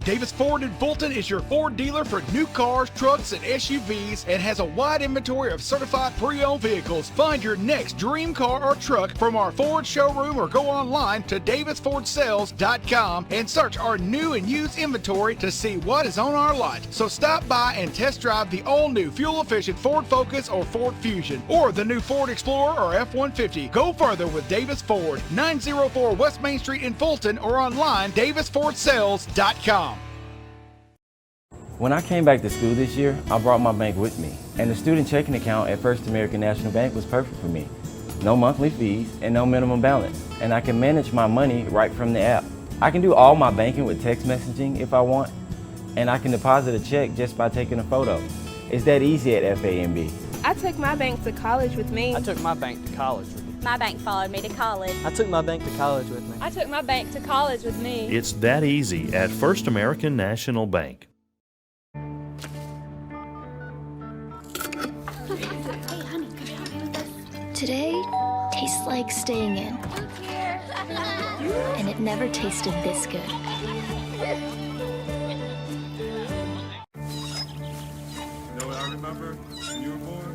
Davis Ford in Fulton is your Ford dealer for new cars, trucks, and SUVs and has a wide inventory of certified pre-owned vehicles. Find your next dream car or truck from our Ford showroom or go online to davisfordsales.com and search our new and used inventory to see what is on our lot. So stop by and test drive the all-new fuel-efficient Ford Focus or Ford Fusion or the new Ford Explorer or F-150. Go further with Davis Ford, 904 West Main Street in Fulton or online davisfordsales.com. When I came back to school this year, I brought my bank with me, and the student checking account at First American National Bank was perfect for me. No monthly fees and no minimum balance, and I can manage my money right from the app. I can do all my banking with text messaging if I want, and I can deposit a check just by taking a photo. It's that easy at FAMB. I took my bank to college with me. I took my bank to college with me. My bank followed me to college. I took my bank to college with me. I took my bank to college with me. It's that easy at First American National Bank. Today tastes like staying in. And it never tasted this good. You know what I remember when you were born?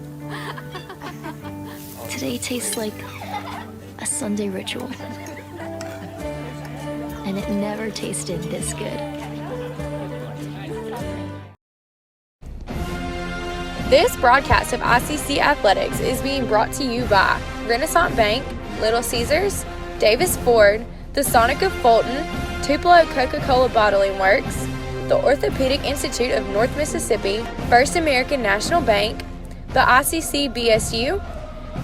Today tastes like a Sunday ritual. And it never tasted this good. This broadcast of ICC Athletics is being brought to you by Renaissance Bank, Little Caesars, Davis Ford, the Sonic of Fulton, Tupelo Coca-Cola Bottling Works, the Orthopedic Institute of North Mississippi, First American National Bank, the ICC BSU,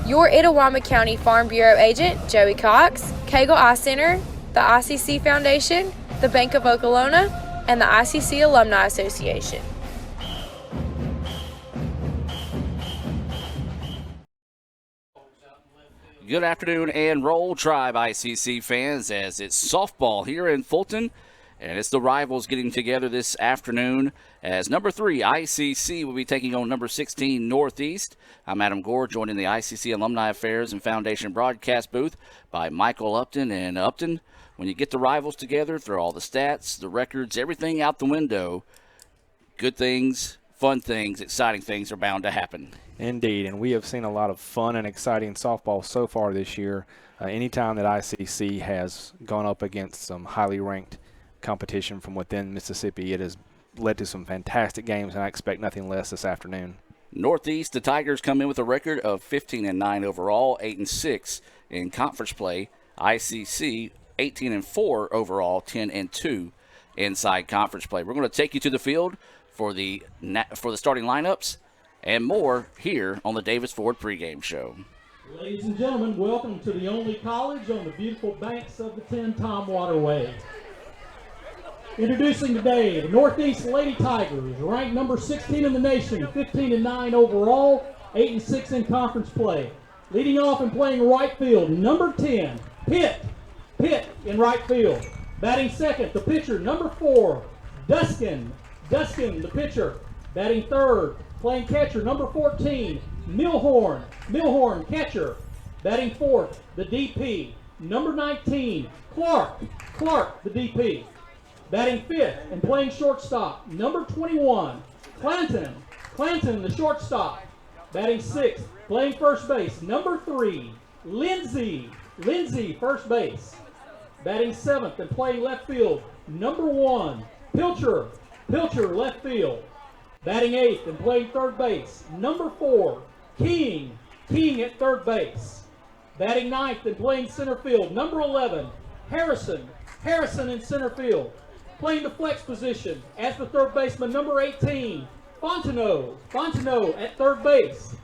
your Itawamba County Farm Bureau agent, Joey Cox, Cagle Eye Center, the ICC Foundation, the Bank of Okolona, and the ICC Alumni Association. Good afternoon and Roll Tribe ICC fans, as it's softball here in Fulton, and it's the rivals getting together this afternoon as number 3 ICC will be taking on number 16 Northeast. I'm Adam Gore, joined in the ICC Alumni Affairs and Foundation broadcast booth by Michael Upton. And Upton, when you get the rivals together, throw all the stats, the records, everything out the window, good things, fun things, exciting things are bound to happen. Indeed, and we have seen a lot of fun and exciting softball so far this year. Anytime that ICC has gone up against some highly ranked competition from within Mississippi, it has led to some fantastic games, and I expect nothing less this afternoon. Northeast, the Tigers come in with a record of 15-9 overall, 8-6 in conference play. ICC, 18-4 overall, 10-2 inside conference play. We're going to take you to the field for the starting lineups and more here on the Davis Ford pregame show. Ladies and gentlemen, welcome to the only college on the beautiful banks of the 10-Tom Waterway. Introducing today the Northeast Lady Tigers, ranked number 16 in the nation, 15-9 overall, 8-6 in conference play. Leading off and playing right field, number 10, Pitt in right field. Batting second, the pitcher, number 4, Duskin, the pitcher. Batting third, playing catcher, number 14, Milhorn, catcher. Batting fourth, the DP, number 19, Clark, the DP. Batting fifth and playing shortstop, number 21, Clanton, the shortstop. Batting sixth, playing first base, number 3, Lindsay, first base. Batting seventh and playing left field, number 1, Pilcher, left field. Batting eighth and playing third base, number 4, King at third base. Batting ninth and playing center field, number 11, Harrison in center field. Playing the flex position as the third baseman, number 18, Fontenot at third base.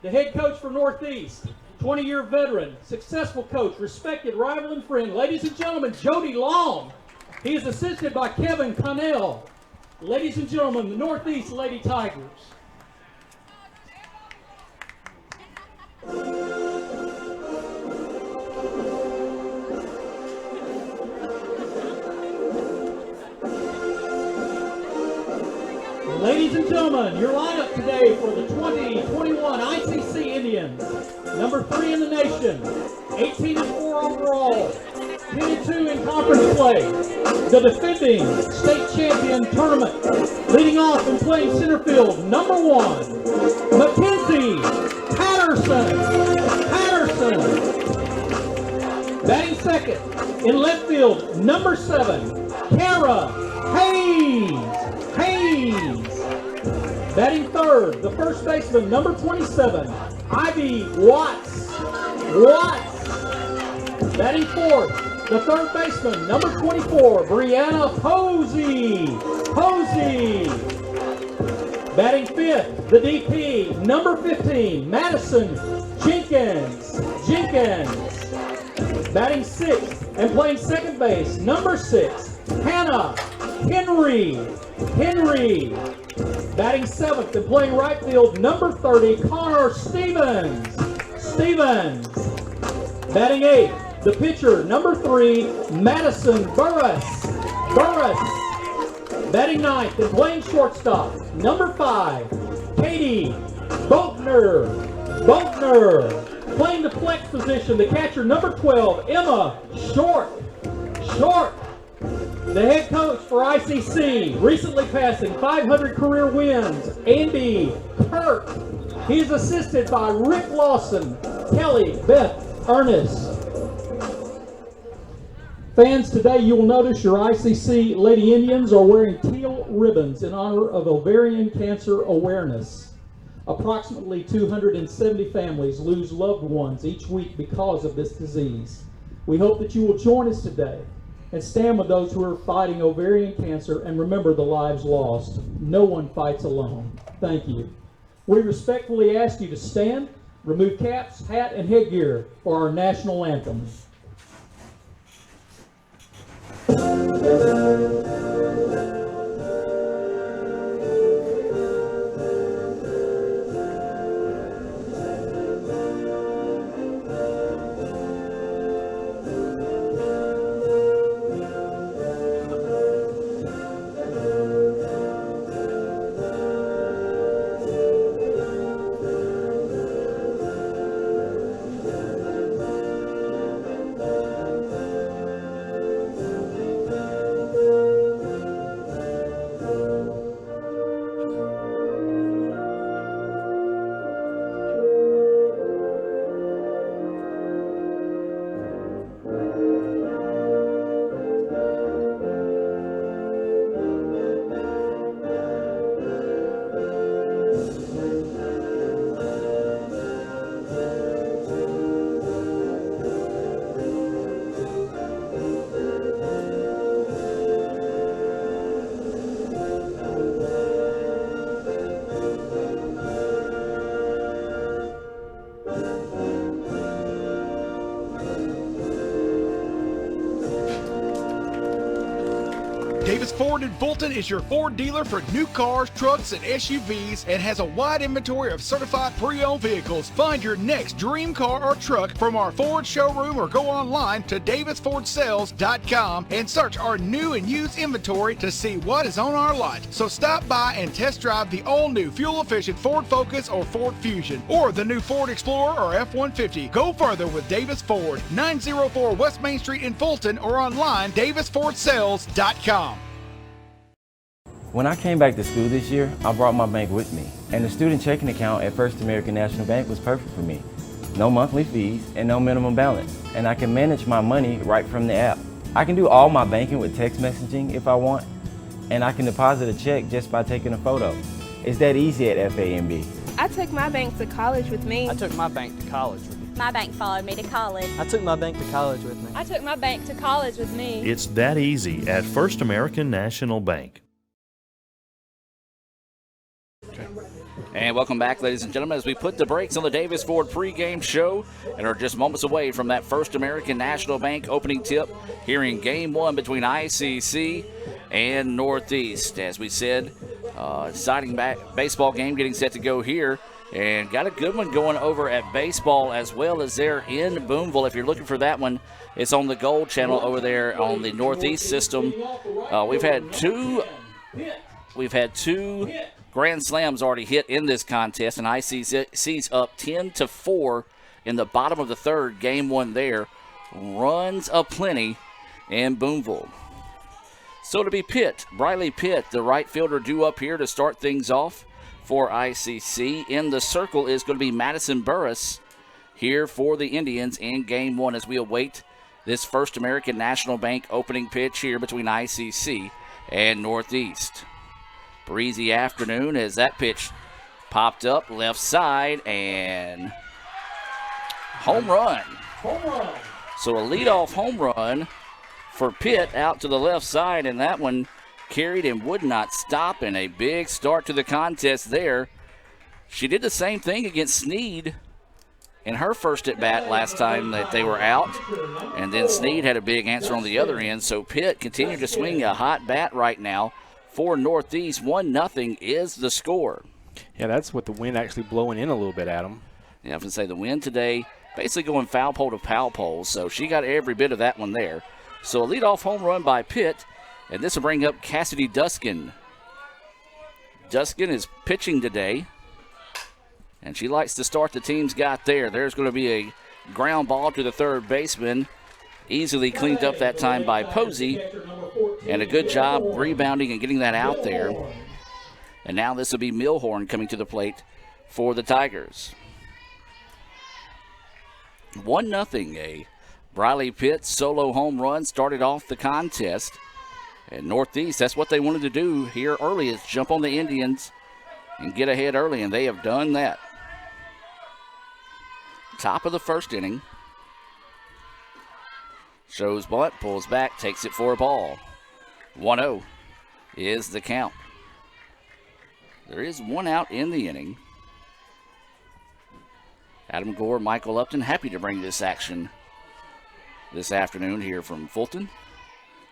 The head coach for Northeast, 20-year veteran, successful coach, respected rival and friend. Ladies and gentlemen, Jody Long. He is assisted by Kevin Connell. Ladies and gentlemen, the Northeast Lady Tigers. Ladies and gentlemen, your lineup today for the 2021 ICC Indians. Number 3 in the nation, 18-4 overall, 10-2 in conference play. The defending state champion tournament. Leading off and playing center field, number 1, Mackenzie Patterson. Batting second in left field, number 7, Kara Hayes. Batting third, the first baseman, number 27, Ivy Watts. Batting fourth, the third baseman, number 24, Brianna Posey. Batting fifth, the DP, number 15, Madison Jenkins. Batting sixth and playing second base, number 6, Hannah Henry. Batting seventh and playing right field, number 30, Connor Stevens. Batting eighth, the pitcher, number 3, Madison Burris. Batting ninth and playing shortstop, number 5, Katie Boatner. Playing the flex position, the catcher, number 12, Emma Short. The head coach for ICC, recently passing 500 career wins, Andy Kirk. He is assisted by Rick Lawson, Kelly Beth Ernest. Fans, today you will notice your ICC Lady Indians are wearing teal ribbons in honor of ovarian cancer awareness. Approximately 270 families lose loved ones each week because of this disease. We hope that you will join us today and stand with those who are fighting ovarian cancer and remember the lives lost. No one fights alone. Thank you. We respectfully ask you to stand, remove caps, hat, and headgear for our national anthem. Davis Ford in Fulton is your Ford dealer for new cars, trucks, and SUVs and has a wide inventory of certified pre-owned vehicles. Find your next dream car or truck from our Ford showroom or go online to davisfordsales.com and search our new and used inventory to see what is on our lot. So stop by and test drive the all-new fuel-efficient Ford Focus or Ford Fusion or the new Ford Explorer or F-150. Go further with Davis Ford, 904 West Main Street in Fulton or online davisfordsales.com. When I came back to school this year, I brought my bank with me, and the student checking account at First American National Bank was perfect for me. No monthly fees and no minimum balance, and I can manage my money right from the app. I can do all my banking with text messaging if I want, and I can deposit a check just by taking a photo. It's that easy at FAMB. I took my bank to college with me. I took my bank to college with me. My bank followed me to college. I took my bank to college with me. I took my bank to college with me. It's that easy at First American National Bank. And welcome back, ladies and gentlemen, as we put the brakes on the Davis Ford pregame show and are just moments away from that First American National Bank opening tip here in Game 1 between ICC and Northeast. As we said, exciting baseball game getting set to go here. And got a good one going over at baseball as well as there in Boonville. If you're looking for that one, it's on the Gold Channel over there on the Northeast system. We've had two Grand Slams already hit in this contest, and ICC's up 10-4 in the bottom of the third. Game 1 there. Runs aplenty in Boonville. So to be Pitt, Briley Pitt, the right fielder, due up here to start things off for ICC. In the circle is going to be Madison Burris here for the Indians in game one as we await this First American National Bank opening pitch here between ICC and Northeast. Breezy afternoon as that pitch popped up left side and home run. So a leadoff home run for Pitt out to the left side, and that one carried and would not stop, and a big start to the contest there. She did the same thing against Sneed in her first at bat last time that they were out, and then Sneed had a big answer on the other end. So Pitt continued to swing a hot bat right now for Northeast. 1-0 is the score. Yeah, that's with the wind actually blowing in a little bit, Adam. Yeah, I was going to say the wind today basically going foul pole to foul pole, so she got every bit of that one there. So a leadoff home run by Pitt, and this will bring up Cassidy Duskin. Duskin is pitching today, and she likes to start the team's got there. There's going to be a ground ball to the third baseman, easily cleaned up that time by Posey, and a good job rebounding and getting that out there. And now this will be Milhorn coming to the plate for the Tigers. 1-0, a Briley Pitt solo home run started off the contest. And Northeast, that's what they wanted to do here early, is jump on the Indians and get ahead early, and they have done that. Top of the first inning. Shows bunt, pulls back, takes it for a ball. 1-0 is the count. There is one out in the inning. Adam Gore, Michael Upton, happy to bring this action this afternoon here from Fulton.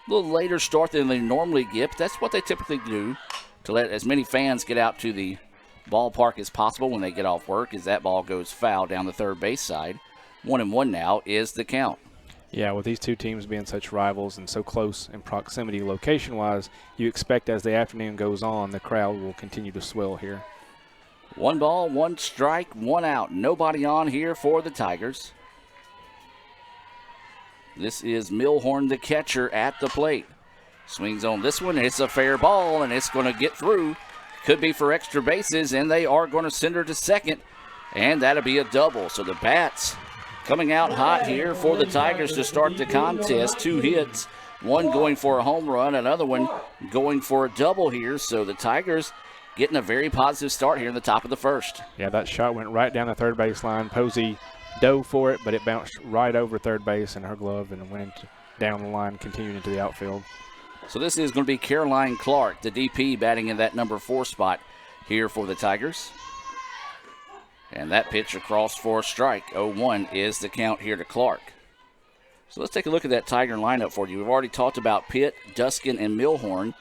A little later start than they normally get, but that's what they typically do to let as many fans get out to the ballpark as possible when they get off work, as that ball goes foul down the third base side. 1-1 now is the count. Yeah, with these two teams being such rivals and so close in proximity location-wise, you expect as the afternoon goes on, the crowd will continue to swell here. 1 ball, 1 strike, 1 out. Nobody on here for the Tigers. This is Milhorn, the catcher, at the plate. Swings on this one. It's a fair ball, and it's going to get through. Could be for extra bases, and they are going to send her to second, and that'll be a double. So the bats coming out hot here for the Tigers to start the contest. 2 hits, one going for a home run, another one going for a double here. So the Tigers getting a very positive start here in the top of the first. Yeah, that shot went right down the third base line. Posey dove for it, but it bounced right over third base in her glove and went down the line, continuing into the outfield. So this is going to be Caroline Clark, the DP, batting in that number 4 spot here for the Tigers. And that pitch across for a strike. 0-1 is the count here to Clark. So let's take a look at that Tiger lineup for you. We've already talked about Pitt, Duskin, and Milhorn.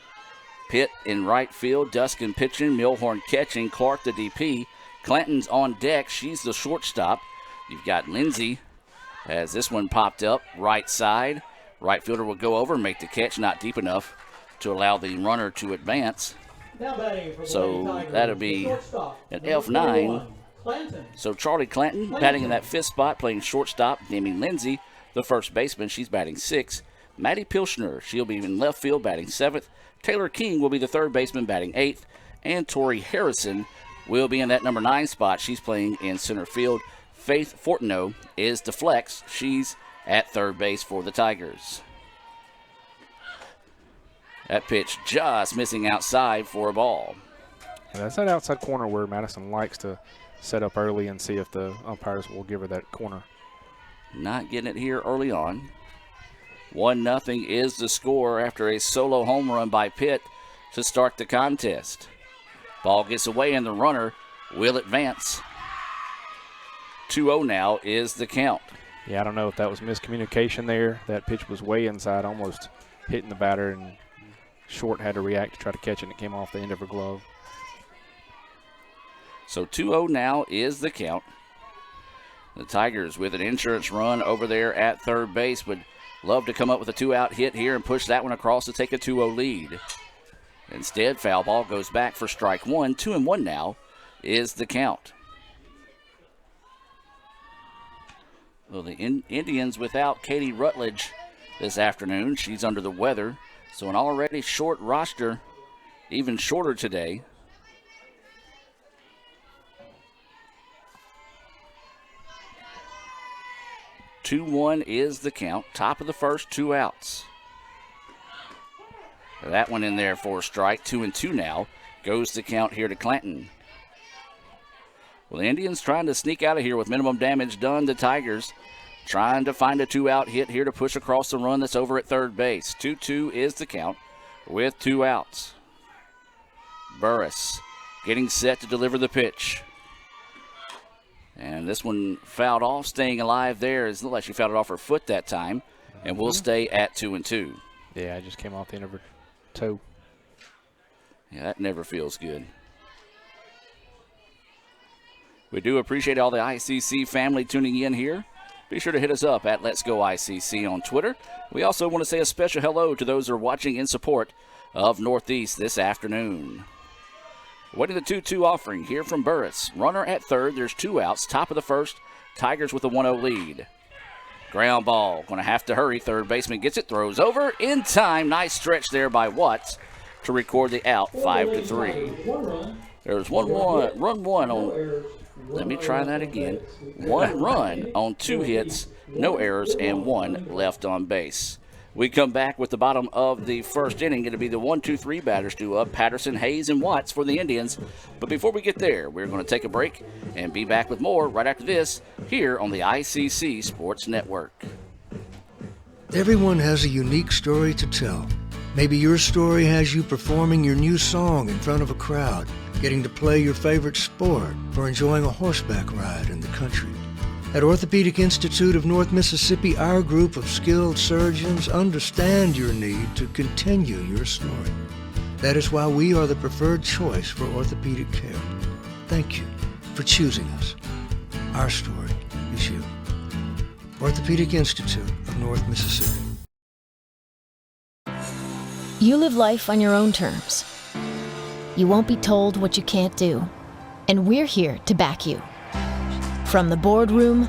Pitt in right field, Duskin pitching, Milhorn catching, Clark the DP. Clanton's on deck. She's the shortstop. You've got Lindsay as this one popped up right side. Right fielder will go over and make the catch, not deep enough to allow the runner to advance. So that'll be an F9. So Charlie Clanton batting in that 5th spot, playing shortstop. Demi Lindsay, the first baseman, she's batting 6th. Maddie Pilchner, she'll be in left field batting 7th. Taylor King will be the third baseman batting 8th. And Tori Harrison will be in that number 9 spot. She's playing in center field. Faith Fortino is the flex. She's at third base for the Tigers. That pitch just missing outside for a ball. Yeah, that's that outside corner where Madison likes to set up early and see if the umpires will give her that corner. Not getting it here early on. 1-0 is the score after a solo home run by Pitt to start the contest. Ball gets away and the runner will advance. 2-0 now is the count. Yeah, I don't know if that was miscommunication there. That pitch was way inside, almost hitting the batter, and Short had to react to try to catch it, and it came off the end of her glove. So 2-0 now is the count. The Tigers with an insurance run over there at third base would love to come up with a 2-out hit here and push that one across to take a 2-0 lead. Instead, foul ball goes back for strike 1. 2-1 now is the count. Well, the Indians without Katie Rutledge, this afternoon. She's under the weather, so an already short roster, even shorter today. Two-one is the count. Top of the first, 2 outs. That one in there for a strike. 2-2 now. Goes the count here to Clanton. Well, the Indians trying to sneak out of here with minimum damage done. The Tigers trying to find a 2-out hit here to push across the run that's over at third base. 2-2 is the count with 2 outs. Burris getting set to deliver the pitch. And this one fouled off, staying alive there. It looked like she fouled it off her foot that time. And we'll stay at 2-2. Yeah, it just came off the end of her toe. Yeah, that never feels good. We do appreciate all the ICC family tuning in here. Be sure to hit us up at Let's Go ICC on Twitter. We also want to say a special hello to those who are watching in support of Northeast this afternoon. Waiting the 2-2 offering here from Burris. Runner at third. There's 2 outs. Top of the first. Tigers with a 1-0 lead. Ground ball. Going to have to hurry. Third baseman gets it. Throws over. In time. Nice stretch there by Watts to record the out. 5-3. There's run one on. Let me try that again. 1 run on 2 hits. No errors and 1 left on base. We come back with the bottom of the first inning. Going to be the 1-2-3 batters due up. Patterson, Hayes, and Watts for the Indians. But before we get there, we're going to take a break and be back with more right after this here on the ICC Sports Network. Everyone has a unique story to tell. Maybe your story has you performing your new song in front of a crowd, getting to play your favorite sport, or enjoying a horseback ride in the country. At Orthopedic Institute of North Mississippi, our group of skilled surgeons understand your need to continue your story. That is why we are the preferred choice for orthopedic care. Thank you for choosing us. Our story is you. Orthopedic Institute of North Mississippi. You live life on your own terms. You won't be told what you can't do. And we're here to back you. From the boardroom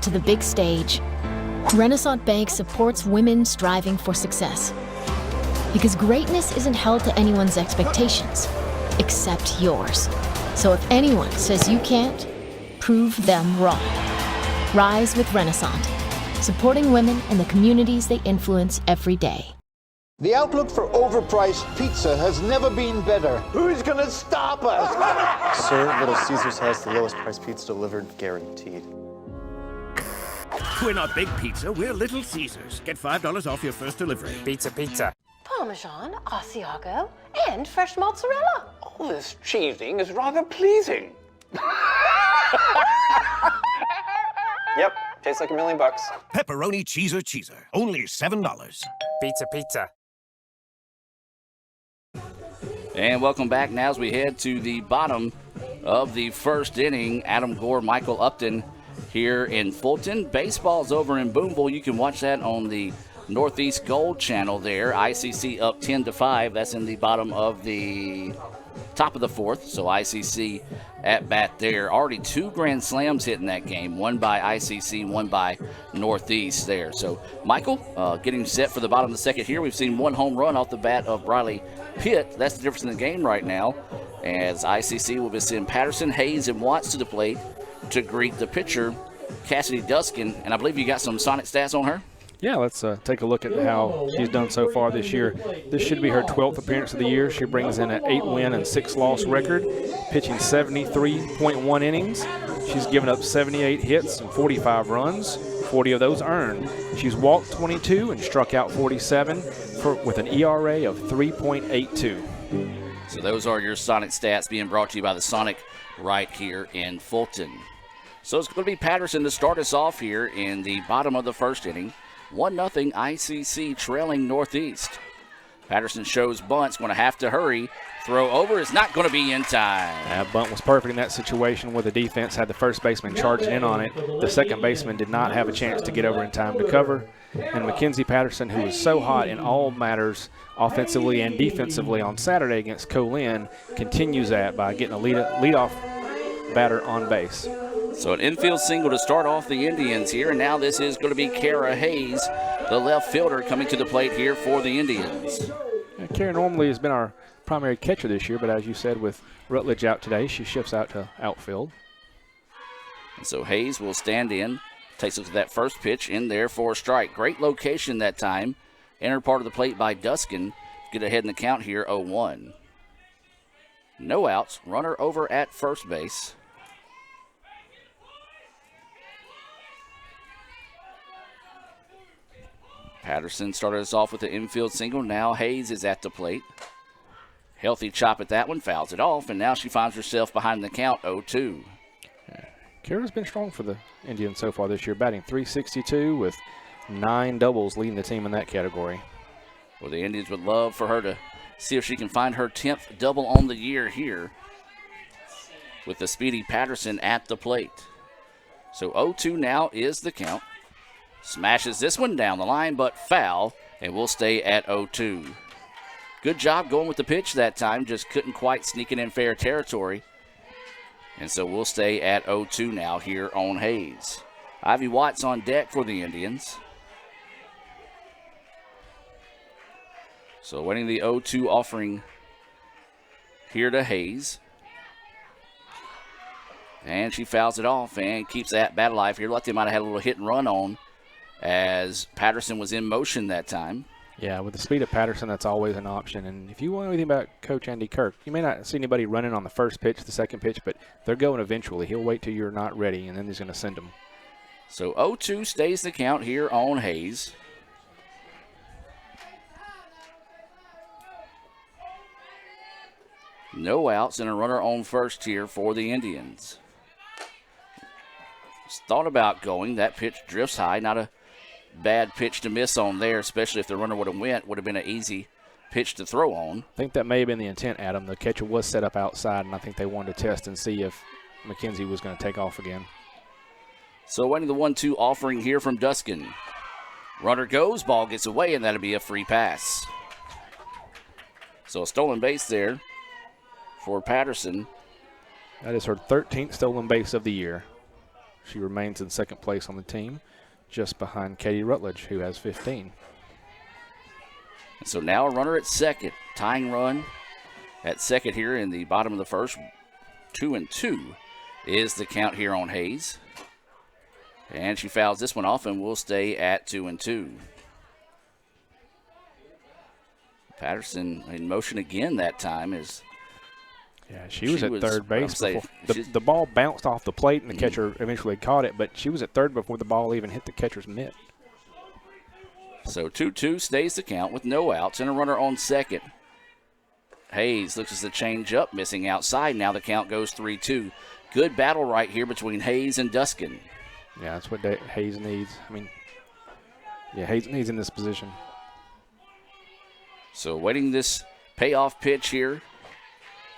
to the big stage, Renaissance Bank supports women striving for success. Because greatness isn't held to anyone's expectations, except yours. So if anyone says you can't, prove them wrong. Rise with Renaissance, supporting women in the communities they influence every day. The outlook for overpriced pizza has never been better. Who's gonna stop us? Sir, Little Caesars has the lowest price pizza delivered, guaranteed. We're not Big Pizza, we're Little Caesars. Get $5 off your first delivery. Pizza, pizza. Parmesan, Asiago, and fresh mozzarella. All this cheesing is rather pleasing. Yep, tastes like $1,000,000. Pepperoni cheeser, only $7. Pizza, pizza. And welcome back now as we head to the bottom of the first inning. Adam Gore, Michael Upton here in Fulton. Baseball's over in Boonville. You can watch that on the Northeast Gold channel there. ICC up 10-5. That's in the bottom of the top of the fourth. So ICC at bat there. Already 2 grand slams hit in that game. One by ICC, one by Northeast there. So Michael getting set for the bottom of the second here. We've seen 1 home run off the bat of Briley Pitt. That's the difference in the game right now, as ICC will be sending Patterson, Hayes, and Watts to the plate to greet the pitcher, Cassidy Duskin. And I believe you got some Sonic stats on her. Yeah, let's take a look at how she's done so far this year. This should be her 12th appearance of the year. She brings in an 8-win and 6-loss record, pitching 73.1 innings. She's given up 78 hits and 45 runs, 40 of those earned. She's walked 22 and struck out 47 with an ERA of 3.82. So those are your Sonic stats being brought to you by the Sonic right here in Fulton. So it's going to be Patterson to start us off here in the bottom of the first inning. 1-0 ICC trailing Northeast. Patterson shows bunts, going to have to hurry. Throw over is not going to be in time. That bunt was perfect in that situation where the defense had the first baseman charging in on it. The second baseman did not have a chance to get over in time to cover. And Mackenzie Patterson, who was so hot in all matters offensively and defensively on Saturday against Colin, continues that by getting a leadoff batter on base. So an infield single to start off the Indians here, and now this is going to be Kara Hayes the left fielder, coming to the plate here for the Indians. Karen normally has been our primary catcher this year, but as you said, with Rutledge out today, she shifts out to outfield. And so Hayes will stand in, takes us to that first pitch in there for a strike. Great location that time. Entered part of the plate by Duskin. Get ahead in the count here, 0-1. No outs, runner over at first base. Patterson started us off with the infield single. Now Hayes is at the plate. Healthy chop at that one, fouls it off, and now she finds herself behind the count, 0-2. Kara's been strong for the Indians so far this year, batting .362 with 9 doubles, leading the team in that category. Well, the Indians would love for her to see if she can find her 10th double on the year here with the speedy Patterson at the plate. So 0-2 now is the count. Smashes this one down the line, but foul, and we'll stay at 0-2. Good job going with the pitch that time, just couldn't quite sneak it in fair territory. And so we'll stay at 0-2 now here on Hayes. Ivy Watts on deck for the Indians. So winning the 0-2 offering here to Hayes. And she fouls it off and keeps that bat alive here. Looked they might have had a little hit and run on as Patterson was in motion that time. Yeah, with the speed of Patterson, that's always an option. And if you want anything about Coach Andy Kirk, you may not see anybody running on the first pitch, the second pitch, but they're going eventually. He'll wait till you're not ready, and then he's going to send them. So 0-2 stays the count here on Hayes. No outs and a runner on first here for the Indians. Thought about going. That pitch drifts high. Not a bad pitch to miss on there, especially if the runner would have been an easy pitch to throw on. I think that may have been the intent, Adam. The catcher was set up outside, and I think they wanted to test and see if McKenzie was going to take off again. So waiting the 1-2 offering here from Duskin. Runner goes, ball gets away, and that'll be a free pass. So a stolen base there for Patterson. That is her 13th stolen base of the year. She remains in second place on the team, just behind Katie Rutledge, who has 15. So now a runner at second. Tying run at second here in the bottom of the first. 2-2 is the count here on Hayes. And she fouls this one off, and we'll stay at 2-2. Patterson in motion again that time. She was at third base before the ball bounced off the plate, and the catcher eventually caught it, but she was at third before the ball even hit the catcher's mitt. So 2-2 stays the count with no outs and a runner on second. Hayes looks as the change up, missing outside. Now the count goes 3-2. Good battle right here between Hayes and Duskin. Yeah, that's what Hayes needs. Hayes needs in this position. So waiting this payoff pitch here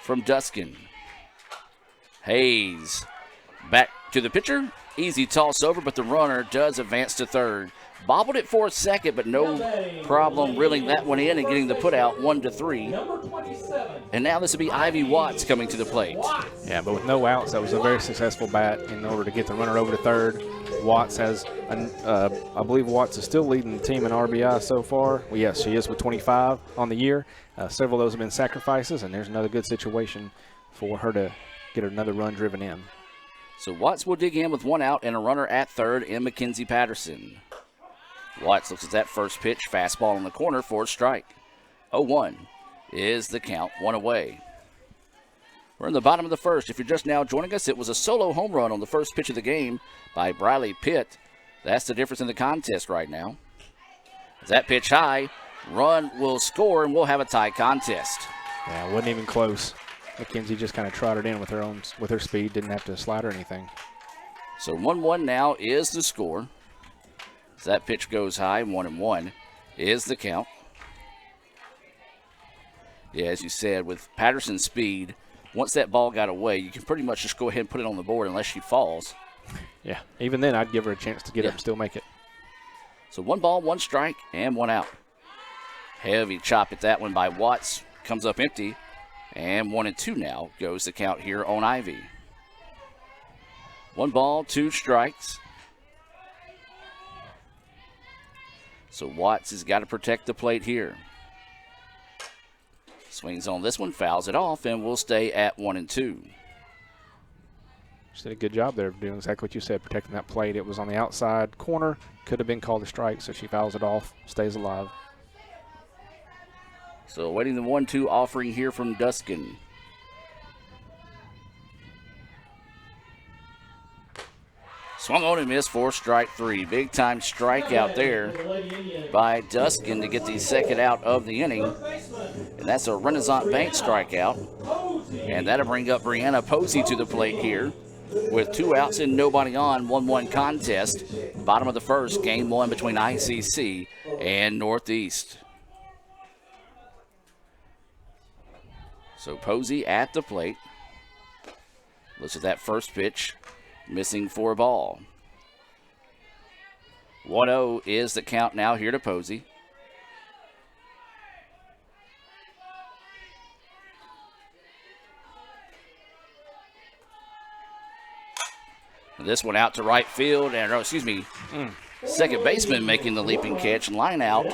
from Duskin. Hayes back to the pitcher. Easy toss over, but the runner does advance to third. Bobbled it for a second, but no problem reeling that one in and getting the put out 1-3. And now this will be Ivy Watts coming to the plate. Yeah, but with no outs, that was a very successful bat in order to get the runner over to third. Watts has, I believe Watts is still leading the team in RBI so far. Well, yes, she is with 25 on the year. Several of those have been sacrifices, and there's another good situation for her to get another run driven in. So Watts will dig in with one out and a runner at third in Mackenzie Patterson. Watts looks at that first pitch, fastball in the corner for a strike. 0-1 is the count, one away. We're in the bottom of the first. If you're just now joining us, it was a solo home run on the first pitch of the game by Briley Pitt. That's the difference in the contest right now. That pitch high, run will score, and we'll have a tie contest. Yeah, it wasn't even close. McKenzie just kind of trotted in with her speed, didn't have to slide or anything. So 1-1 now is the score. As that pitch goes high, 1-1 is the count. Yeah, as you said, with Patterson's speed, once that ball got away, you can pretty much just go ahead and put it on the board unless she falls. Yeah, even then I'd give her a chance to get up and still make it. So 1 ball, 1 strike, and 1 out. Heavy chop at that one by Watts. Comes up empty. And 1-2 now goes the count here on Ivy. 1 ball, 2 strikes. So Watts has got to protect the plate here. Swings on this one, fouls it off, and we'll stay at 1-2. She did a good job there of doing exactly what you said, protecting that plate. It was on the outside corner. Could have been called a strike, so she fouls it off, stays alive. So waiting the 1-2 offering here from Duskin. Swung on and missed for strike 3. Big time strikeout there by Duskin to get the second out of the inning. And that's a Renaissance Bank strikeout. And that'll bring up Brianna Posey to the plate here with 2 outs and nobody on. 1-1 contest. Bottom of the first, game 1 between ICC and Northeast. So Posey at the plate. Looks at that first pitch. Missing for a ball. 1-0 is the count now here to Posey. This one out to right field, and second baseman making the leaping catch and line out.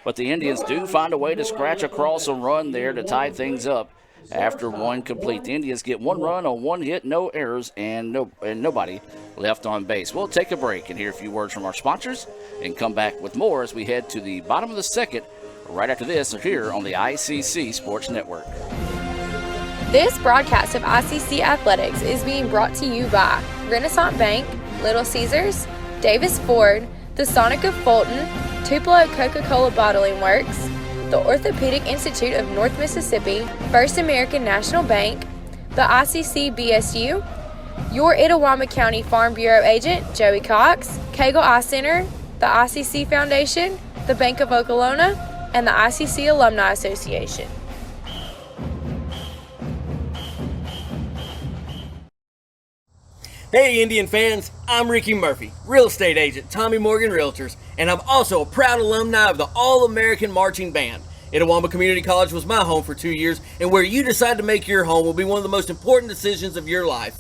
But the Indians do find a way to scratch across a run there to tie things up. After one complete, the Indians get 1 run on 1 hit, no errors, and nobody left on base. We'll take a break and hear a few words from our sponsors and come back with more as we head to the bottom of the second right after this here on the ICC Sports Network. This broadcast of ICC Athletics is being brought to you by Renaissance Bank, Little Caesars, Davis Ford, the Sonic of Fulton, Tupelo Coca-Cola Bottling Works, the Orthopedic Institute of North Mississippi, First American National Bank, the ICC BSU, your Itawamba County Farm Bureau agent, Joey Cox, Cagle Eye Center, the ICC Foundation, the Bank of Okolona, and the ICC Alumni Association. Hey Indian fans, I'm Ricky Murphy, real estate agent, Tommy Morgan Realtors, and I'm also a proud alumni of the All-American Marching Band. Itawamba Community College was my home for 2 years, and where you decide to make your home will be one of the most important decisions of your life.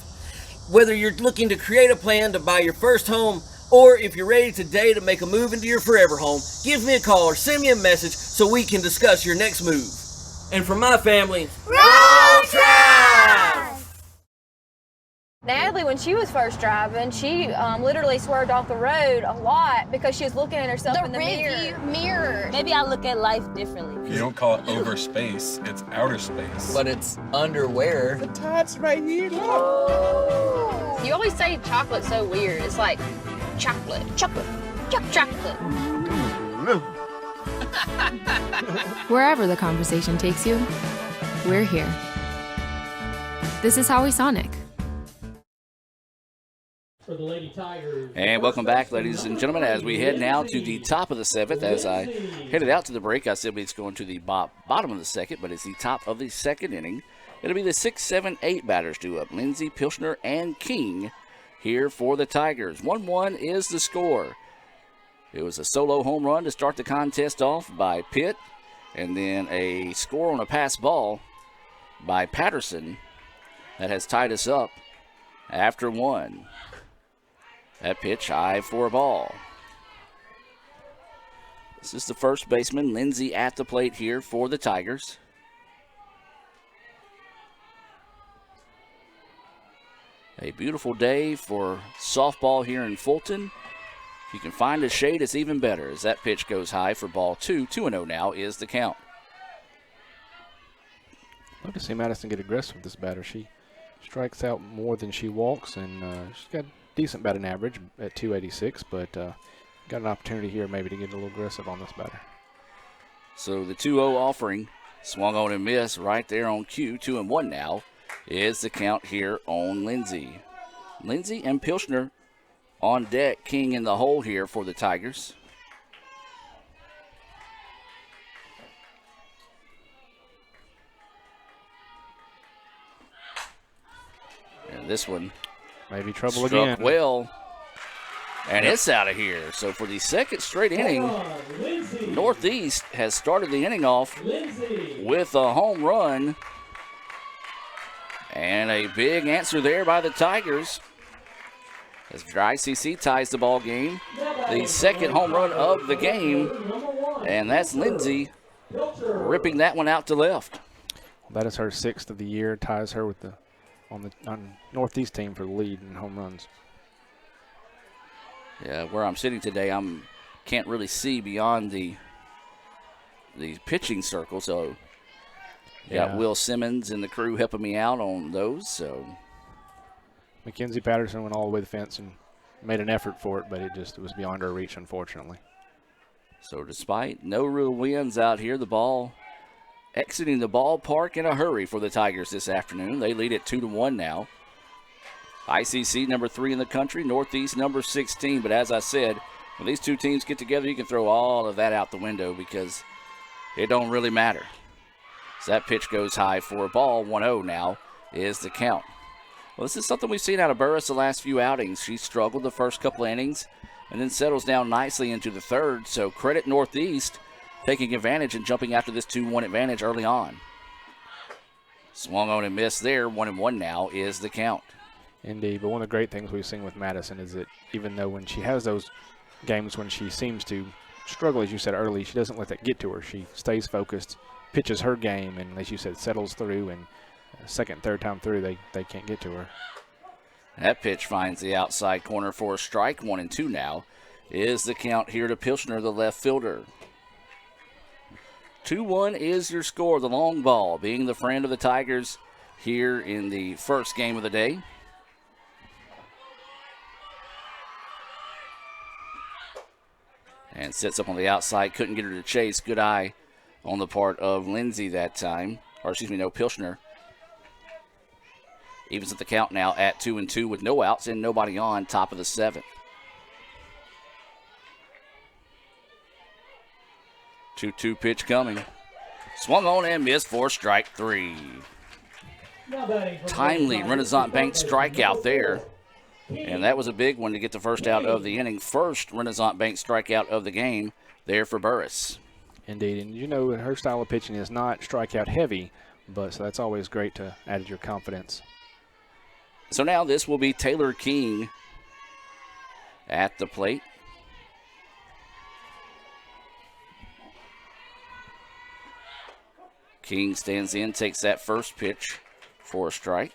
Whether you're looking to create a plan to buy your first home, or if you're ready today to make a move into your forever home, give me a call or send me a message so we can discuss your next move. And for my family, Roll Tribe! Natalie, when she was first driving, she literally swerved off the road a lot because she was looking at herself in the mirror. Maybe I look at life differently. You don't call it over space, it's outer space. But it's underwear. The top's right here, look. You always say chocolate's so weird. It's like chocolate. Wherever the conversation takes you, we're here. This is Howie Sonic. For the Lady Tigers. And welcome back, ladies and gentlemen, as we head now to the top of the 7th. As I headed out to the break, I said it's going to the bottom of the 2nd, but it's the top of the 2nd inning. It'll be the 6, 7, 8 batters due up. Lindsay, Pilsner, and King here for the Tigers. 1-1 is the score. It was a solo home run to start the contest off by Pitt, and then a score on a pass ball by Patterson that has tied us up after 1. That pitch high for a ball. This is the first baseman, Lindsay, at the plate here for the Tigers. A beautiful day for softball here in Fulton. If you can find a shade, it's even better as that pitch goes high for ball 2. 2-0 now is the count. Love to see Madison get aggressive with this batter. She strikes out more than she walks, and she's got decent batting average at 286, but got an opportunity here maybe to get a little aggressive on this batter. So the 2-0 offering swung on and missed right there on cue. 2-1 now is the count here on Lindsay. Lindsay and Pilsner on deck. King in the hole here for the Tigers. And this one maybe trouble struck again. Well, and it's out of here. So for the second straight inning, Northeast has started the inning off with a home run. And a big answer there by the Tigers as ICC ties the ball game the second home run of the game, and that's Lindsay ripping that one out to left. That is her 6th of the year, ties her with on Northeast team for the lead in home runs. Yeah, where I'm sitting today, can't really see beyond the pitching circle, so got Will Simmons and the crew helping me out on those. So Mackenzie Patterson went all the way to the fence and made an effort for it, but it was beyond her reach, unfortunately. So despite no real wins out here, the ball exiting the ballpark in a hurry for the Tigers this afternoon. They lead at 2-1 now. ICC number 3 in the country, Northeast number 16. But as I said, when these two teams get together, you can throw all of that out the window because it don't really matter. So that pitch goes high for a ball. 1-0 now is the count. Well, this is something we've seen out of Burris the last few outings. She struggled the first couple innings and then settles down nicely into the third. So credit Northeast taking advantage and jumping after this 2-1 advantage early on. Swung on and missed there. 1-1 now is the count. Indeed, but one of the great things we've seen with Madison is that even though when she has those games when she seems to struggle, as you said early, she doesn't let that get to her. She stays focused, pitches her game, and as you said, settles through, and second, third time through, they can't get to her. That pitch finds the outside corner for a strike. 1-2 now is the count here to Pilsner, the left fielder. 2-1 is your score. The long ball being the friend of the Tigers here in the first game of the day. And sits up on the outside. Couldn't get her to chase. Good eye on the part of Lindsay that time. Or excuse me, no, Pilsner. Evens at the count now at 2-2 with no outs and nobody on, top of the 7th. 2-2 pitch coming. Swung on and missed for strike 3. Timely Renaissance Bank strikeout there. And that was a big one to get the first out of the inning. First Renaissance Bank strikeout of the game there for Burris. Indeed, and you know her style of pitching is not strikeout heavy, but so that's always great to add to your confidence. So now this will be Taylor King at the plate. King stands in, takes that first pitch for a strike.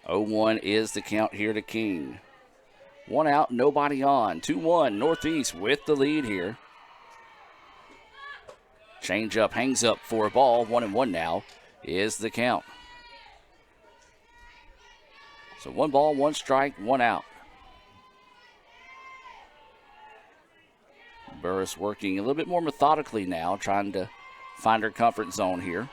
0-1 is the count here to King. 1 out, nobody on. 2-1, Northeast with the lead here. Change up, hangs up for a ball. 1-1 now is the count. So 1 ball, 1 strike, 1 out. Burris working a little bit more methodically now, trying to find her comfort zone here.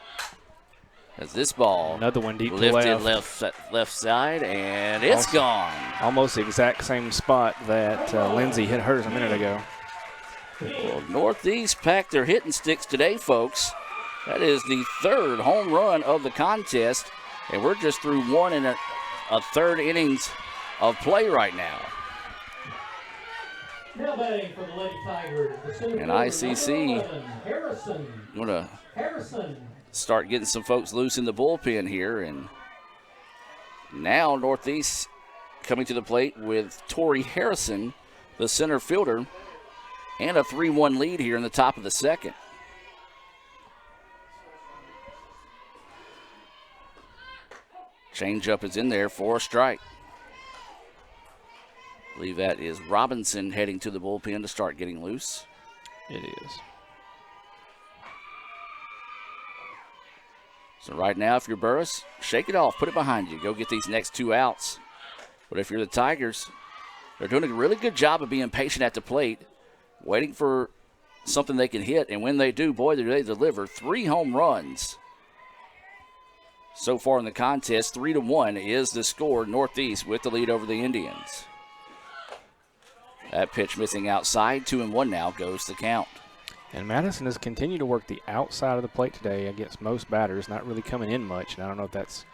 As this ball another one deep lifted left side, and it's gone. Almost the exact same spot that Lindsay hit hers a minute ago. Well, Northeast packed their hitting sticks today, folks. That is the 3rd home run of the contest, and we're just through 1 and a third innings of play right now. Now batting for the Lady Tigers, and ICC going to start getting some folks loose in the bullpen here. And now Northeast coming to the plate with Tori Harrison, the center fielder, and a 3-1 lead here in the top of the 2nd. Changeup is in there for a strike. I believe that is Robinson heading to the bullpen to start getting loose. It is. So right now, if you're Burris, shake it off, put it behind you. Go get these next 2 outs. But if you're the Tigers, they're doing a really good job of being patient at the plate, waiting for something they can hit. And when they do, boy, they deliver. 3 home runs so far in the contest. 3-1 is the score. Northeast with the lead over the Indians. That pitch missing outside. 2-1 now goes the count. And Madison has continued to work the outside of the plate today against most batters, not really coming in much. And I don't know if that's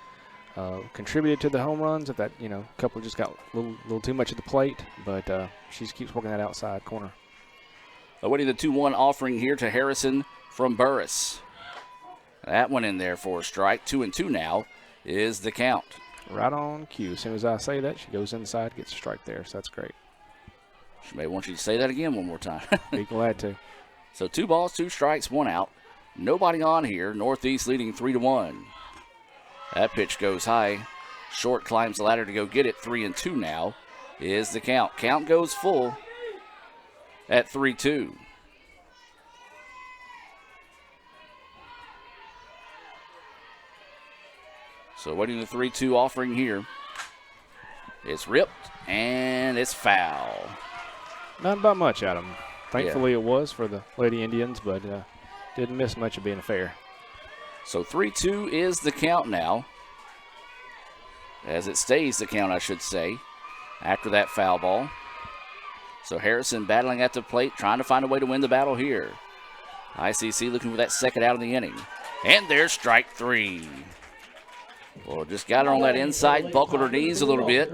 contributed to the home runs, if that, a couple just got a little too much at the plate, but she keeps working that outside corner. Awaiting the 2-1 offering here to Harrison from Burris. That one in there for a strike. 2-2 now is the count. Right on cue. As soon as I say that, she goes inside, gets a strike there, so that's great. She may want you to say that again one more time. Be glad to. So 2 balls, 2 strikes, 1 out. Nobody on here. Northeast leading 3-1. That pitch goes high. Short climbs the ladder to go get it. 3-2 now is the count. Count goes full at 3-2. So waiting the 3-2 offering here. It's ripped and it's foul. Not about much, Adam. Thankfully it was for the Lady Indians, but didn't miss much of being fair. So 3-2 is the count now. As it stays the count, I should say, after that foul ball. So Harrison battling at the plate, trying to find a way to win the battle here. ICC looking for that second out of the inning. And there's strike 3. Well, just got her on that inside, buckled her knees a little bit.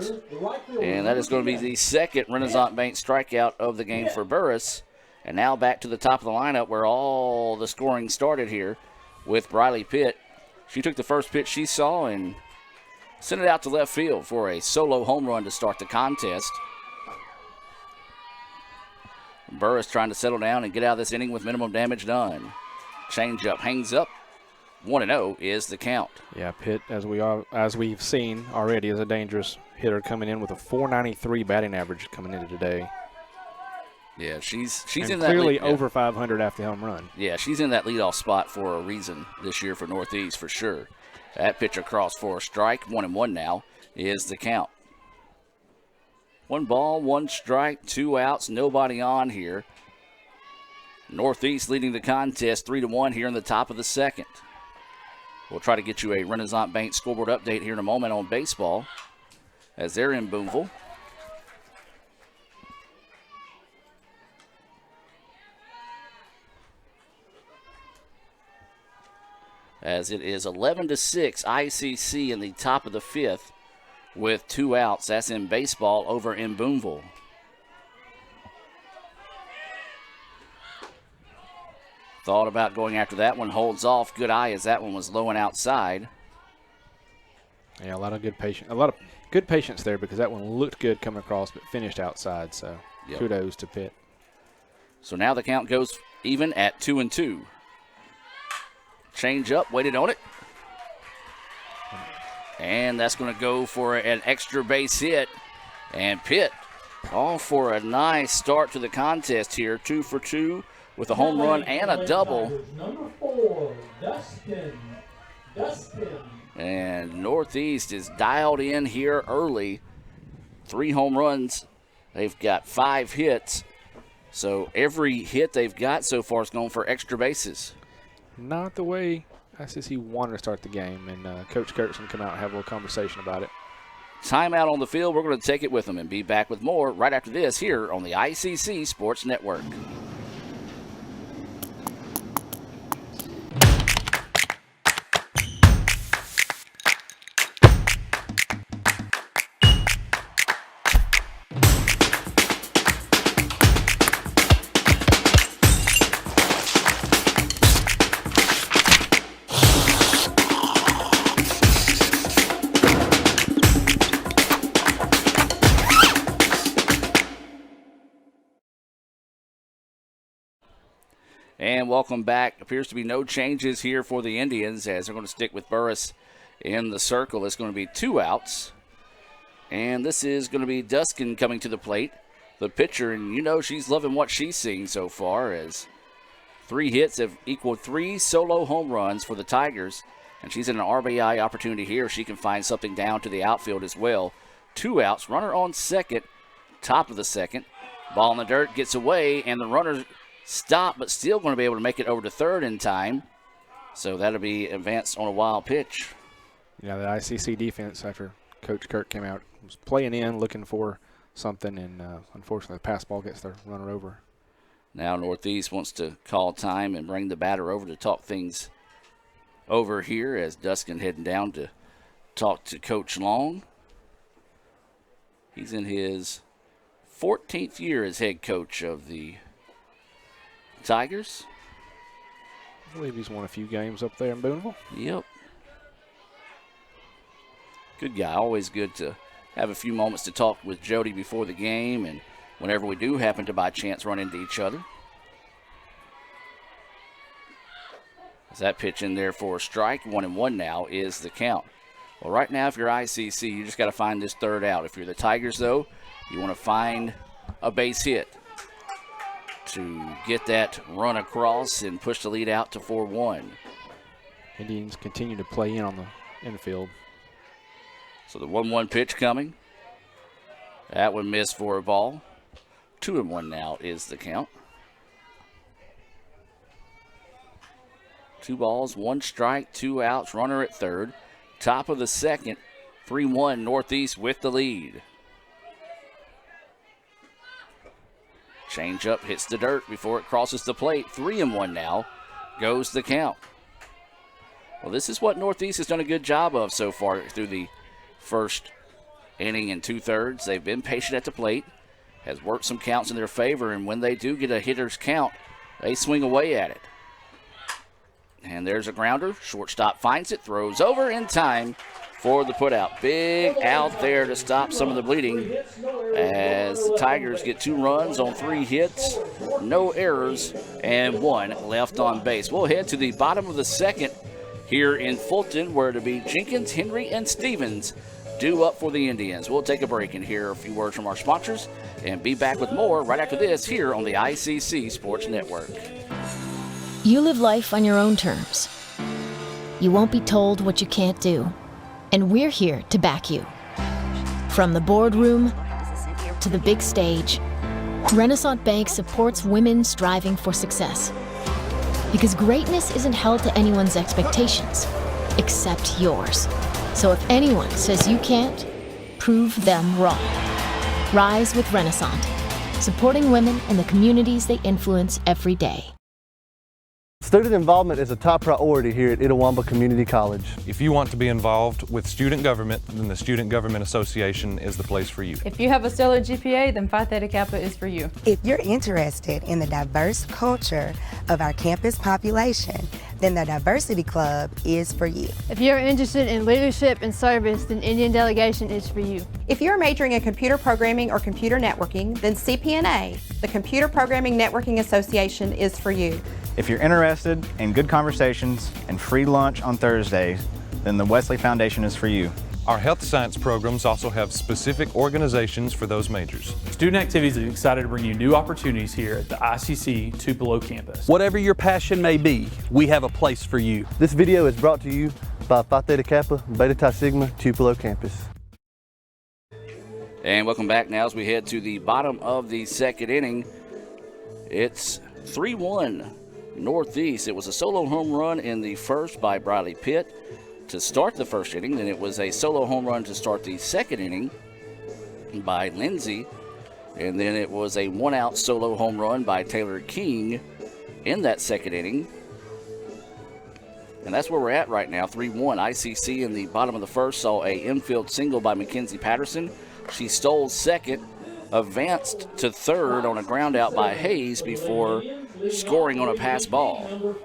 And that is going to be the second Renaissance Bank strikeout of the game for Burris. And now back to the top of the lineup where all the scoring started here with Briley Pitt. She took the first pitch she saw and sent it out to left field for a solo home run to start the contest. Burris trying to settle down and get out of this inning with minimum damage done. Changeup hangs up. 1-0 is the count. Yeah, Pitt, as we've seen already, is a dangerous hitter coming in with a .493 batting average coming into today. Yeah, she's and in that clearly over 500 after the home run. Yeah, she's in that leadoff spot for a reason this year for Northeast for sure. That pitch across for a strike. 1-1 now is the count. 1 ball, 1 strike, 2 outs, nobody on here. Northeast leading the contest 3-1 here in the top of the second. We'll try to get you a Renaissance Bank scoreboard update here in a moment on baseball as they're in Boonville. As it is 11-6 ICC in the top of the 5th with 2 outs. That's in baseball over in Boonville. Thought about going after that one, holds off. Good eye as that one was low and outside. Yeah, a lot of good patience there because that one looked good coming across but finished outside, so kudos to Pitt. So now the count goes even at 2-2. Change up, waited on it. And that's going to go for an extra base hit. And Pitt all for a nice start to the contest here. 2 for 2 with a home run and a double. Number 4, Dustin. And Northeast is dialed in here early. 3 home runs. They've got 5 hits. So every hit they've got so far is going for extra bases. Not the way ICC wanted to start the game, and Coach Kirkson come out and have a little conversation about it. Timeout on the field. We're going to take it with them and be back with more right after this here on the ICC Sports Network. And welcome back. Appears to be no changes here for the Indians as they're going to stick with Burris in the circle. It's going to be 2 outs. And this is going to be Duskin coming to the plate, the pitcher. And you know she's loving what she's seeing so far as 3 hits have equaled 3 solo home runs for the Tigers. And she's in an RBI opportunity here. She can find something down to the outfield as well. 2 outs, runner on second, top of the second. Ball in the dirt, gets away, and the runner stop, but still going to be able to make it over to third in time. So that'll be advanced on a wild pitch. Yeah, the ICC defense, after Coach Kirk came out, was playing in, looking for something, and unfortunately the pass ball gets the runner over. Now Northeast wants to call time and bring the batter over to talk things over here as Duskin heading down to talk to Coach Long. He's in his 14th year as head coach of the Tigers. I believe he's won a few games up there in Boonville. Yep. Good guy. Always good to have a few moments to talk with Jody before the game and whenever we do happen to by chance run into each other. As that pitch in there for a strike, 1-1 now is the count. Well, right now, if you're ICC, you just got to find this third out. If you're the Tigers, though, you want to find a base hit to get that run across and push the lead out to 4-1. Indians continue to play in on the infield. So the 1-1 pitch coming. That one missed for a ball. 2-1 now is the count. 2 balls, 1 strike, 2 outs, runner at third. Top of the second, 3-1 Northeast with the lead. Change up hits the dirt before it crosses the plate. 3-1 now goes the count. Well, this is what Northeast has done a good job of so far through the first inning and 2/3. They've been patient at the plate, has worked some counts in their favor, and when they do get a hitter's count, they swing away at it. And there's a grounder. Shortstop finds it, throws over in time for the putout. Big out there to stop some of the bleeding as the Tigers get 2 runs on 3 hits, no errors, and 1 left on base. We'll head to the bottom of the second here in Fulton, where it'll be Jenkins, Henry, and Stevens due up for the Indians. We'll take a break and hear a few words from our sponsors and be back with more right after this here on the ICC Sports Network. You live life on your own terms. You won't be told what you can't do. And we're here to back you. From the boardroom to the big stage, Renaissance Bank supports women striving for success. Because greatness isn't held to anyone's expectations, except yours. So if anyone says you can't, prove them wrong. Rise with Renaissance, supporting women and the communities they influence every day. Student involvement is a top priority here at Itawamba Community College. If you want to be involved with student government, then the Student Government Association is the place for you. If you have a stellar GPA, then Phi Theta Kappa is for you. If you're interested in the diverse culture of our campus population, then the Diversity Club is for you. If you're interested in leadership and service, then Indian Delegation is for you. If you're majoring in computer programming or computer networking, then CPNA, the Computer Programming Networking Association, is for you. If you're interested in good conversations and free lunch on Thursdays, then the Wesley Foundation is for you. Our health science programs also have specific organizations for those majors. Student Activities is excited to bring you new opportunities here at the ICC Tupelo campus. Whatever your passion may be, we have a place for you. This video is brought to you by Phi Theta Kappa, Beta Chi Sigma, Tupelo campus. And welcome back now as we head to the bottom of the second inning. It's 3-1 Northeast. It was a solo home run in the first by Briley Pitt to start the first inning. Then it was a solo home run to start the second inning by Lindsey. And then it was a 1-out solo home run by Taylor King in that second inning. And that's where we're at right now, 3-1. ICC in the bottom of the first saw a infield single by Mackenzie Patterson. She stole second, advanced to third on a ground out by Hayes before scoring on a pass ball.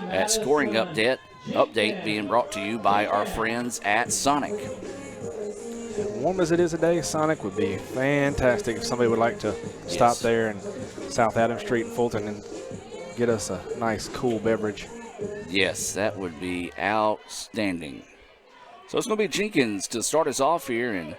That scoring update being brought to you by our friends at Sonic. Warm as it is today, Sonic would be fantastic if somebody would like to stop there in South Adams Street in Fulton and get us a nice cool beverage. Yes, that would be outstanding. So it's going to be Jenkins to start us off here, and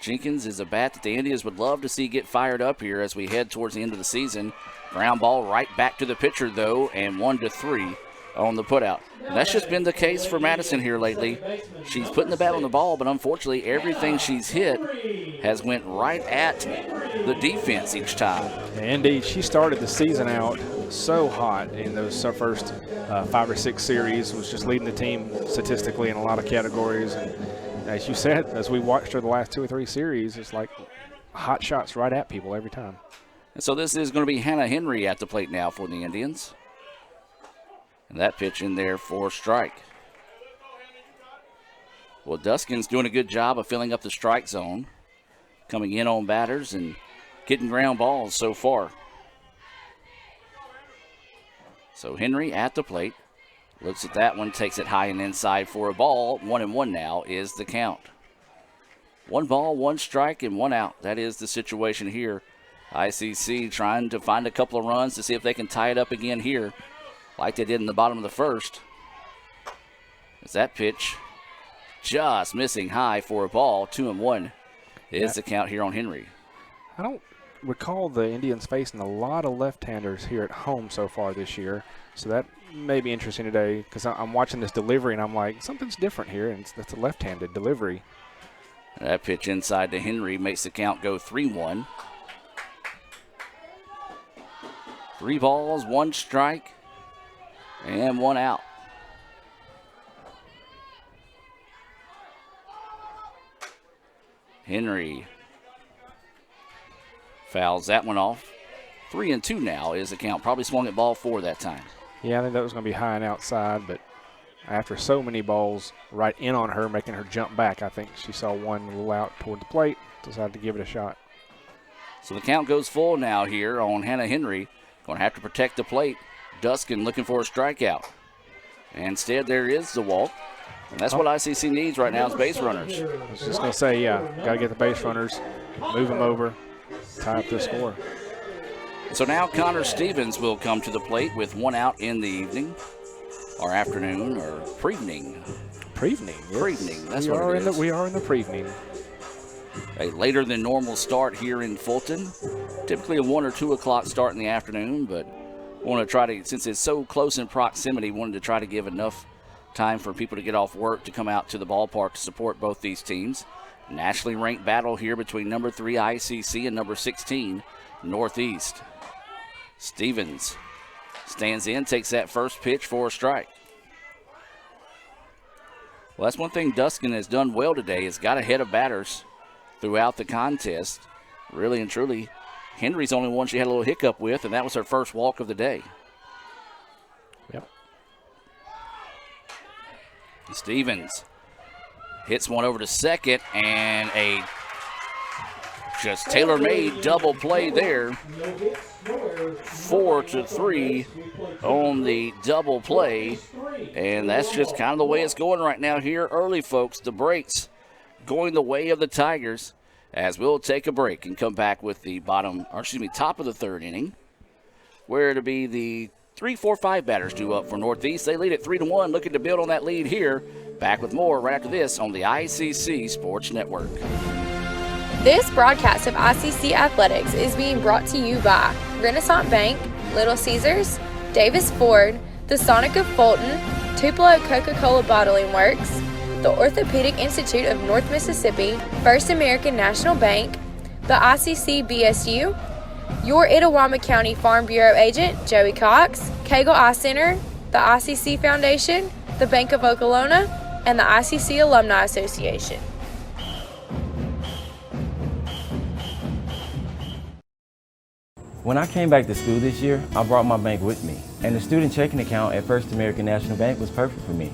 Jenkins is a bat that the Indians would love to see get fired up here as we head towards the end of the season. Ground ball right back to the pitcher, though, and 1-3 on the putout. And that's just been the case for Madison here lately. She's putting the bat on the ball, but unfortunately everything she's hit has went right at the defense each time. Indeed, she started the season out so hot in those first 5 or 6 series, was just leading the team statistically in a lot of categories. And as you said, as we watched her the last 2 or 3 series, it's like hot shots right at people every time. And so this is going to be Hannah Henry at the plate now for the Indians. And that pitch in there for a strike. Well, Duskin's doing a good job of filling up the strike zone, coming in on batters and getting ground balls so far. So Henry at the plate. Looks at that one, takes it high and inside for a ball. 1-1 now is the count. 1 ball, 1 strike, and 1 out. That is the situation here. ICC trying to find a couple of runs to see if they can tie it up again here, like they did in the bottom of the first. As that pitch just missing high for a ball. 2-1 is the count here on Henry. I don't recall the Indians facing a lot of left-handers here at home so far this year, so that may be interesting today because I'm watching this delivery and I'm like, something's different here, and that's a left-handed delivery. That pitch inside to Henry makes the count go 3-1. 3 balls, 1 strike, and 1 out. Henry fouls that one off. 3-2 now is the count. Probably swung at ball 4 that time. Yeah, I think that was going to be high and outside, but after so many balls right in on her, making her jump back, I think she saw one a little out toward the plate, decided to give it a shot. So the count goes full now here on Hannah Henry. Going to have to protect the plate. Duskin looking for a strikeout. Instead, there is the walk. And that's what ICC needs right now is base runners. I was just going to say, yeah, got to get the base runners, move them over, tie up the score. So now Connor Stevens will come to the plate with 1 out in the evening, or afternoon, or pre-evening. Pre-evening, yes. Pre-evening, that's what it is. We are in the pre-evening. A later than normal start here in Fulton. Typically a 1 or 2 o'clock start in the afternoon, but want to try to, since it's so close in proximity, wanted to try to give enough time for people to get off work to come out to the ballpark to support both these teams. Nationally ranked battle here between number 3 ICC and number 16 Northeast. Stevens stands in, takes that first pitch for a strike. Well, that's one thing Duskin has done well today, is got ahead of batters throughout the contest. Really and truly, Henry's the only one she had a little hiccup with, and that was her first walk of the day. Yep. Stevens hits one over to second, and a just tailor-made double play there. 4-3 on the double play, and that's just kind of the way it's going right now here early, folks. The breaks going the way of the Tigers, as we'll take a break and come back with the top of the 3rd inning, where it'll be the 3, 4, 5 batters due up for Northeast. They lead at 3-1, looking to build on that lead here. Back with more right after this on the ICC Sports Network. This broadcast of ICC Athletics is being brought to you by Renaissance Bank, Little Caesars, Davis Ford, the Sonic of Fulton, Tupelo Coca-Cola Bottling Works, the Orthopedic Institute of North Mississippi, First American National Bank, the ICC BSU, your Itawamba County Farm Bureau agent, Joey Cox, Cagle Eye Center, the ICC Foundation, the Bank of Okolona, and the ICC Alumni Association. When I came back to school this year, I brought my bank with me, and the student checking account at First American National Bank was perfect for me.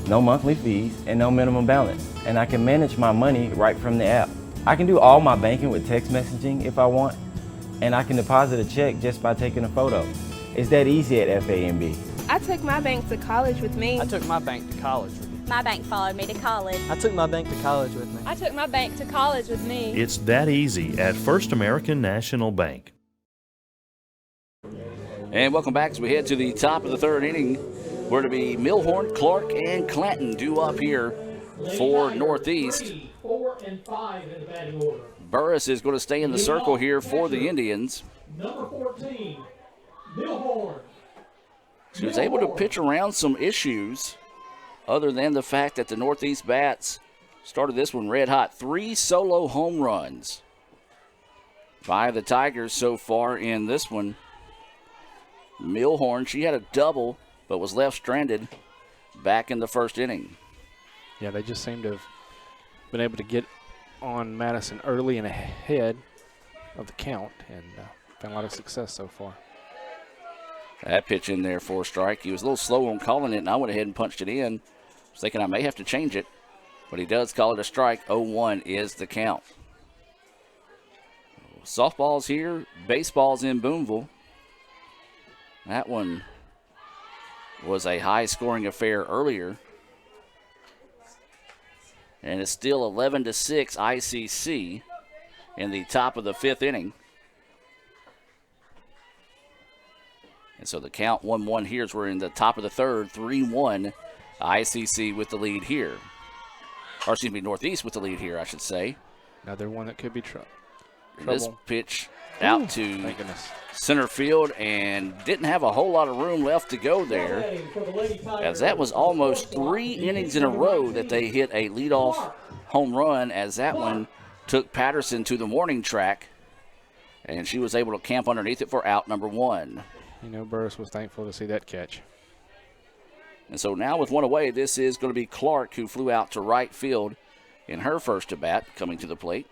No monthly fees and no minimum balance, and I can manage my money right from the app. I can do all my banking with text messaging if I want, and I can deposit a check just by taking a photo. It's that easy at FAMB. I took my bank to college with me. I took my bank to college with me. My bank followed me to college. I took my bank to college with me. I took my bank to college with me. It's that easy at First American National Bank. And welcome back as we head to the top of the 3rd inning. We're to be Milhorn, Clark, and Clanton due up here for Northeast. 3, 4, and 5 in the batting order. Burris is going to stay in the circle here for the Indians. Number 14, Milhorn. She was able to pitch around some issues other than the fact that the Northeast bats started this one red hot. 3 solo home runs by the Tigers so far in this one. Milhorn, she had a double but was left stranded back in the 1st inning. Yeah, they just seem to have been able to get on Madison early and ahead of the count, and found a lot of success so far. That pitch in there for a strike. He was a little slow on calling it, and I went ahead and punched it in. I was thinking I may have to change it, but he does call it a strike. 0-1 is the count. Softball's here, baseball's in Boonville. That one was a high-scoring affair earlier. And it's still 11-6 ICC in the top of the 5th inning. And so the count 1-1 here as we're in the top of the 3rd, 3-1 ICC with the lead here. Or excuse me, Northeast with the lead here, I should say. Another one that could be trouble. This pitch out to center field and didn't have a whole lot of room left to go there, as that was almost 3 innings in a row that they hit a leadoff home run, as that one took Patterson to the warning track, and she was able to camp underneath it for out number 1. You know, Burris was thankful to see that catch. And so now with 1 away, this is going to be Clark, who flew out to right field in her first at bat, coming to the plate.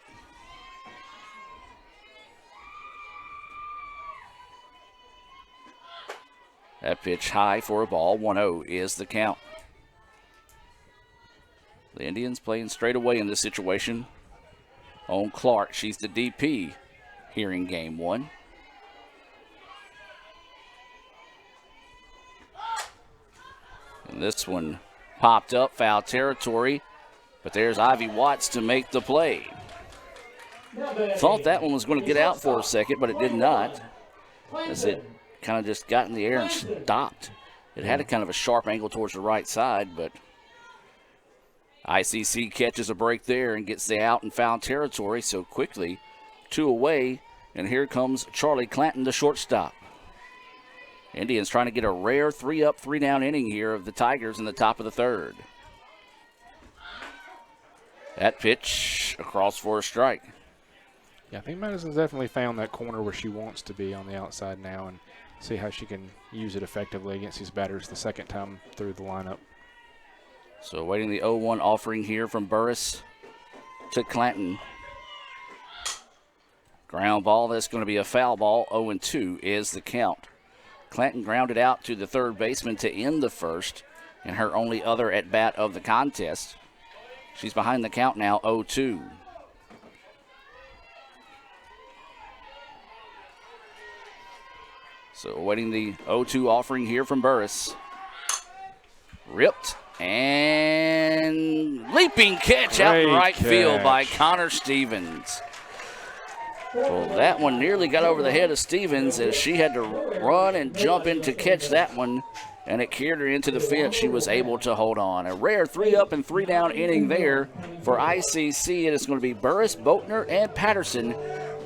That pitch high for a ball. 1-0 is the count. The Indians playing straight away in this situation. On Clark, she's the DP here in game 1. And this one popped up, foul territory, but there's Ivy Watts to make the play. Thought that one was going to get out for a second, but it did not, as it kind of just got in the air and stopped. It had a kind of a sharp angle towards the right side, but ICC catches a break there and gets the out in foul territory. So quickly, 2 away, and here comes Charlie Clanton, the shortstop. Indians trying to get a rare 3-up, 3-down inning here of the Tigers in the top of the 3rd. That pitch across for a strike. Yeah, I think Madison's definitely found that corner where she wants to be on the outside now, and see how she can use it effectively against these batters the second time through the lineup. So awaiting the 0-1 offering here from Burris to Clanton. Ground ball, that's going to be a foul ball. 0-2 is the count. Clanton grounded out to the third baseman to end the first, and her only other at-bat of the contest. She's behind the count now, 0-2. So awaiting the 0-2 offering here from Burris. Ripped and leaping catch out in right field by Connor Stevens. Well, that one nearly got over the head of Stevens as she had to run and jump in to catch that one, and it carried her into the fence. She was able to hold on. A rare 3-up and 3-down inning there for ICC, and it's going to be Burris, Boatner, and Patterson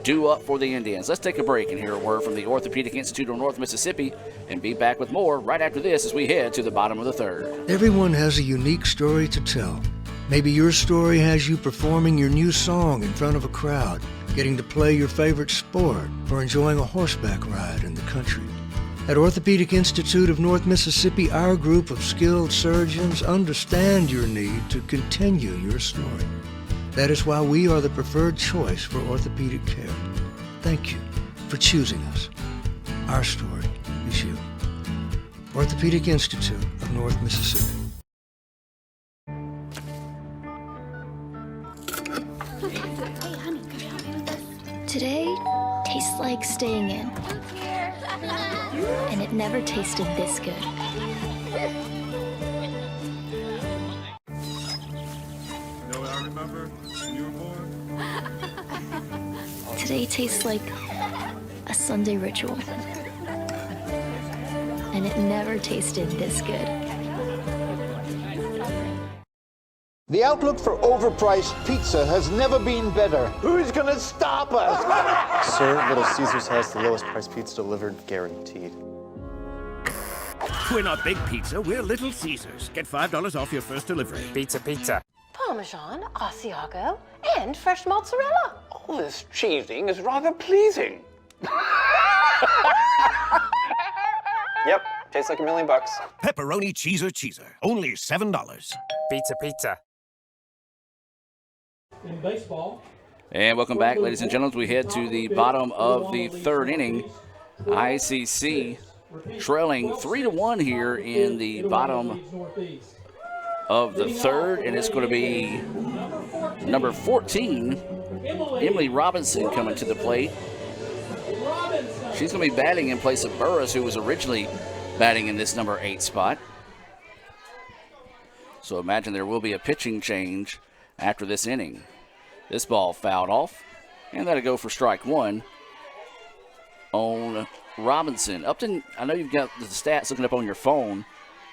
due up for the Indians. Let's take a break and hear a word from the Orthopedic Institute of North Mississippi and be back with more right after this as we head to the bottom of the 3rd. Everyone has a unique story to tell. Maybe your story has you performing your new song in front of a crowd, getting to play your favorite sport, or enjoying a horseback ride in the country. At Orthopedic Institute of North Mississippi, our group of skilled surgeons understand your need to continue your story. That is why we are the preferred choice for orthopedic care. Thank you for choosing us. Our story is you. Orthopedic Institute of North Mississippi. Today tastes like staying in. And it never tasted this good. You know what I remember when you were born? Today tastes like a Sunday ritual. And it never tasted this good. The outlook for overpriced pizza has never been better. Who's gonna stop us? Sir, Little Caesars has the lowest price pizza delivered, guaranteed. We're not Big Pizza, we're Little Caesars. Get $5 off your first delivery. Pizza, pizza. Parmesan, Asiago, and fresh mozzarella. All this cheesing is rather pleasing. Yep, tastes like $1 million. Pepperoni cheeser, only $7. Pizza, pizza. In baseball. And welcome back, ladies and gentlemen. We head to the bottom of the 3rd inning. ICC trailing 3-1 here in the bottom of the 3rd, and it's going to be number 14, Emily Robinson, coming to the plate. She's going to be batting in place of Burris, who was originally batting in this number 8 spot. So imagine there will be a pitching change after this inning. This ball fouled off, and that'll go for strike one on Robinson. Upton, I know you've got the stats looking up on your phone.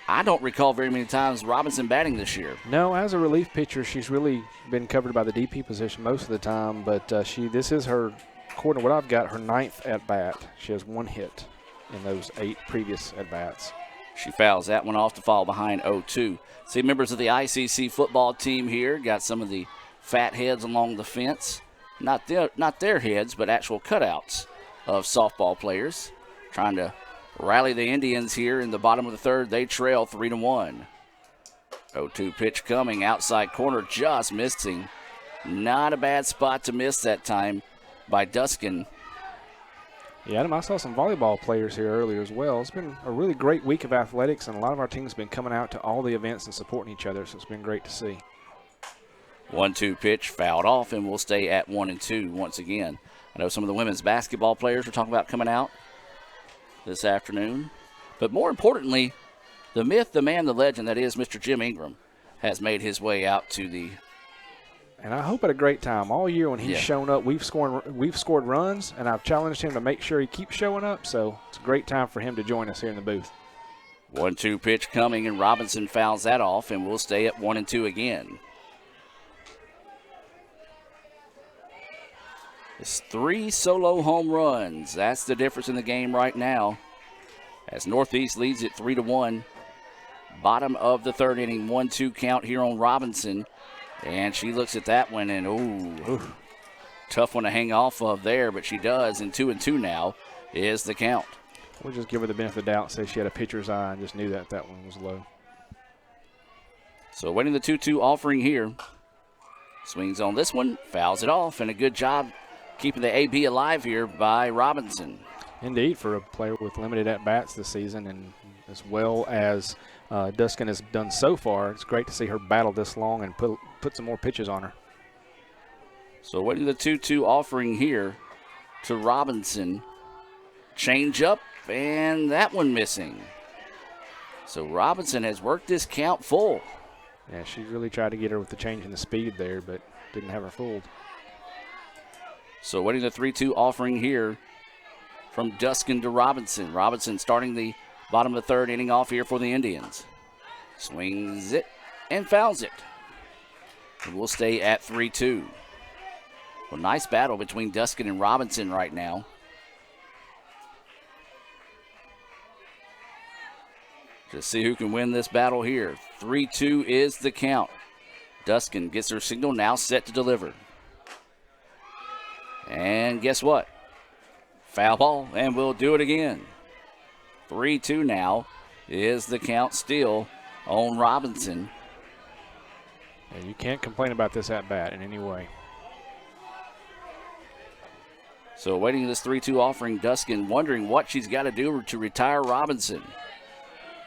I don't recall very many times Robinson batting this year. No, as a relief pitcher, she's really been covered by the DP position most of the time, but this is her, according to what I've got, her 9th at-bat. She has 1 hit in those 8 previous at-bats. She fouls that one off to fall behind 0-2. See, members of the ICC football team here got some of the fat heads along the fence. Not their heads, but actual cutouts of softball players. Trying to rally the Indians here in the bottom of the third. They trail 3-1. 0-2 pitch coming. Outside corner just missing. Not a bad spot to miss that time by Duskin. Yeah, Adam, I saw some volleyball players here earlier as well. It's been a really great week of athletics, and a lot of our teams have been coming out to all the events and supporting each other, so it's been great to see. 1-2 pitch fouled off, and we'll stay at 1-2 once again. I know some of the women's basketball players are talking about coming out this afternoon. But more importantly, the myth, the man, the legend that is Mr. Jim Ingram has made his way out to the... And I hope at a great time. All year when he's shown up, we've scored runs, and I've challenged him to make sure he keeps showing up, so it's a great time for him to join us here in the booth. 1-2 pitch coming, and Robinson fouls that off, and we'll stay at 1-2 again. It's 3 solo home runs. That's the difference in the game right now, as Northeast leads it 3-1. Bottom of the third inning, 1-2 count here on Robinson. And she looks at that one, and ooh, tough one to hang off of there, but she does, and 2-2 now is the count. We'll just give her the benefit of the doubt, say she had a pitcher's eye and just knew that one was low. So waiting the 2-2 offering here. Swings on this one, fouls it off, and a good job keeping the AB alive here by Robinson. Indeed, for a player with limited at-bats this season, and as well as Duskin has done so far, it's great to see her battle this long and put some more pitches on her. So waiting the 2-2 offering here to Robinson. Change up, and that one missing. So Robinson has worked this count full. Yeah, she really tried to get her with the change in the speed there, but didn't have her fooled. So waiting the 3-2 offering here from Duskin to Robinson. Robinson starting the bottom of the third inning off here for the Indians. Swings it and fouls it. And we'll stay at 3-2. Well, nice battle between Duskin and Robinson right now. Just see who can win this battle here. 3-2 is the count. Duskin gets her signal, now set to deliver. And guess what? Foul ball, and we'll do it again. 3-2 now is the count still on Robinson. And you can't complain about this at-bat in any way. So waiting this 3-2 offering, Duskin wondering what she's got to do to retire Robinson.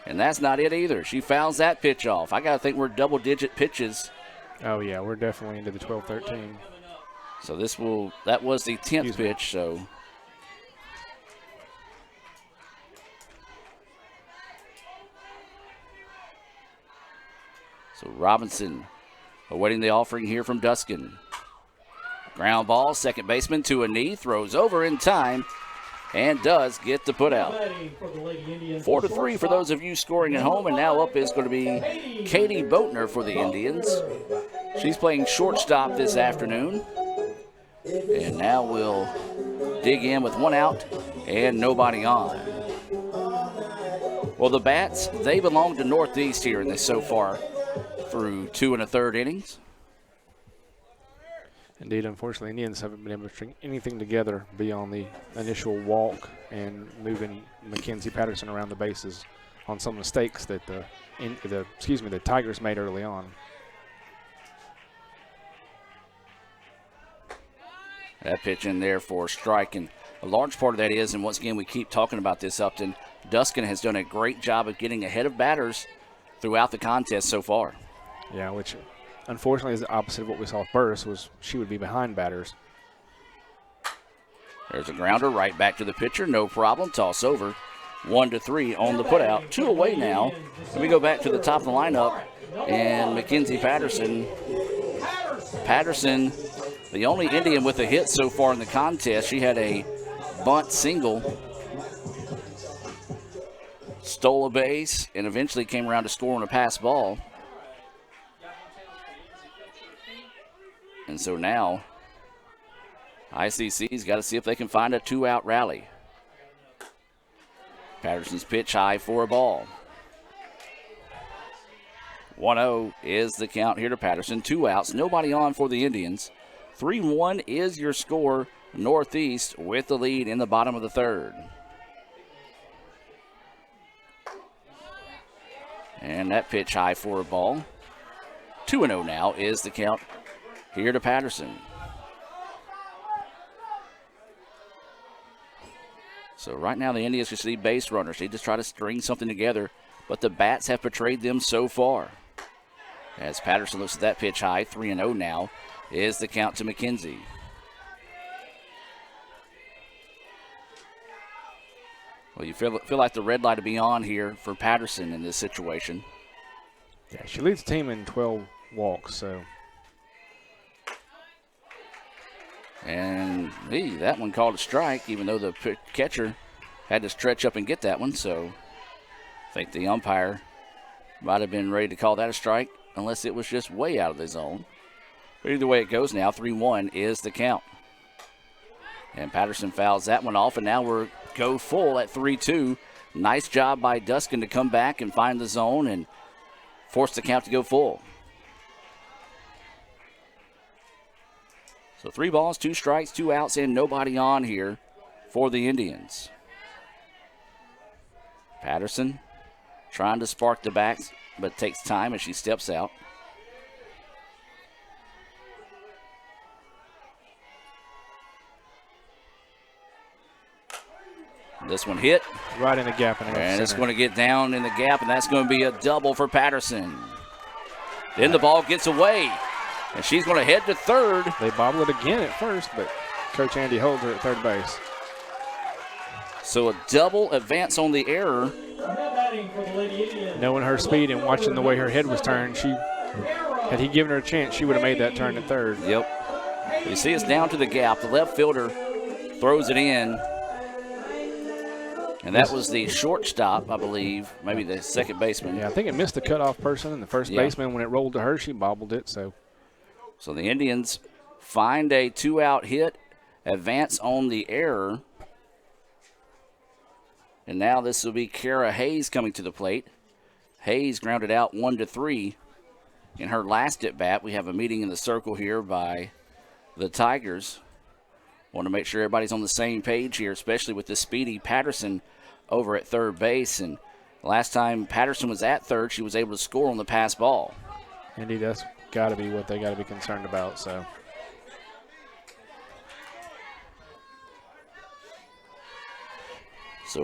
And that's not it either. She fouls that pitch off. I got to think we're double-digit pitches. Oh, yeah, we're definitely into the 12-13. So that was the 10th pitch, so. So Robinson awaiting the offering here from Duskin. Ground ball, second baseman to a knee, throws over in time, and does get the put out. 4-3 for those of you scoring at home, and now up is going to be Katie Boatner for the Indians. She's playing shortstop this afternoon. And now we'll dig in with one out and nobody on. Well, the Bats, they belong to Northeast here in this so far through 2 1/3 innings. Indeed, unfortunately, Indians haven't been able to string anything together beyond the initial walk and moving Mackenzie Patterson around the bases on some mistakes that the Tigers made early on. That pitch in there for a strike, and a large part of that is, and once again we keep talking about this, Upton, Duskin has done a great job of getting ahead of batters throughout the contest so far. Yeah, which unfortunately is the opposite of what we saw with Burris, was she would be behind batters. There's a grounder right back to the pitcher, no problem, toss over. 1-3 on the putout, 2 away now. And we go back to the top of the lineup, and Mackenzie Patterson Patterson, the only Indian with a hit so far in the contest. She had a bunt single, stole a base, and eventually came around to score on a pass ball. And so now ICC's got to see if they can find a 2-out rally. Patterson's pitch high for a ball. 1-0 is the count here to Patterson. 2 outs, nobody on for the Indians. 3-1 is your score. Northeast with the lead in the bottom of the third. And that pitch high for a ball. 2-0 now is the count here to Patterson. So right now the Indians just need base runners. They just try to string something together, but the bats have betrayed them so far. As Patterson looks at that pitch high, 3-0 now is the count to McKenzie. Well, you feel like the red light to be on here for Patterson in this situation. Yeah, she leads the team in 12 walks, so. And that one called a strike, even though the catcher had to stretch up and get that one. So I think the umpire might have been ready to call that a strike, unless it was just way out of the zone. But either way it goes now, 3-1 is the count. And Patterson fouls that one off, and now we're go full at 3-2. Nice job by Duskin to come back and find the zone and force the count to go full. So 3 balls, 2 strikes, 2 outs, and nobody on here for the Indians. Patterson trying to spark the backs, but takes time as she steps out. This one hit. Right in the gap. And it's going to get down in the gap, and that's going to be a double for Patterson. Then the ball gets away, and she's going to head to third. They bobble it again at first, but Coach Andy holds her at third base. So a double advance on the error. Knowing her speed and watching the way her head was turned, had he given her a chance, she would have made that turn to third. Yep. You see it's down to the gap. The left fielder throws it in. And that was the shortstop, I believe, maybe the second baseman. Yeah, I think it missed the cutoff person, and the first baseman, when it rolled to her, she bobbled it. So the Indians find a 2-out hit, advance on the error. And now this will be Kara Hayes coming to the plate. Hayes grounded out 1-3 in her last at bat. We have a meeting in the circle here by the Tigers. Want to make sure everybody's on the same page here, especially with this speedy Patterson over at third base. And last time Patterson was at third, she was able to score on the pass ball. Indeed, that's got to be what they got to be concerned about. So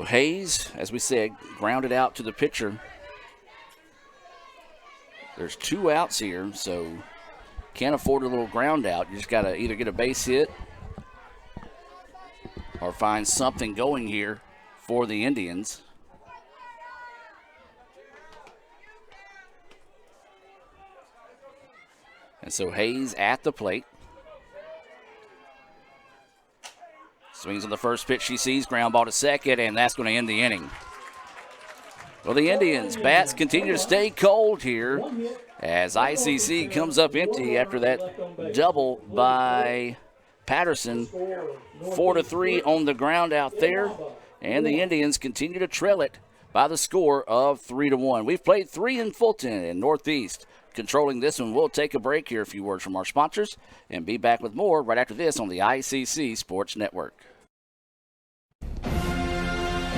Hayes, as we said, grounded out to the pitcher. There's 2 outs here, so can't afford a little ground out. You just got to either get a base hit or find something going here for the Indians. And so Hayes at the plate. Swings on the first pitch she sees, ground ball to second, and that's going to end the inning. Well, the Indians' bats continue to stay cold here as ICC comes up empty after that double by Patterson. 4-3 on the ground out there, and the Indians continue to trail it by the score of 3-1. We've played 3 in Fulton and Northeast. Controlling this one, we'll take a break here, a few words from our sponsors, and be back with more right after this on the ICC Sports Network.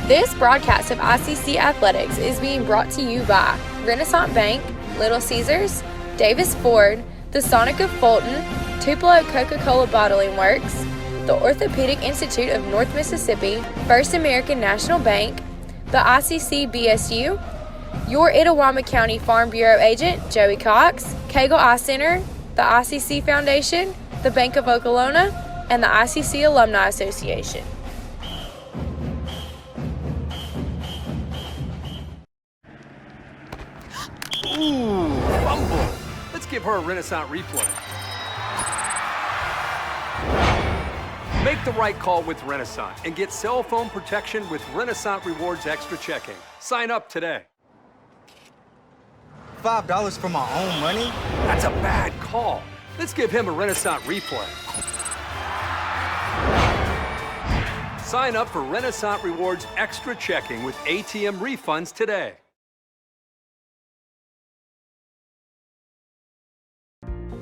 This broadcast of ICC Athletics is being brought to you by Renaissance Bank, Little Caesars, Davis Ford, the Sonic of Fulton, Tupelo Coca-Cola Bottling Works, the Orthopedic Institute of North Mississippi, First American National Bank, the ICC BSU, your Itawamba County Farm Bureau agent, Joey Cox, Cagle Eye Center, the ICC Foundation, the Bank of Okolona, and the ICC Alumni Association. Ooh, fumble. Let's give her a Renaissance replay. Make the right call with Renaissance and get cell phone protection with Renaissance Rewards Extra Checking. Sign up today. $5 for my own money? That's a bad call. Let's give him a Renaissance replay. Sign up for Renaissance Rewards Extra Checking with ATM refunds today.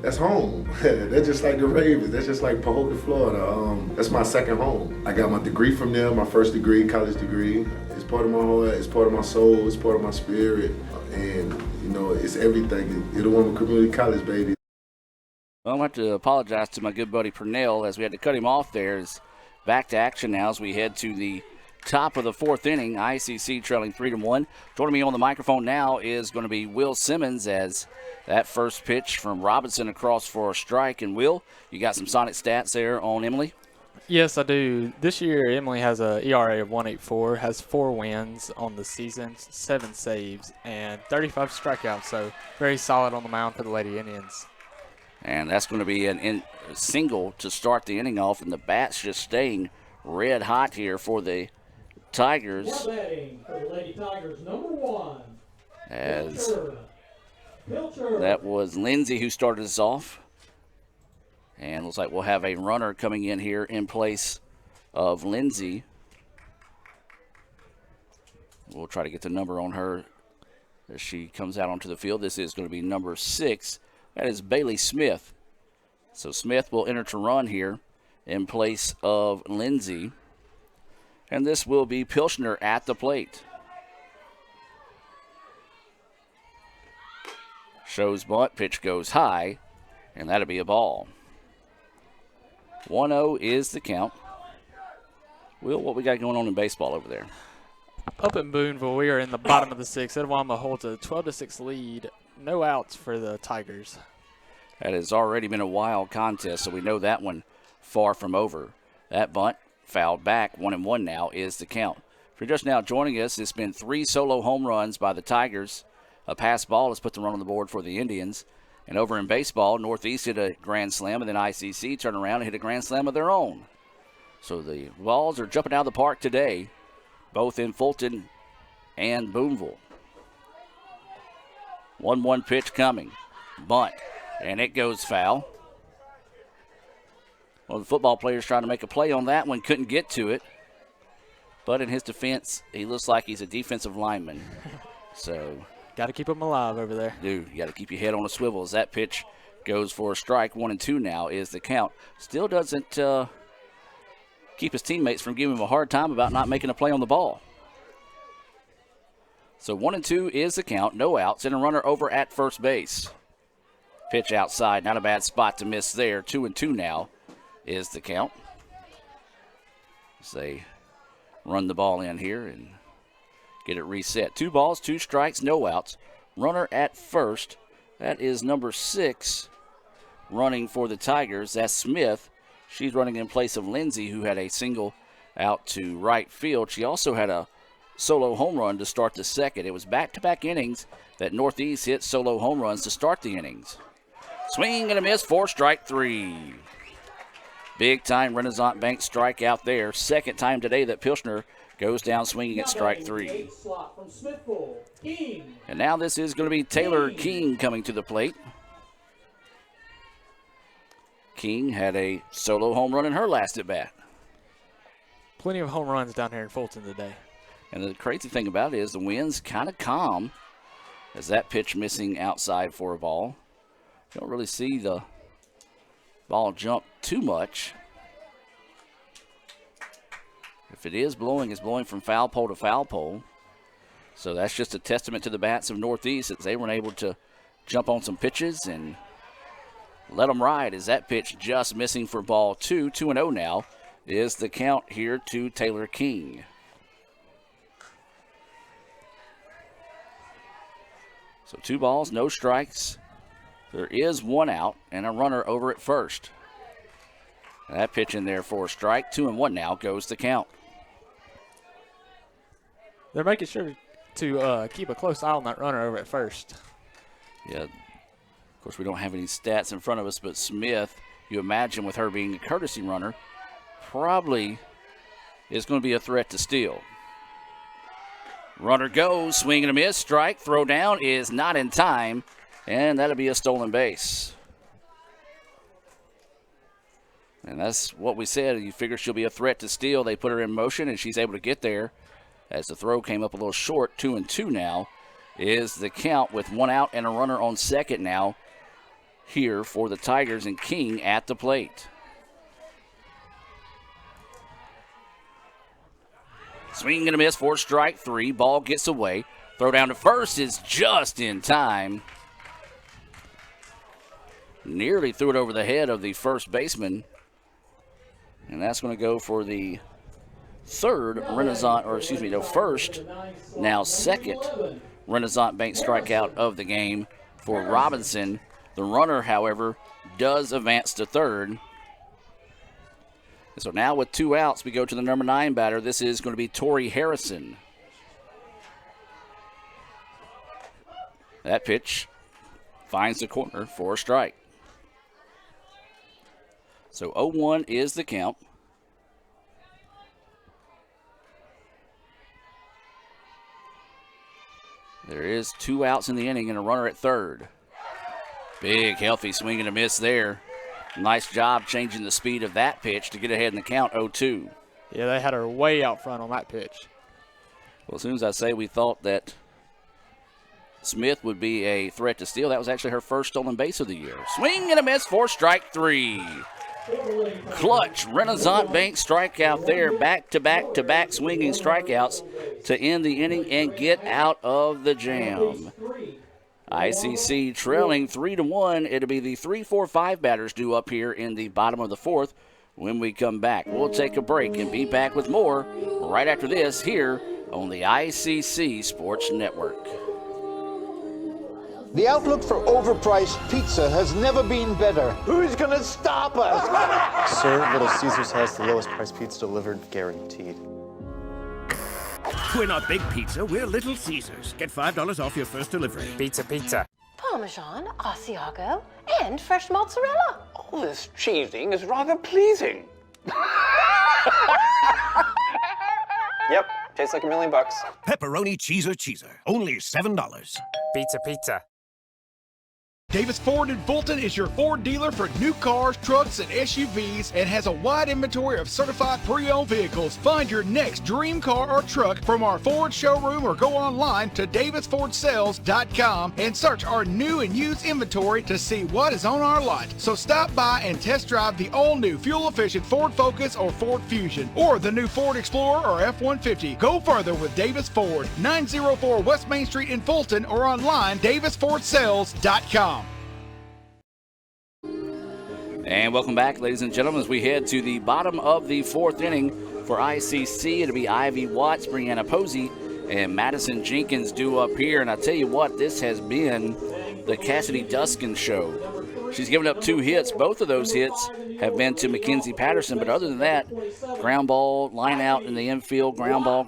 That's home. That's just like the Ravens. That's just like Pahokee, Florida. That's my second home. I got my degree from there, my first degree, college degree. It's part of my heart, it's part of my soul, it's part of my spirit. And, you know, it's everything. Itawamba Community College, baby. Well, I want to apologize to my good buddy Purnell as we had to cut him off there. Is back to action now as we head to the top of the fourth inning. ICC trailing 3-1. Joining me on the microphone now is going to be Will Simmons as that first pitch from Robinson across for a strike. And Will, you got some Sonic stats there on Emily? Yes, I do. This year, Emily has a ERA of 1.84, has 4 wins on the season, 7 saves, and 35 strikeouts. So very solid on the mound for the Lady Indians. And that's going to be a single to start the inning off, and the bats just staying red hot here for the Tigers. Batting for the Lady Tigers, number 1. As that was Lindsay who started us off. And looks like we'll have a runner coming in here in place of Lindsay. We'll try to get the number on her as she comes out onto the field. This is going to be number 6. That is Bailey Smith. So Smith will enter to run here in place of Lindsay. And this will be Pilchner at the plate. Shows bunt, pitch goes high, and that'll be a ball. 1-0 is the count. Will, what we got going on in baseball over there? Up in Boonville, we are in the bottom of the 6th. Itawamba holds a 12-6 lead. No outs for the Tigers. That has already been a wild contest, so we know that one far from over. That bunt fouled back. 1-1 now is the count. If you're just now joining us, it's been 3 solo home runs by the Tigers. A pass ball has put the run on the board for the Indians. And over in baseball, Northeast hit a grand slam, and then ICC turned around and hit a grand slam of their own. So the balls are jumping out of the park today, both in Fulton and Boonville. 1-1 pitch coming. Bunt. And it goes foul. Well, the football player's trying to make a play on that one, couldn't get to it. But in his defense, he looks like he's a defensive lineman. So got to keep him alive over there. Dude, you got to keep your head on a swivel as that pitch goes for a strike. 1-2 now is the count. Still doesn't keep his teammates from giving him a hard time about not making a play on the ball. So 1-2 is the count. No outs and a runner over at first base. Pitch outside. Not a bad spot to miss there. 2-2 now is the count. As they run the ball in here and get it reset. 2 balls, 2 strikes, no outs. Runner at first. That is number 6 running for the Tigers. That's Smith. She's running in place of Lindsay, who had a single out to right field. She also had a solo home run to start the second. It was back-to-back innings that Northeast hit solo home runs to start the innings. Swing and a miss for strike 3. Big-time Renaissance Bank strikeout there. Second time today that Pilchner goes down swinging at strike 3. And now this is going to be Taylor King coming to the plate. King had a solo home run in her last at bat. Plenty of home runs down here in Fulton today. And the crazy thing about it is the wind's kind of calm as that pitch missing outside for a ball. You don't really see the ball jump too much. If it is blowing, it's blowing from foul pole to foul pole. So that's just a testament to the bats of Northeast that they weren't able to jump on some pitches and let them ride as that pitch just missing for ball 2. 2-0 now is the count here to Taylor King. So 2 balls, no strikes. There is 1 out and a runner over at first. And that pitch in there for a strike. 2-1 now goes the count. They're making sure to keep a close eye on that runner over at first. Yeah, of course we don't have any stats in front of us, but Smith, you imagine with her being a courtesy runner, probably is going to be a threat to steal. Runner goes, swing and a miss, strike, throw down is not in time, and that'll be a stolen base. And that's what we said. You figure she'll be a threat to steal. They put her in motion, and she's able to get there. As the throw came up a little short, 2-2 now is the count with 1 out and a runner on second now here for the Tigers, and King at the plate. Swing and a miss for strike 3. Ball gets away. Throw down to first is just in time. Nearly threw it over the head of the first baseman. And that's going to go for the first, now second Renaissance Bank strikeout of the game for Robinson. The runner, however, does advance to third. So now with 2 outs, we go to the number 9 batter. This is going to be Tori Harrison. That pitch finds the corner for a strike. So 0-1 is the count. There is 2 outs in the inning and a runner at third. Big, healthy swing and a miss there. Nice job changing the speed of that pitch to get ahead in the count, 0-2. Yeah, they had her way out front on that pitch. Well, as soon as I say we thought that Smith would be a threat to steal, that was actually her first stolen base of the year. Swing and a miss for strike 3. Clutch Renaissance Bank strikeout there. Back-to-back-to-back swinging strikeouts to end the inning and get out of the jam. ICC trailing 3-1. It'll be the 3-4-5 batters due up here in the bottom of the fourth when we come back. We'll take a break and be back with more right after this here on the ICC Sports Network. The outlook for overpriced pizza has never been better. Who's gonna stop us? Sir, Little Caesars has the lowest price pizza delivered, guaranteed. We're not Big Pizza, we're Little Caesars. Get $5 off your first delivery. Pizza. Parmesan, Asiago, and fresh mozzarella. All this cheesing is rather pleasing. Yep, tastes like $1 million. Pepperoni cheeser. Only $7. Pizza. Davis Ford in Fulton is your Ford dealer for new cars, trucks, and SUVs and has a wide inventory of certified pre-owned vehicles. Find your next dream car or truck from our Ford showroom or go online to davisfordsales.com and search our new and used inventory to see what is on our lot. So stop by and test drive the all-new fuel-efficient Ford Focus or Ford Fusion or the new Ford Explorer or F-150. Go further with Davis Ford, 904 West Main Street in Fulton or online davisfordsales.com. And welcome back, ladies and gentlemen, as we head to the bottom of the fourth inning for ICC. It'll be Ivy Watts, Brianna Posey, and Madison Jenkins due up here. And I tell you what, this has been the Cassidy Duskin show. She's given up 2 hits. Both of those hits have been to Mackenzie Patterson. But other than that, ground ball, line out in the infield, ground ball.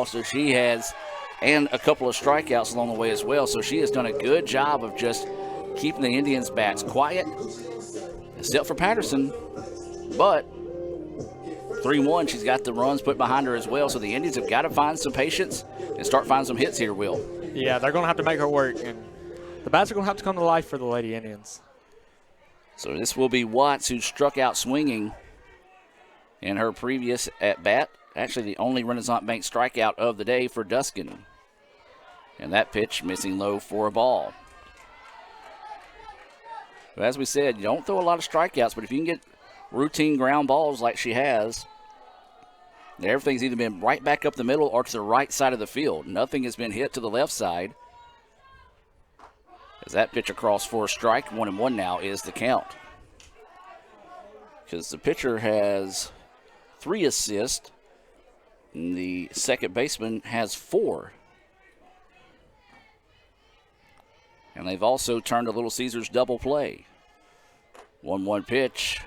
So she has, and a couple of strikeouts along the way as well. So she has done a good job of just keeping the Indians' bats quiet, except for Patterson. But 3-1, she's got the runs put behind her as well. So the Indians have got to find some patience and start finding some hits here, Will. Yeah, they're going to have to make her work, and the bats are going to have to come to life for the Lady Indians. So this will be Watts, who struck out swinging in her previous at-bat. Actually, the only Renaissance Bank strikeout of the day for Duskin. And that pitch missing low for a ball. But as we said, you don't throw a lot of strikeouts, but if you can get routine ground balls like she has, everything's either been right back up the middle or to the right side of the field. Nothing has been hit to the left side. As that pitch across for a strike, 1-1 now is the count. Because the pitcher has 3 assists, and the second baseman has 4. And they've also turned a Little Caesars double play. 1-1 pitch.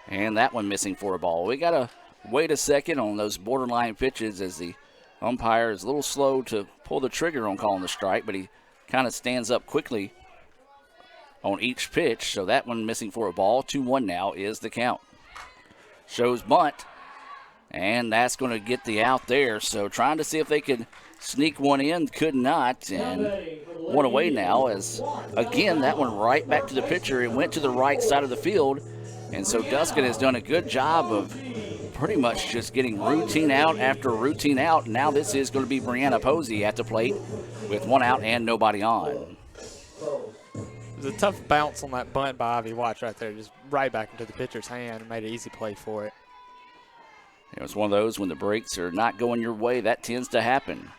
And that one missing for a ball. We got to wait a second on those borderline pitches as the umpire is a little slow to pull the trigger on calling the strike, but he kind of stands up quickly on each pitch. So that one missing for a ball. 2-1 now is the count. shows bunt, and that's going to get the out there. So trying to see if they could sneak one in, could not, and one away now as, again, that one right back to the pitcher. It went to the right side of the field, and so Duskin has done a good job of pretty much just getting routine out after routine out. Now this is going to be Brianna Posey at the plate with one out and nobody on. It was a tough bounce on that bunt by Ivy Watts right there, just right back into the pitcher's hand and made an easy play for it. It was one of those when the breaks are not going your way, that tends to happen.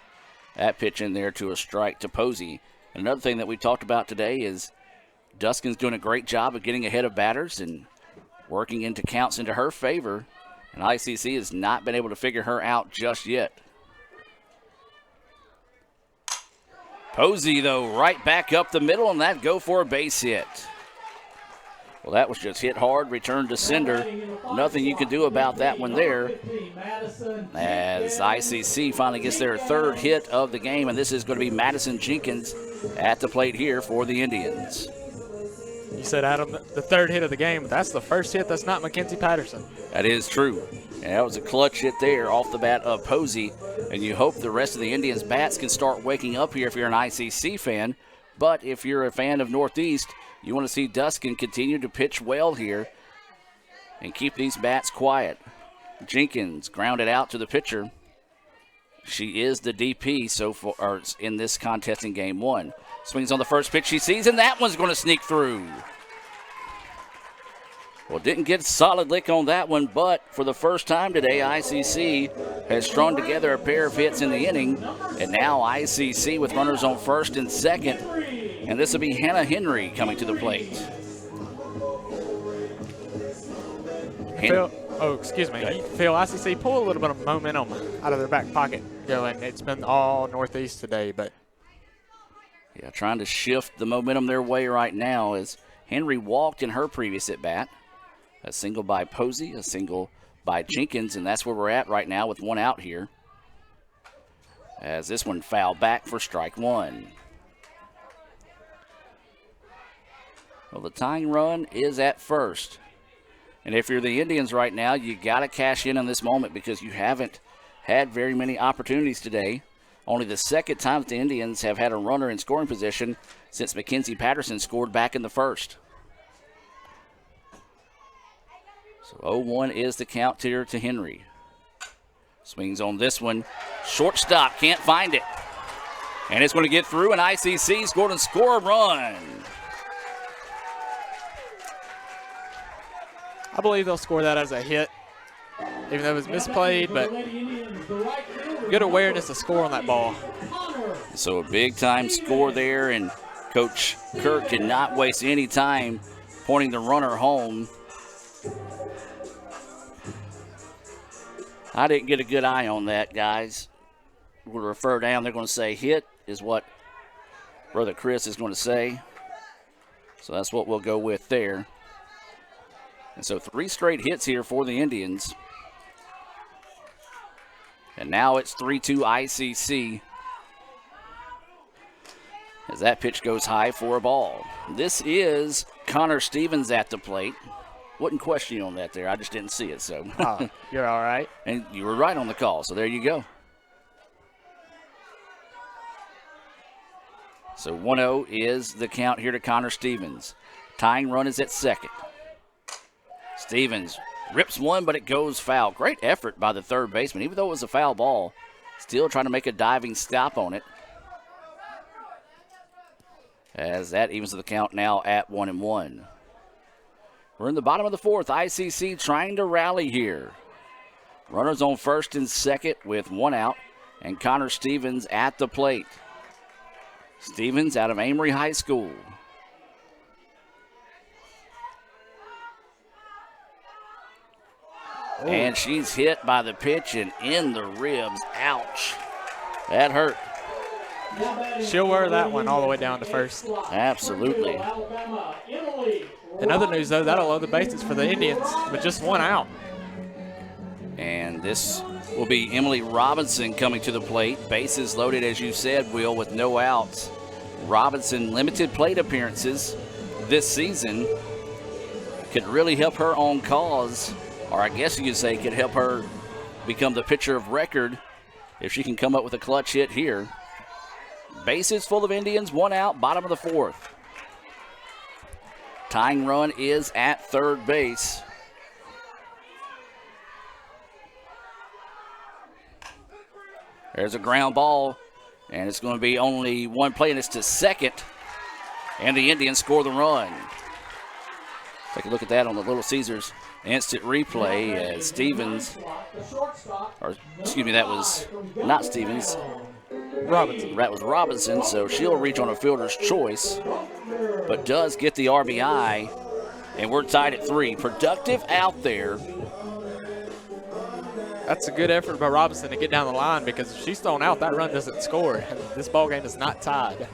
That pitch in there to a strike to Posey. Another thing that we talked about today is Duskin's doing a great job of getting ahead of batters and working into counts into her favor, and ICC has not been able to figure her out just yet. Posey, though, right back up the middle, and that go for a base hit. Well, that was just hit hard, returned to sender. Nothing you can do about that one there. As ICC finally gets their third hit of the game, and this is going to be Madison Jenkins at the plate here for the Indians. You said, Adam, the third hit of the game. That's the first hit. That's not Mackenzie Patterson. That is true. And that was a clutch hit there off the bat of Posey. And you hope the rest of the Indians' bats can start waking up here if you're an ICC fan. But if you're a fan of Northeast, you want to see Duskin continue to pitch well here and keep these bats quiet. Jenkins grounded out to the pitcher. She is the DP so far in this contest in game one. Swings on the first pitch she sees, and that one's going to sneak through. Well, didn't get a solid lick on that one, but for the first time today, ICC has strung together a pair of hits in the inning, and now ICC with runners on first and second, and this will be Hannah Henry coming to the plate. Phil, ICC pull a little bit of momentum out of their back pocket going. It's been all Northeast today, but yeah, trying to shift the momentum their way right now as Henry walked in her previous at-bat. A single by Posey, a single by Jenkins, and that's where we're at right now with one out here. As this one fouled back for strike one. Well, the tying run is at first. And if you're the Indians right now, you got to cash in on this moment because you haven't had very many opportunities today. Only the second time that the Indians have had a runner in scoring position since Mackenzie Patterson scored back in the first. So 0-1 is the count here to Henry. Swings on this one. Shortstop can't find it. And it's going to get through, and ICC's going to score a run. I believe they'll score that as a hit, even though it was misplayed, but good awareness to score on that ball. So a big-time score there, and Coach Kirk did not waste any time pointing the runner home. I didn't get a good eye on that, guys. We'll refer down. They're going to say hit is what Brother Chris is going to say. So that's what we'll go with there. And so 3 straight hits here for the Indians. And now it's 3-2 ICC. As that pitch goes high for a ball. This is Connor Stevens at the plate. Wouldn't question you on that there. I just didn't see it, so. Oh, you're all right. And you were right on the call, so there you go. So 1-0 is the count here to Connor Stevens. Tying run is at second. Stevens rips one, but it goes foul. Great effort by the third baseman, even though it was a foul ball. Still trying to make a diving stop on it. As that evens the count now at 1-1. We're in the bottom of the fourth. ICC trying to rally here. Runners on first and second with one out, and Connor Stevens at the plate. Stevens out of Amory High School. Oh. And she's hit by the pitch and in the ribs. Ouch. That hurt. She'll wear that one all the way down to first. Absolutely. In other news, though, that'll load the bases for the Indians with just one out. And this will be Emily Robinson coming to the plate. Bases loaded, as you said, Will, with no outs. Robinson, limited plate appearances this season. Could really help her own cause or I guess you could say could help her become the pitcher of record if she can come up with a clutch hit here. Bases full of Indians, 1 out, bottom of the 4th. Tying run is at third base. There's a ground ball, and it's going to be only one play, and it's to second, and the Indians score the run. Take a look at that on the Little Caesars instant replay as Stevens, or excuse me, that was not Stevens. Robinson. That was Robinson, so she'll reach on a fielder's choice, but does get the RBI, and we're tied at 3. Productive out there. That's a good effort by Robinson to get down the line, because if she's thrown out, that run doesn't score. And this ball game is not tied.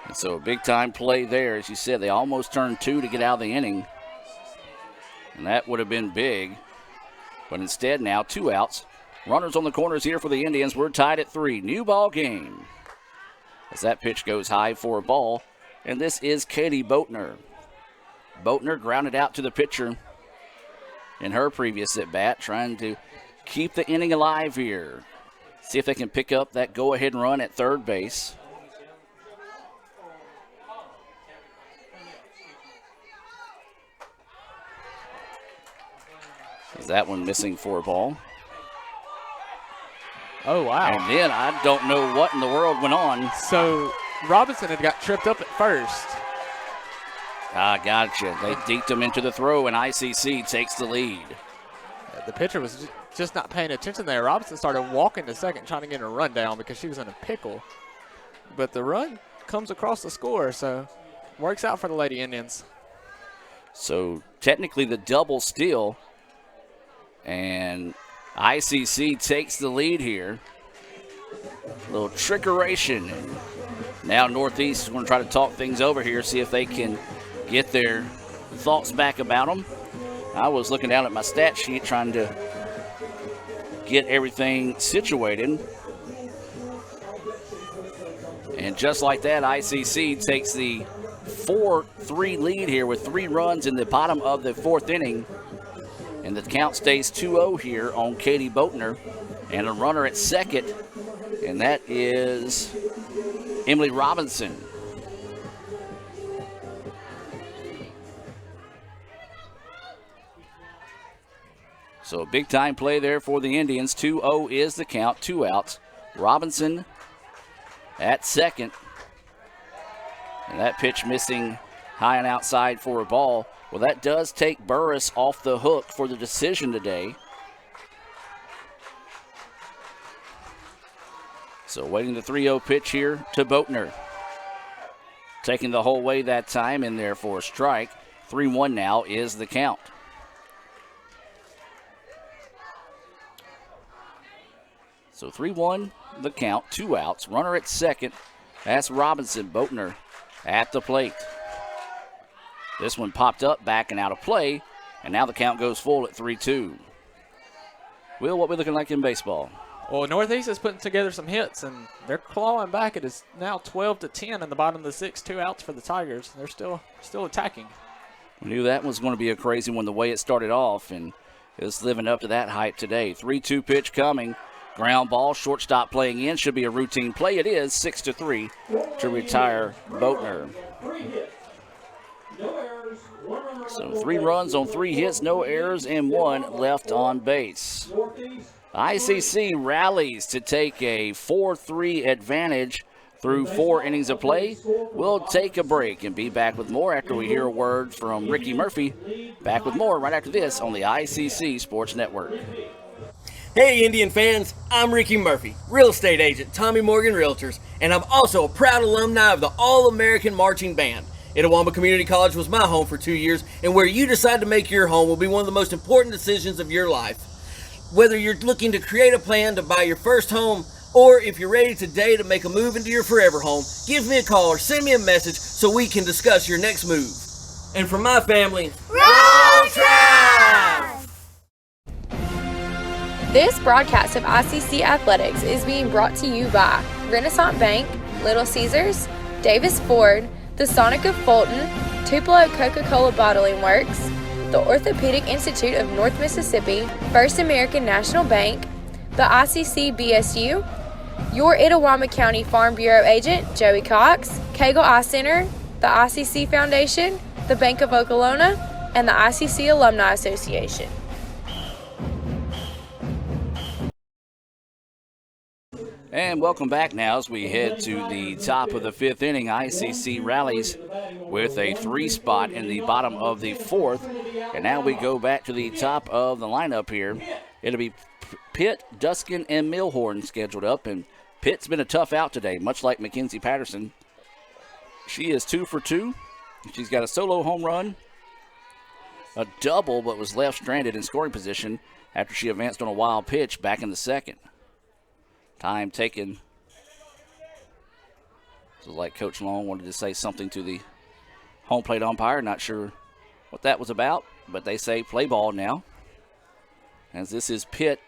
And so a big-time play there. As you said, they almost turned 2 to get out of the inning. And that would have been big. But instead now 2 outs. Runners on the corners here for the Indians. We're tied at 3. New ball game. As that pitch goes high for a ball. And this is Katie Boatner. Boatner grounded out to the pitcher in her previous at-bat, trying to keep the inning alive here. See if they can pick up that go-ahead run at third base. Is that one missing for a ball? Oh, wow. And then I don't know what in the world went on. So Robinson had got tripped up at first. Gotcha. They deked him into the throw, and ICC takes the lead. The pitcher was just not paying attention there. Robinson started walking to second, trying to get a run down because she was in a pickle. But the run comes across the score, so works out for the Lady Indians. So technically the double steal, and ICC takes the lead here. A little trickeration. And now Northeast is going to try to talk things over here, see if they can get their thoughts back about them. I was looking down at my stat sheet trying to get everything situated. And just like that, ICC takes the 4-3 lead here with 3 runs in the bottom of the 4th inning. And the count stays 2-0 here on Katie Boatner. And a runner at second, and that is Emily Robinson. So a big-time play there for the Indians. 2-0 is the count, 2 outs. Robinson at second. And that pitch missing high and outside for a ball. Well, that does take Burris off the hook for the decision today. So waiting the 3-0 pitch here to Boatner. Taking the whole way that time in there for a strike. 3-1 now is the count. So 3-1 the count, 2 outs. Runner at second. That's Robinson. Boatner at the plate. This one popped up, back and out of play, and now the count goes full at 3-2. Will, what we looking like in baseball? Well, Northeast is putting together some hits, and they're clawing back. It is now 12-10 in the bottom of the 6th, 2 outs for the Tigers. They're still attacking. We knew that was going to be a crazy one the way it started off, and it's living up to that hype today. 3-2 pitch coming. Ground ball, shortstop playing in. Should be a routine play. It is 6-3 to retire Boatner. So 3 runs on 3 hits, no errors, and 1 left on base. ICC rallies to take a 4-3 advantage through 4 innings of play. We'll take a break and be back with more after we hear a word from Ricky Murphy. Back with more right after this on the ICC Sports Network. Hey Indian fans, I'm Ricky Murphy, real estate agent, Tommy Morgan Realtors, and I'm also a proud alumni of the All-American Marching Band. Itawamba Community College was my home for 2 years, and where you decide to make your home will be one of the most important decisions of your life. Whether you're looking to create a plan to buy your first home, or if you're ready today to make a move into your forever home, give me a call or send me a message so we can discuss your next move. And from my family, Roll Tribe! This broadcast of ICC Athletics is being brought to you by Renaissance Bank, Little Caesars, Davis Ford, the Sonic of Fulton, Tupelo Coca-Cola Bottling Works, the Orthopedic Institute of North Mississippi, First American National Bank, the ICC BSU, your Itawamba County Farm Bureau agent, Joey Cox, Cagle Eye Center, the ICC Foundation, the Bank of Okolona, and the ICC Alumni Association. And welcome back now as we head to the top of the fifth inning. ICC rallies with a 3 spot in the bottom of the fourth. And now we go back to the top of the lineup here. It'll be Pitt, Duskin, and Milhorn scheduled up. And Pitt's been a tough out today, much like Mackenzie Patterson. She is 2 for 2. She's got a solo home run, a double, but was left stranded in scoring position after she advanced on a wild pitch back in the second. Time taken. So like Coach Long wanted to say something to the home plate umpire. Not sure what that was about, but they say play ball now. As this is Pitt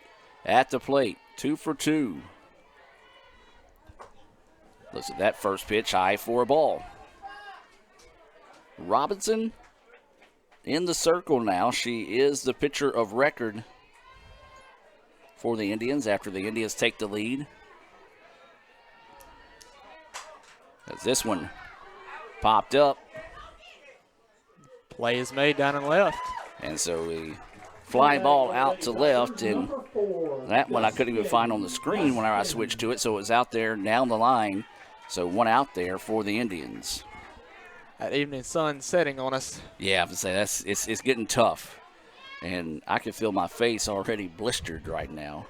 at the plate, 2 for 2. Looks at that first pitch, high for a ball. Robinson in the circle now. She is the pitcher of record for the Indians after the Indians take the lead. As this one popped up. Play is made down and left. And so a fly ball out to left, and that one I couldn't even find on the screen whenever I switched to it, so it was out there down the line. So one out there for the Indians. That evening sun setting on us. Yeah, I have to say it's getting tough. And I can feel my face already blistered right now.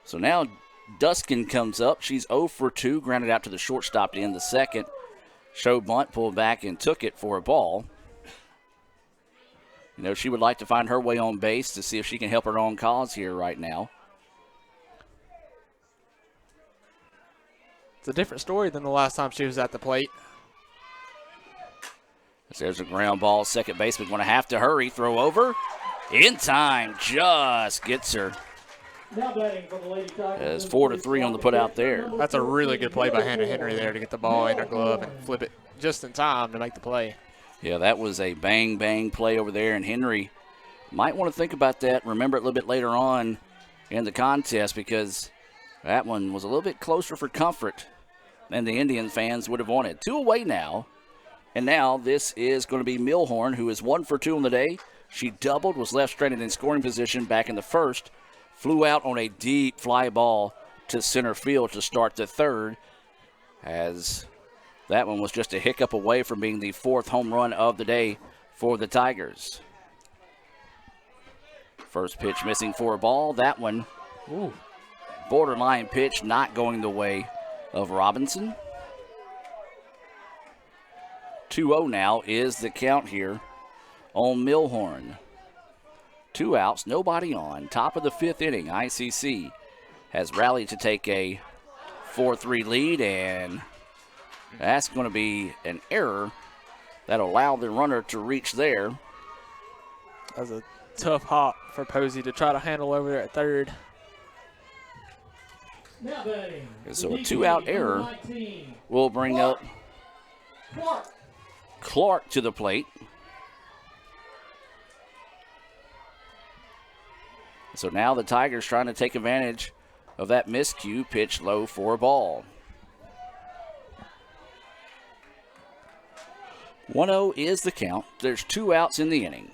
So now Duskin comes up. She's 0 for 2, grounded out to the shortstop to end the second. Show bunt, pulled back and took it for a ball. You know, she would like to find her way on base to see if she can help her own cause here right now. It's a different story than the last time she was at the plate. There's a ground ball. Second baseman going to have to hurry. Throw over. In time. Just gets her. It's 4-3 on the put out there. That's a really good play by Hannah Henry there to get the ball in her glove and flip it just in time to make the play. Yeah, that was a bang play over there, and Henry might want to think about that. Remember it a little bit later on in the contest, because that one was a little bit closer for comfort than the Indian fans would have wanted. 2 away now. And now this is going to be Milhorn, who is 1 for 2 on the day. She doubled, was left stranded in scoring position back in the first. Flew out on a deep fly ball to center field to start the third, as that one was just a hiccup away from being the 4th home run of the day for the Tigers. First pitch missing for a ball. That one, borderline pitch, not going the way of Robinson. 2-0 now is the count here on Milhorn. 2 outs, nobody on. Top of the 5th inning, ICC has rallied to take a 4-3 lead, and that's going to be an error that allowed the runner to reach there. That was a tough hop for Posey to try to handle over there at third. So a 2-out error will bring up Clark to the plate. So now the Tigers trying to take advantage of that miscue, pitch low for a ball. 1-0 is the count. There's 2 outs in the inning.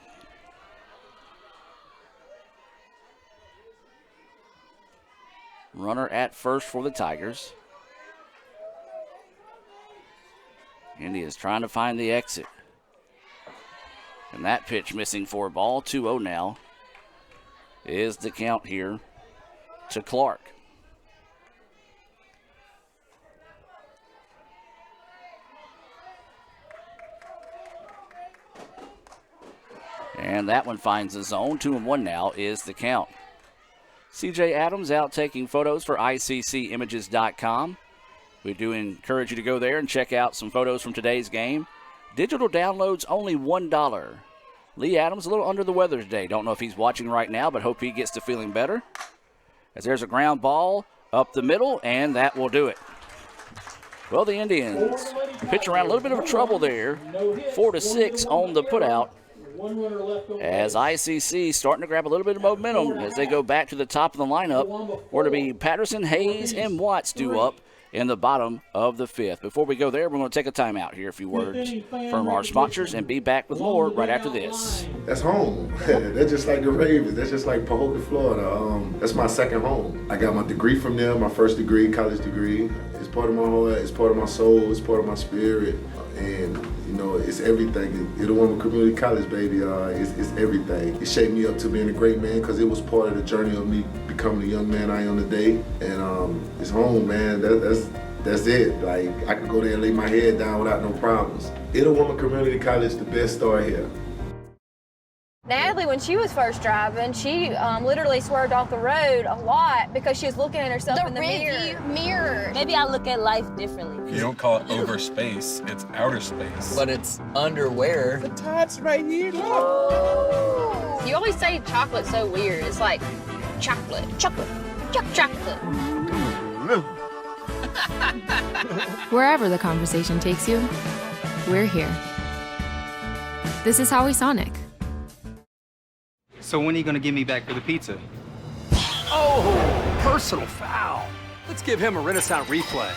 Runner at first for the Tigers. Indy is trying to find the exit. And that pitch missing for a ball. 2-0 now is the count here to Clark. And that one finds the zone. 2-1 now is the count. CJ Adams out taking photos for ICCimages.com. We do encourage you to go there and check out some photos from today's game. Digital downloads only $1. Lee Adams a little under the weather today. Don't know if he's watching right now, but hope he gets to feeling better. As there's a ground ball up the middle, and that will do it. Well, the Indians pitch around a little bit of trouble there. 4-6 on the putout. As ICC starting to grab a little bit of momentum as they go back to the top of the lineup. We're to be Patterson, Hayes, and Watts due up in the bottom of the 5th. Before we go there, we're going to take a timeout here, a few words from our sponsors, and be back with more right after this. That's home. That's just like the Ravens. That's just like Pahokee, Florida. That's my second home. I got my degree from there, my first degree, college degree. It's part of my heart, it's part of my soul, it's part of my spirit. And, you know, it's everything. Itawamba Community College, baby, it's everything. It shaped me up to being a great man because it was part of the journey of me becoming the young man I am today. And it's home, man. That's it. Like, I could go there and lay my head down without no problems. Itawamba Community College, the best start here. Natalie, when she was first driving, she literally swerved off the road a lot because she was looking at herself in the mirror. Maybe I look at life differently. You don't call it over space, it's outer space. But it's underwear. The top's right here, look. You always say chocolate's so weird. It's like chocolate. Wherever the conversation takes you, we're here. This is Howie Sonic. So when are you gonna give me back for the pizza? Oh, personal foul. Let's give him a Renaissance replay.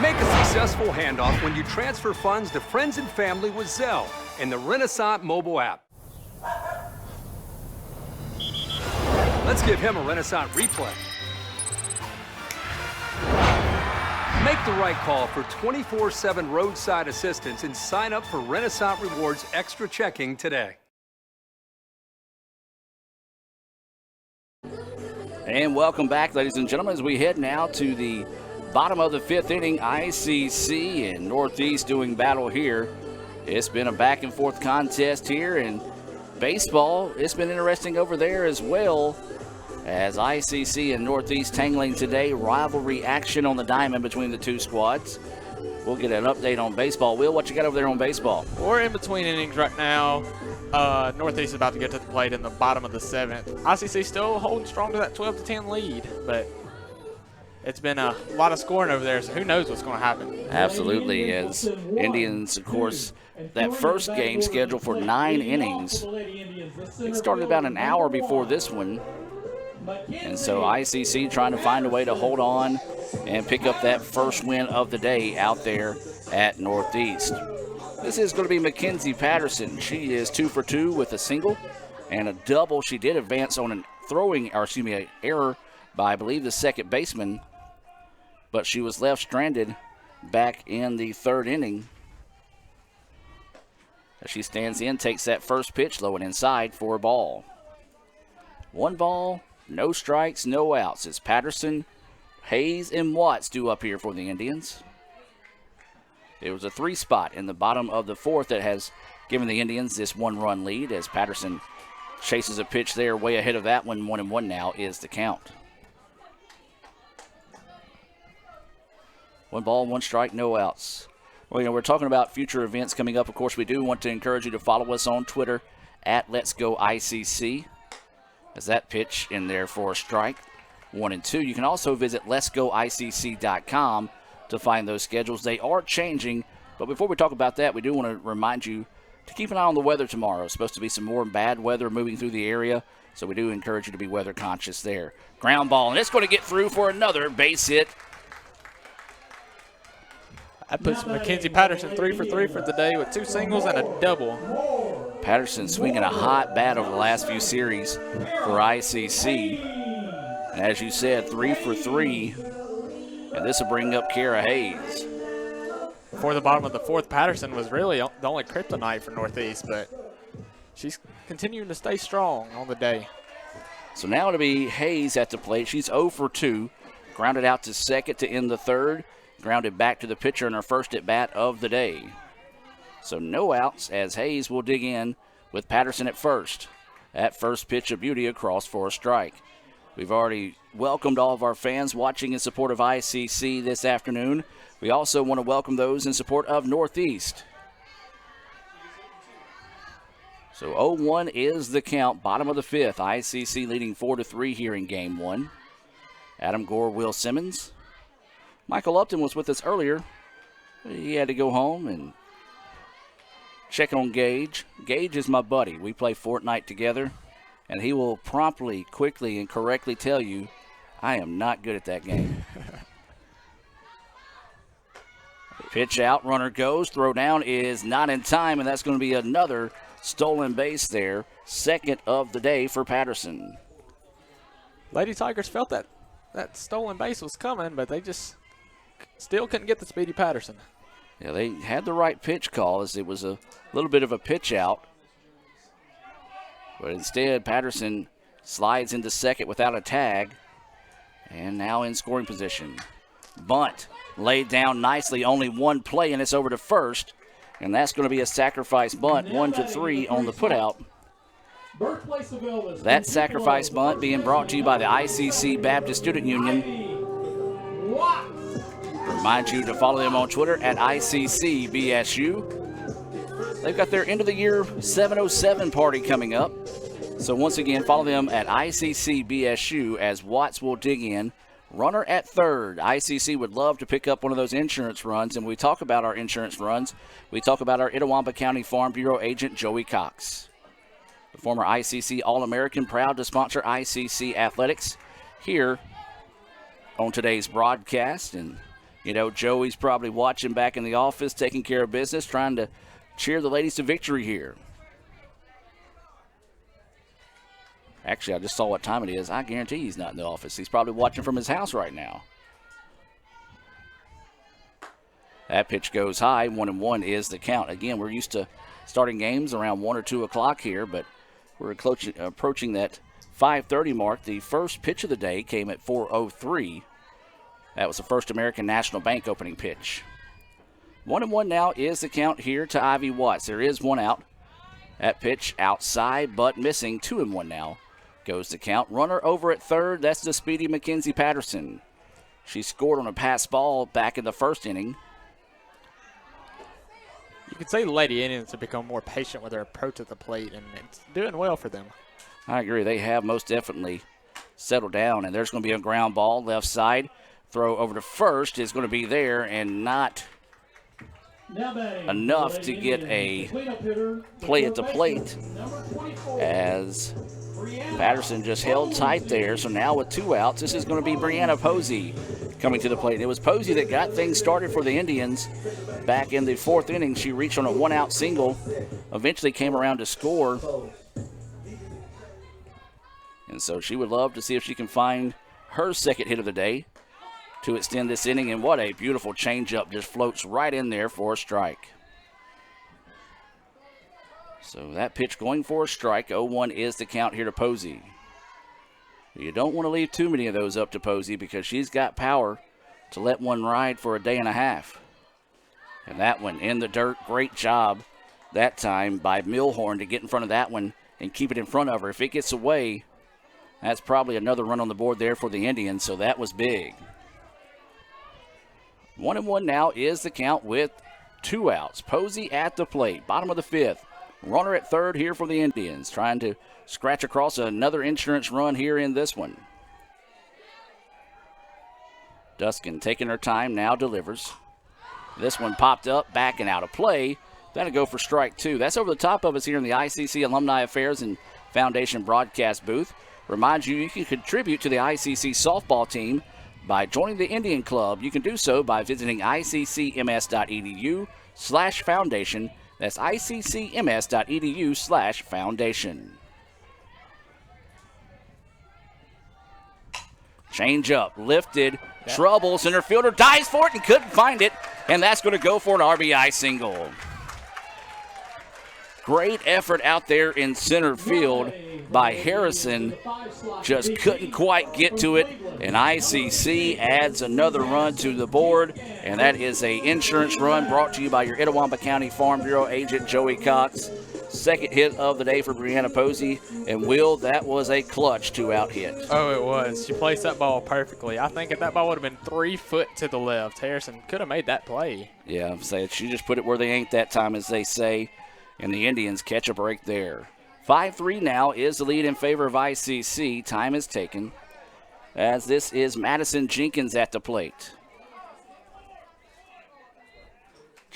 Make a successful handoff when you transfer funds to friends and family with Zelle and the Renaissance mobile app. Let's give him a Renaissance replay. Make the right call for 24/7 roadside assistance and sign up for Renaissance Rewards Extra Checking today. And welcome back, ladies and gentlemen, as we head now to the bottom of the 5th inning. ICC and Northeast doing battle here. It's been a back and forth contest here, and baseball, it's been interesting over there as well, as ICC and Northeast tangling today. Rivalry action on the diamond between the two squads. We'll get an update on baseball. Will, what you got over there on baseball? We're in between innings right now. Northeast is about to get to the plate in the bottom of the 7th. ICC still holding strong to that 12-10 lead, but it's been a lot of scoring over there, so who knows what's going to happen. Absolutely, as Indians, of course, that first game scheduled for 9 innings. It started about an hour before this one. And so ICC trying to find a way to hold on and pick up that first win of the day out there at Northeast. This is going to be Mackenzie Patterson. She is 2 for 2 with a single and a double. She did advance on an error by, I believe, the second baseman, but she was left stranded back in the 3rd inning. As she stands in, takes that first pitch low and inside for a ball. 1 ball, no strikes, no outs. It's Patterson, Hayes, and Watts due up here for the Indians. It was a 3 spot in the bottom of the 4th that has given the Indians this 1-run lead as Patterson chases a pitch there way ahead of that one. 1-1 now is the count. 1 ball, 1 strike, no outs. Well, we're talking about future events coming up. Of course, we do want to encourage you to follow us on Twitter at Let's Go ICC. As that pitch in there for a strike, 1 and 2. You can also visit letsgoicc.com to find those schedules. They are changing, but before we talk about that, we do want to remind you to keep an eye on the weather tomorrow. It's supposed to be some more bad weather moving through the area, so we do encourage you to be weather conscious there. Ground ball, and it's going to get through for another base hit. That puts Mackenzie Patterson 3 for 3 for the day with 2 singles and a double. Patterson swinging a hot bat over the last few series for ICC. And as you said, 3 for 3. And this will bring up Kara Hayes. Before the bottom of the 4th, Patterson was really the only kryptonite for Northeast, but she's continuing to stay strong on the day. So now it'll be Hayes at the plate. She's 0 for 2. Grounded out to second to end the 3rd. Grounded back to the pitcher in her first at bat of the day. So no outs as Hayes will dig in with Patterson at first. That first pitch of beauty across for a strike. We've already welcomed all of our fans watching in support of ICC this afternoon. We also want to welcome those in support of Northeast. So 0-1 is the count, bottom of the 5th. ICC leading 4-3 here in game 1. Adam Gore, Will Simmons. Michael Upton was with us earlier. He had to go home and check on Gage. Gage is my buddy. We play Fortnite together, and he will promptly, quickly, and correctly tell you, I am not good at that game. Pitch out, runner goes. Throw down is not in time, and that's going to be another stolen base there. Second of the day for Patterson. Lady Tigers felt that stolen base was coming, but they just still couldn't get the Speedy Patterson. Yeah, they had the right pitch call as it was a little bit of a pitch out. But instead, Patterson slides into second without a tag. And now in scoring position. Bunt laid down nicely. Only one play, and it's over to first. And that's going to be a sacrifice bunt, 1-3 on the putout. That sacrifice bunt being brought to you by the ICC Baptist Student Union. Remind you to follow them on Twitter at ICCBSU. They've got their end of the year 707 party coming up. So once again, follow them at ICCBSU as Watts will dig in. Runner at third. ICC would love to pick up one of those insurance runs. And when we talk about our insurance runs, we talk about our Itawamba County Farm Bureau agent, Joey Cox. The former ICC All-American, proud to sponsor ICC Athletics here on today's broadcast. And, you know, Joey's probably watching back in the office, taking care of business, trying to cheer the ladies to victory here. Actually, I just saw what time it is. I guarantee he's not in the office. He's probably watching from his house right now. That pitch goes high. 1-1 is the count. Again, we're used to starting games around 1 or 2 o'clock here, but we're approaching that 5:30 mark. The first pitch of the day came at 4:03. That was the First American National Bank opening pitch. 1-1 now is the count here to Ivy Watts. There is one out. That pitch outside, but missing. 2-1 now goes the count. Runner over at third. That's the speedy Mackenzie Patterson. She scored on a pass ball back in the first inning. You could say the Lady Indians have become more patient with their approach at the plate, and it's doing well for them. I agree. They have most definitely settled down, and there's going to be a ground ball left side. Throw over to first is going to be there and not enough to get a play at the plate as Patterson just held tight there. So now with 2 outs, this is going to be Brianna Posey coming to the plate. It was Posey that got things started for the Indians back in the 4th inning. She reached on a 1-out single, eventually came around to score. And so she would love to see if she can find her second hit of the day to extend this inning. And what a beautiful changeup, just floats right in there for a strike. So that pitch going for a strike. 0-1 is the count here to Posey. You don't want to leave too many of those up to Posey because she's got power to let one ride for a day and a half. And that one in the dirt, great job that time by Milhorn to get in front of that one and keep it in front of her. If it gets away, that's probably another run on the board there for the Indians, so that was big. 1-1 now is the count with 2 outs. Posey at the plate, bottom of the 5th. Runner at third here for the Indians, trying to scratch across another insurance run here in this one. Duskin taking her time, now delivers. This one popped up, back and out of play. That'll go for strike 2. That's over the top of us here in the ICC Alumni Affairs and Foundation broadcast booth. Remind you can contribute to the ICC softball team by joining the Indian Club. You can do so by visiting iccms.edu/foundation. That's iccms.edu/foundation. Change up, lifted, trouble, center fielder dives for it and couldn't find it, and that's going to go for an RBI single. Great effort out there in center field by Harrison. Just couldn't quite get to it. And ICC adds another run to the board. And that is an insurance run brought to you by your Itawamba County Farm Bureau agent, Joey Cox. Second hit of the day for Brianna Posey. And Will, that was a clutch 2-out hit. Oh, it was. She placed that ball perfectly. I think if that ball would have been 3 foot to the left, Harrison could have made that play. Yeah, I'm saying she just put it where they ain't that time, as they say. And the Indians catch a break there. 5-3 now is the lead in favor of ICC. Time is taken as this is Madison Jenkins at the plate.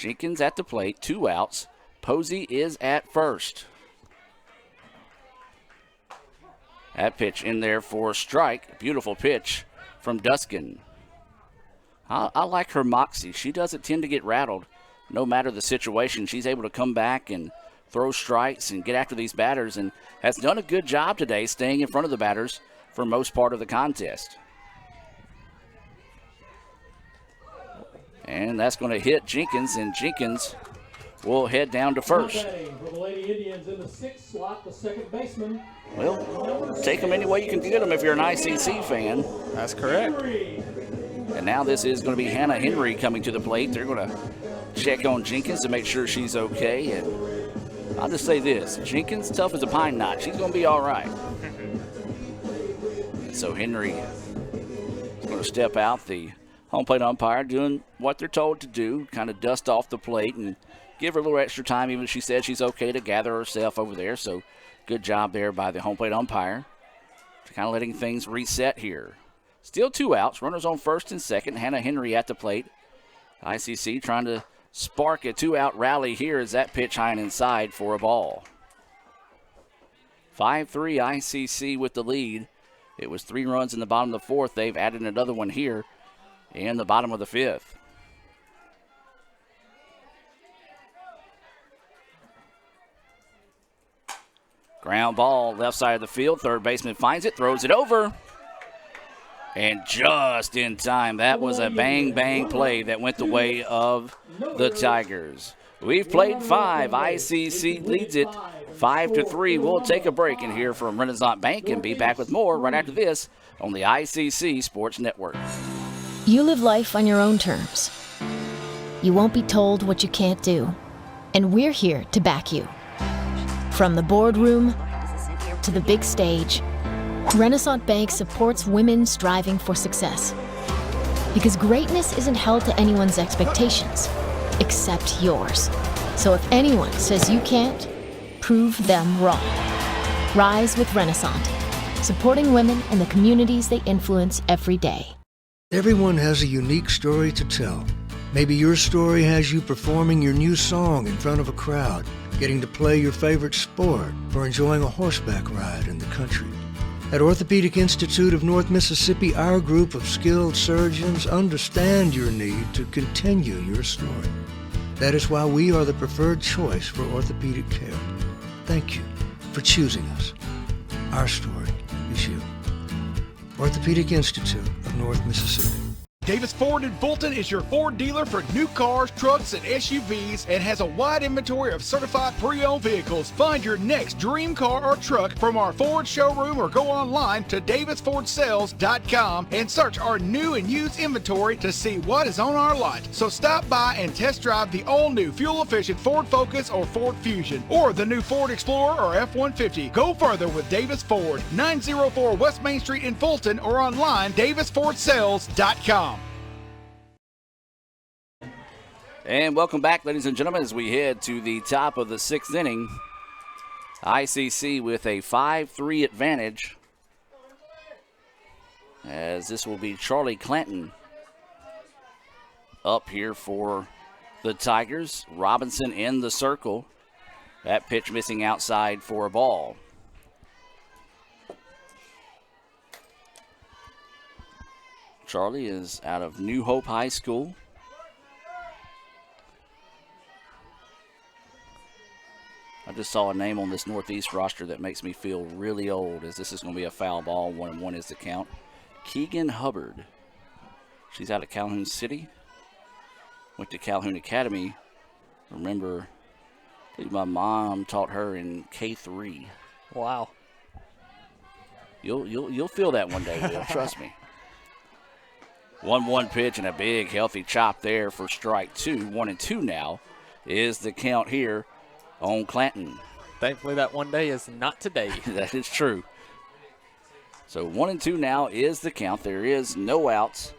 Jenkins at the plate, 2 outs. Posey is at first. That pitch in there for a strike. Beautiful pitch from Duskin. I like her moxie. She doesn't tend to get rattled. No matter the situation, she's able to come back and throw strikes and get after these batters, and has done a good job today staying in front of the batters for most part of the contest. And that's going to hit Jenkins, and Jenkins will head down to first. For the Lady Indians in the 6th slot, the second baseman. Well, take them any way you can get them if you're an ICC fan. That's correct. And now this is going to be Hannah Henry coming to the plate. They're going to check on Jenkins to make sure she's okay. And I'll just say this, Jenkins, tough as a pine knot. She's going to be all right. So Henry is going to step out. The home plate umpire doing what they're told to do, kind of dust off the plate and give her a little extra time, even if she said she's okay to gather herself over there. So good job there by the home plate umpire, kind of letting things reset here. Still 2 outs, runners on first and second. Hannah Henry at the plate. ICC trying to spark a 2-out rally here as that pitch high and inside for a ball. 5-3 ICC with the lead. It was 3 runs in the bottom of the 4th. They've added another one here in the bottom of the 5th. Ground ball, left side of the field. Third baseman finds it, throws it over. And just in time, that was a bang-bang play that went the way of the Tigers. We've played 5. ICC leads it 5-3. We'll take a break and hear from Renaissance Bank and be back with more right after this on the ICC Sports Network. You live life on your own terms. You won't be told what you can't do. And we're here to back you. From the boardroom to the big stage, Renaissance Bank supports women striving for success. Because greatness isn't held to anyone's expectations, except yours. So if anyone says you can't, prove them wrong. Rise with Renaissance, supporting women in the communities they influence every day. Everyone has a unique story to tell. Maybe your story has you performing your new song in front of a crowd, getting to play your favorite sport, or enjoying a horseback ride in the country. At Orthopedic Institute of North Mississippi, our group of skilled surgeons understand your need to continue your story. That is why we are the preferred choice for orthopedic care. Thank you for choosing us. Our story is you. Orthopedic Institute of North Mississippi. Davis Ford in Fulton is your Ford dealer for new cars, trucks, and SUVs and has a wide inventory of certified pre-owned vehicles. Find your next dream car or truck from our Ford showroom or go online to davisfordsales.com and search our new and used inventory to see what is on our lot. So stop by and test drive the all-new fuel-efficient Ford Focus or Ford Fusion or the new Ford Explorer or F-150. Go further with Davis Ford, 904 West Main Street in Fulton or online davisfordsales.com. And welcome back, ladies and gentlemen, as we head to the top of the 6th inning. ICC with a 5-3 advantage, as this will be Charlie Clanton up here for the Tigers. Robinson in the circle. That pitch missing outside for a ball. Charlie is out of New Hope High School. I just saw a name on this Northeast roster that makes me feel really old, as this is going to be a foul ball. 1-1 is the count. Keegan Hubbard. She's out of Calhoun City. Went to Calhoun Academy. Remember, I think my mom taught her in K3. Wow. You'll feel that one day, Will. Trust me. 1-1 pitch and a big healthy chop there for strike 2. 1-2 now is the count here on Clanton. Thankfully, that one day is not today. That is true. So 1-2 now is the count. There is no outs,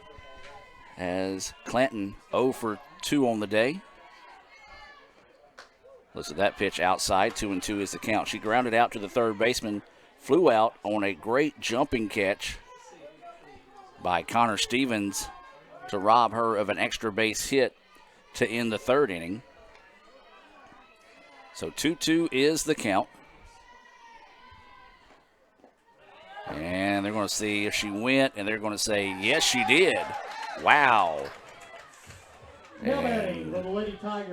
as Clanton 0 for 2 on the day. Listen to that pitch outside. 2-2 is the count. She grounded out to the third baseman, flew out on a great jumping catch by Connor Stevens to rob her of an extra base hit to end the third inning. So 2-2 is the count. And they're going to see if she went, and they're going to say, yes, she did. Wow. And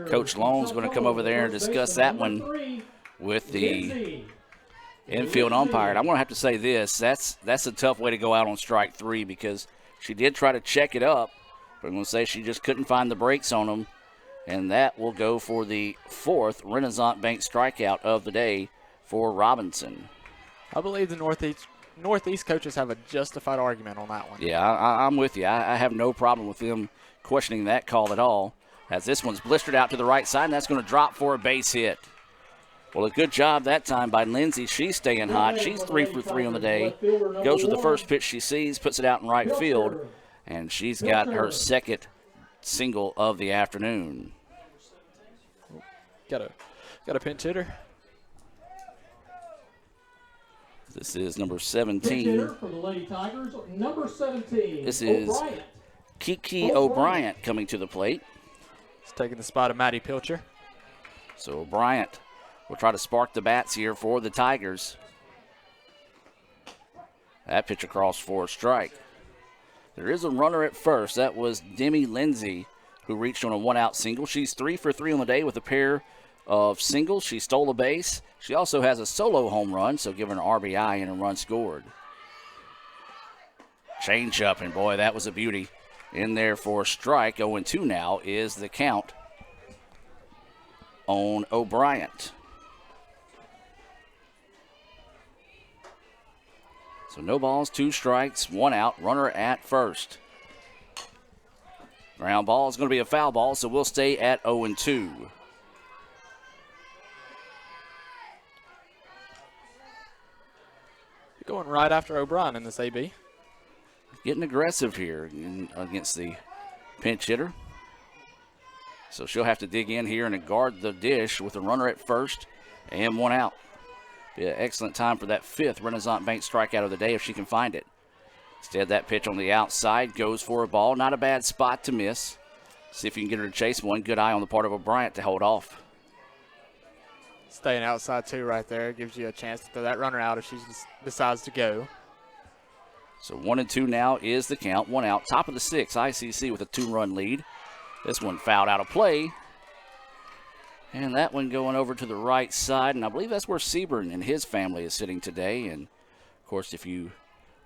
Coach Lone's going to come over there and discuss that one with the infield umpire. I'm going to have to say this. That's a tough way to go out on strike three because she did try to check it up, but I'm going to say she just couldn't find the brakes on them. And that will go for the fourth Renaissance Bank strikeout of the day for Robinson. I believe the Northeast coaches have a justified argument on that one. Yeah, I'm with you. I have no problem with them questioning that call at all, as this one's blistered out to the right side, and that's going to drop for a base hit. Well, a good job that time by Lindsay. She's staying hot. She's 3 for 3 on the day. Goes with the first pitch she sees, puts it out in right field, and she's got her second single of the afternoon. Got a pinch hitter. This is number 17. For the Lady Tigers, number 17. This is Kiki O'Brien coming to the plate. He's taking the spot of Maddie Pilcher. So O'Brien will try to spark the bats here for the Tigers. That pitch across for a strike. There is a runner at first. That was Demi Lindsay, who reached on a one-out single. She's 3 for 3 on the day with a pair of singles. She stole a base. She also has a solo home run, so giving her an RBI and a run scored. Change up, and boy, that was a beauty. In there for a strike. 0-2 now is the count on O'Brien. So no balls, 2 strikes, 1 out, runner at first. Ground ball is going to be a foul ball, so we'll stay at 0-2. You're going right after O'Brien in this AB. Getting aggressive here against the pinch hitter. So she'll have to dig in here and guard the dish with a runner at first and 1 out. Be an excellent time for that 5th Renaissance Bank strikeout of the day if she can find it. Instead, that pitch on the outside goes for a ball. Not a bad spot to miss. See if you can get her to chase one. Good eye on the part of O'Brien to hold off. Staying outside, too, right there. Gives you a chance to throw that runner out if she decides to go. So 1-2 now is the count. 1 out. Top of the 6th, ICC with a 2-run lead. This one fouled out of play. And that one going over to the right side. And I believe that's where Seaburn and his family is sitting today. And, of course, if you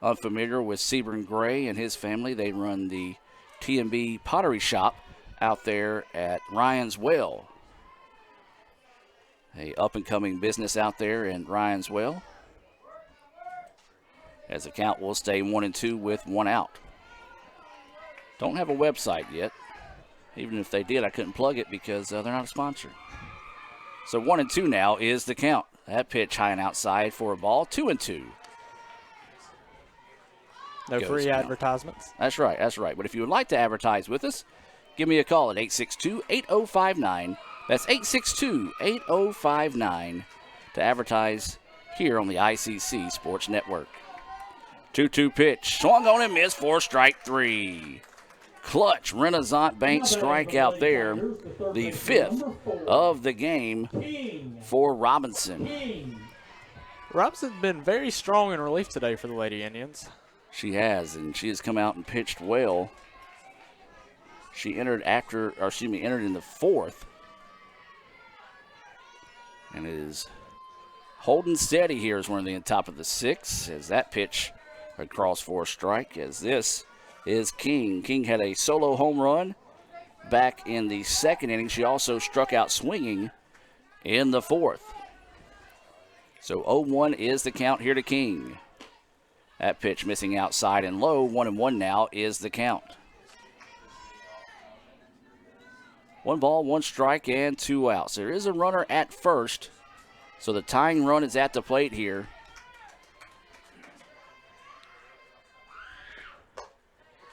are unfamiliar with Seaburn Gray and his family, they run the T&B Pottery Shop out there at Ryan's Well. A up-and-coming business out there in Ryan's Well. As the count will stay 1-2 with 1 out. Don't have a website yet. Even if they did, I couldn't plug it because they're not a sponsor. So 1-2 now is the count. That pitch high and outside for a ball. 2-2. No free advertisements. That's right, that's right. But if you would like to advertise with us, give me a call at 862-8059. That's 862-8059 to advertise here on the ICC Sports Network. 2-2 pitch. Swung on and missed for strike 3. Clutch Renaissance Bank strikeout there. The 5th of the game for Robinson. Robinson's been very strong in relief today for the Lady Indians. She has, and she has come out and pitched well. She entered in the 4th. And is holding steady here as we're in the top of the 6th as that pitch across for a strike, as this is King. King had a solo home run back in the 2nd inning. She also struck out swinging in the 4th. So 0-1 is the count here to King. That pitch missing outside and low. 1-1 now is the count. 1 ball, 1 strike, and 2 outs. There is a runner at first, so the tying run is at the plate here.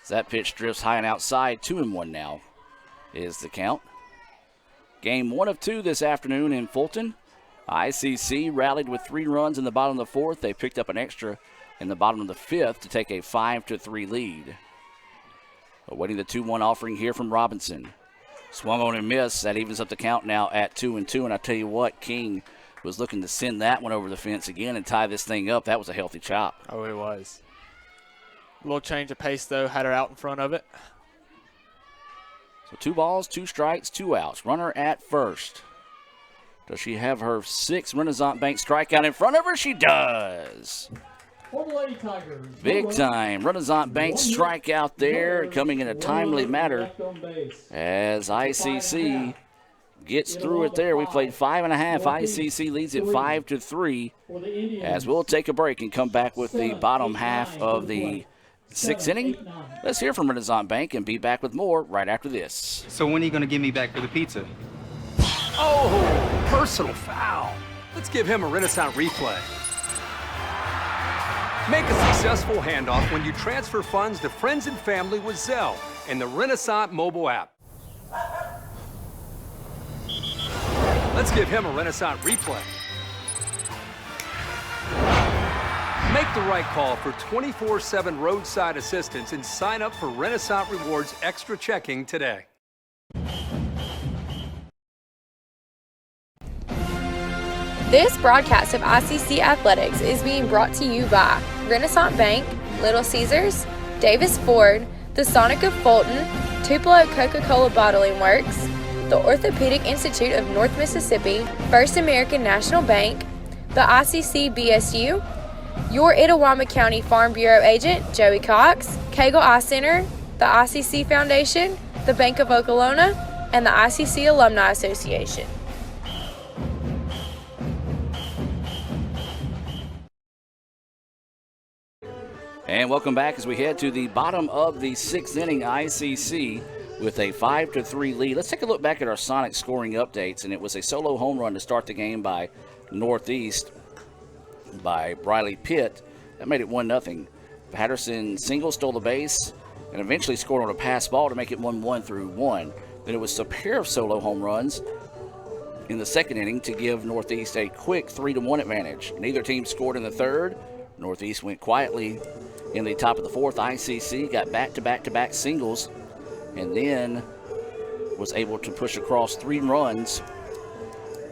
That pitch drifts high and outside. 2-1 now is the count. Game 1 of 2 this afternoon in Fulton. ICC rallied with 3 runs in the bottom of the 4th. They picked up an extra in the bottom of the 5th to take a 5-3 lead. Awaiting the 2-1 offering here from Robinson. Swung on and missed. That evens up the count now at 2-2. And I tell you what, King was looking to send that one over the fence again and tie this thing up. That was a healthy chop. Oh, it was. A little change of pace, though, had her out in front of it. So 2 balls, 2 strikes, 2 outs. Runner at first. Does she have her 6th Renaissance Bank strikeout in front of her? She does. For the Lady Tigers. Big time. Renaissance Bank strikeout there, coming in a timely manner as ICC gets through it there. We played 5.5. ICC leads it 5-3 as we'll take a break and come back with the bottom half of the 6th inning. Let's hear from Renaissance Bank and be back with more right after this. So when are you going to give me back for the pizza? Oh, personal foul. Let's give him a Renaissance replay. Make a successful handoff when you transfer funds to friends and family with Zelle and the Renaissance mobile app. Let's give him a Renaissance replay. Make the right call for 24/7 roadside assistance and sign up for Renaissance Rewards Extra Checking today. This broadcast of ICC Athletics is being brought to you by Renaissance Bank, Little Caesars, Davis Ford, the Sonic of Fulton, Tupelo Coca-Cola Bottling Works, the Orthopedic Institute of North Mississippi, First American National Bank, the ICC BSU, your Itawamba County Farm Bureau agent, Joey Cox, Cagle Eye Center, the ICC Foundation, the Bank of Okolona, and the ICC Alumni Association. And welcome back as we head to the bottom of the 6th inning. ICC with a 5-3 lead. Let's take a look back at our Sonic scoring updates, and it was a solo home run to start the game by Northeast by Briley Pitt. That made it 1-0. Patterson single, stole the base, and eventually scored on a pass ball to make it 1-1 through 1. Then it was a pair of solo home runs in the 2nd inning to give Northeast a quick 3-1 advantage. Neither team scored in the 3rd. Northeast went quietly in the top of the 4th. ICC got back-to-back singles and then was able to push across 3 runs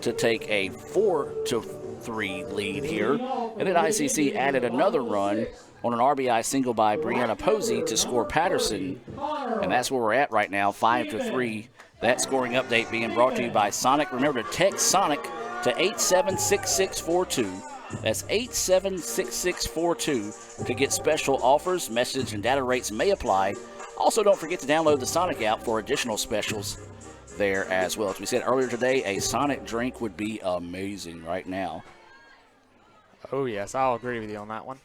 to take a 4-3 lead here. And then ICC added another run on an RBI single by Brianna Posey to score Patterson. And that's where we're at right now, 5-3. That scoring update being brought to you by Sonic. Remember to text Sonic to 876642. That's 876642 to get special offers. Message and data rates may apply. Also, don't forget to download the Sonic app for additional specials there as well. As we said earlier today, a Sonic drink would be amazing right now. Oh, yes, I'll agree with you on that one.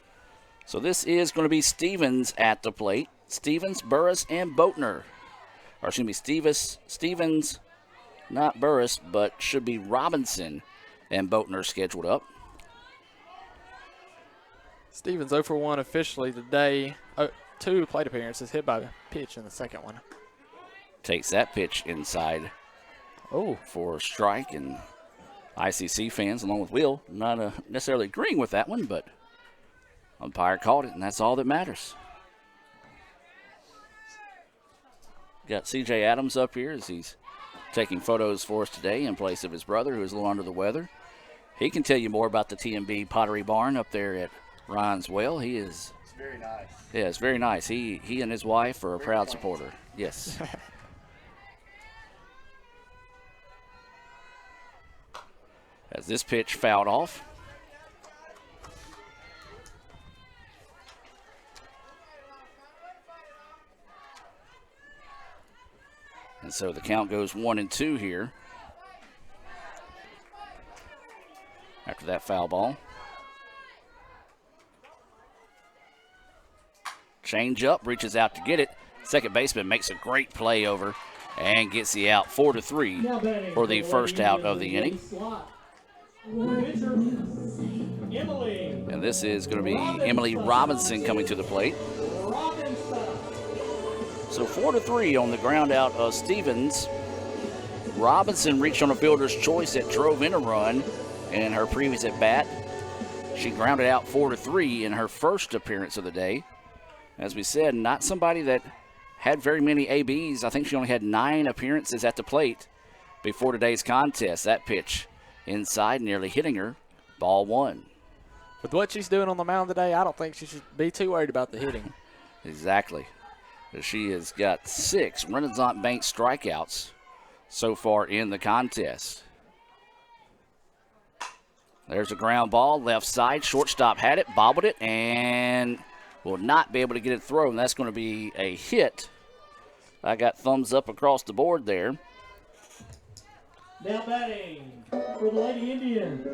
So this is going to be Stevens at the plate. Stevens, Burris, and Boatner. Or excuse me, Stevens, not Burris, but should be Robinson and Boatner scheduled up. Stevens 0 for 1 officially today. 2 plate appearances, hit by a pitch in the 2nd one. Takes that pitch inside. Oh, for a strike, and ICC fans, along with Will, not necessarily agreeing with that one, but umpire called it, and that's all that matters. Got C.J. Adams up here as he's taking photos for us today in place of his brother, who is a little under the weather. He can tell you more about the T&B Pottery Barn up there at Ryan's Well. He is. It's very nice. Yeah, it's very nice. He and his wife are a proud supporter. Yes. As this pitch fouled off. And so the count goes 1-2 here after that foul ball. Change up, reaches out to get it. Second baseman makes a great play over and gets the out. 4-3 for the first out of the inning. And this is going to be Emily Robinson coming to the plate. So 4-3 on the ground out of Stevens. Robinson reached on a fielder's choice that drove in a run in her previous at bat. She grounded out 4-3 in her first appearance of the day. As we said, not somebody that had very many ABs. I think she only had 9 appearances at the plate before today's contest. That pitch inside, nearly hitting her. Ball 1. With what she's doing on the mound today, I don't think she should be too worried about the hitting. Exactly. She has got 6 Renaissance Bank strikeouts so far in the contest. There's a ground ball, left side. Shortstop had it, bobbled it, and will not be able to get it thrown. That's going to be a hit. I got thumbs up across the board there. Now batting for the Lady Indians,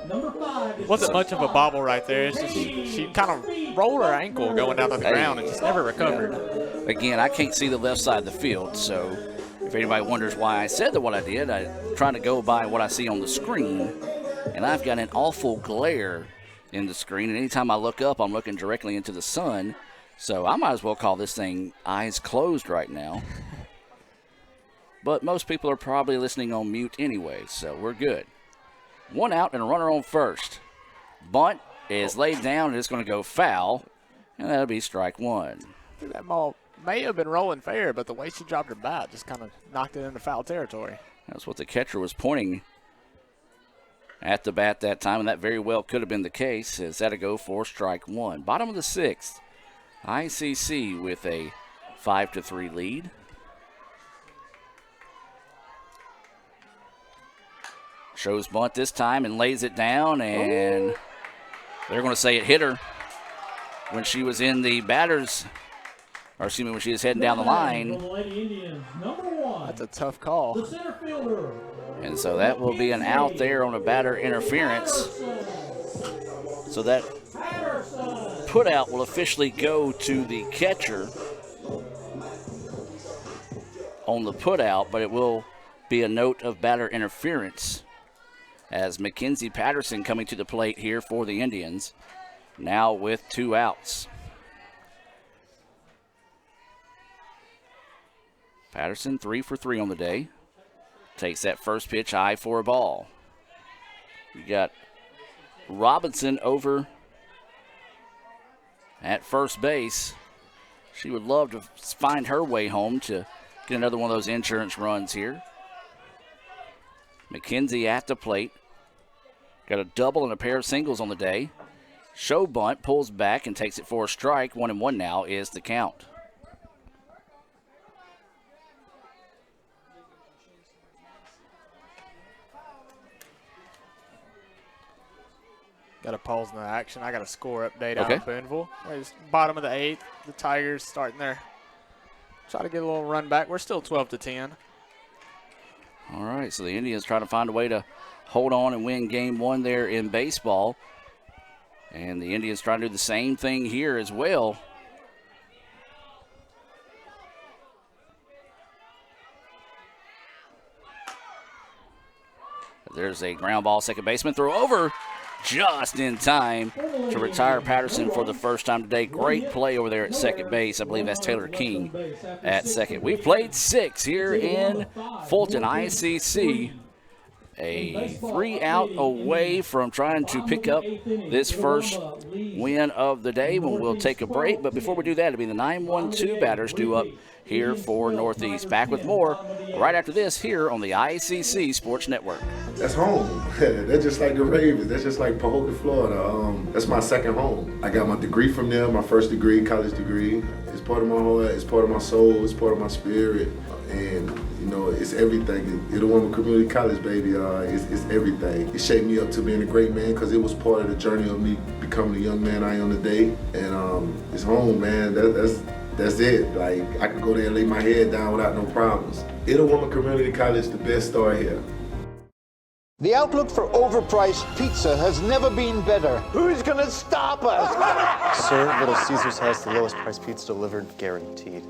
number 5. Wasn't much of a bobble right there. It's just she kind of rolled her ankle going down to the ground and just never recovered. Yeah. Again, I can't see the left side of the field, so if anybody wonders why I said what I did, I'm trying to go by what I see on the screen, and I've got an awful glare in the screen, and anytime I look up, I'm looking directly into the sun, so I might as well call this thing eyes closed right now. But most people are probably listening on mute anyway, so we're good. 1 out and a runner on first. Bunt is laid down and it's going to go foul, and that'll be strike 1. That ball may have been rolling fair, but the way she dropped her bat just kind of knocked it into foul territory. That's what the catcher was pointing at the bat that time, and that very well could have been the case, as that'll go for strike 1. Bottom of the 6th, ICC with a 5-3 lead. Shows bunt this time and lays it down, and they're going to say it hit her when she was in the batters, or excuse me, when she was heading down the line. That's a tough call. The center fielder. And so that will be an out there on a batter interference. So that put out will officially go to the catcher on the put out, but it will be a note of batter interference as Mackenzie Patterson coming to the plate here for the Indians, now with 2 outs. Patterson 3 for 3 on the day. Takes that first pitch high for a ball. You got Robinson over at first base. She would love to find her way home to get another one of those insurance runs here. McKenzie at the plate. Got a double and a pair of singles on the day. Show bunt, pulls back and takes it for a strike. 1-1 now is the count. Got a pause in the action. I got a score update Okay. out of Boonville. It's bottom of the 8th. The Tigers starting there. Try to get a little run back. We're still 12-10. All right, so the Indians trying to find a way to hold on and win game 1 there in baseball. And the Indians trying to do the same thing here as well. There's a ground ball, second baseman, throw over just in time to retire Patterson for the first time today. Great play over there at second base. I believe that's Taylor King at second. We've played 6 here in Fulton ICC. A 3 out away from trying to pick up this first win of the day when we'll take a break. But before we do that, it'll be the 9-1-2 batters due up here for Northeast. Back with more right after this here on the ICC Sports Network. That's home. That's just like the Ravens. That's just like Pahokee, Florida. That's my second home. I got my degree from them, my first degree, college degree. It's part of my heart, it's part of my soul, it's part of my spirit. And, you know, it's everything. Itawamba Community College, baby, it's everything. It shaped me up to being a great man because it was part of the journey of me becoming the young man I am today. And it's home, man. That's it. Like, I could go there and lay my head down without no problems. Itawamba Community College, the best start here. The outlook for overpriced pizza has never been better. Who's gonna stop us? Sir, Little Caesars has the lowest price pizza delivered, guaranteed.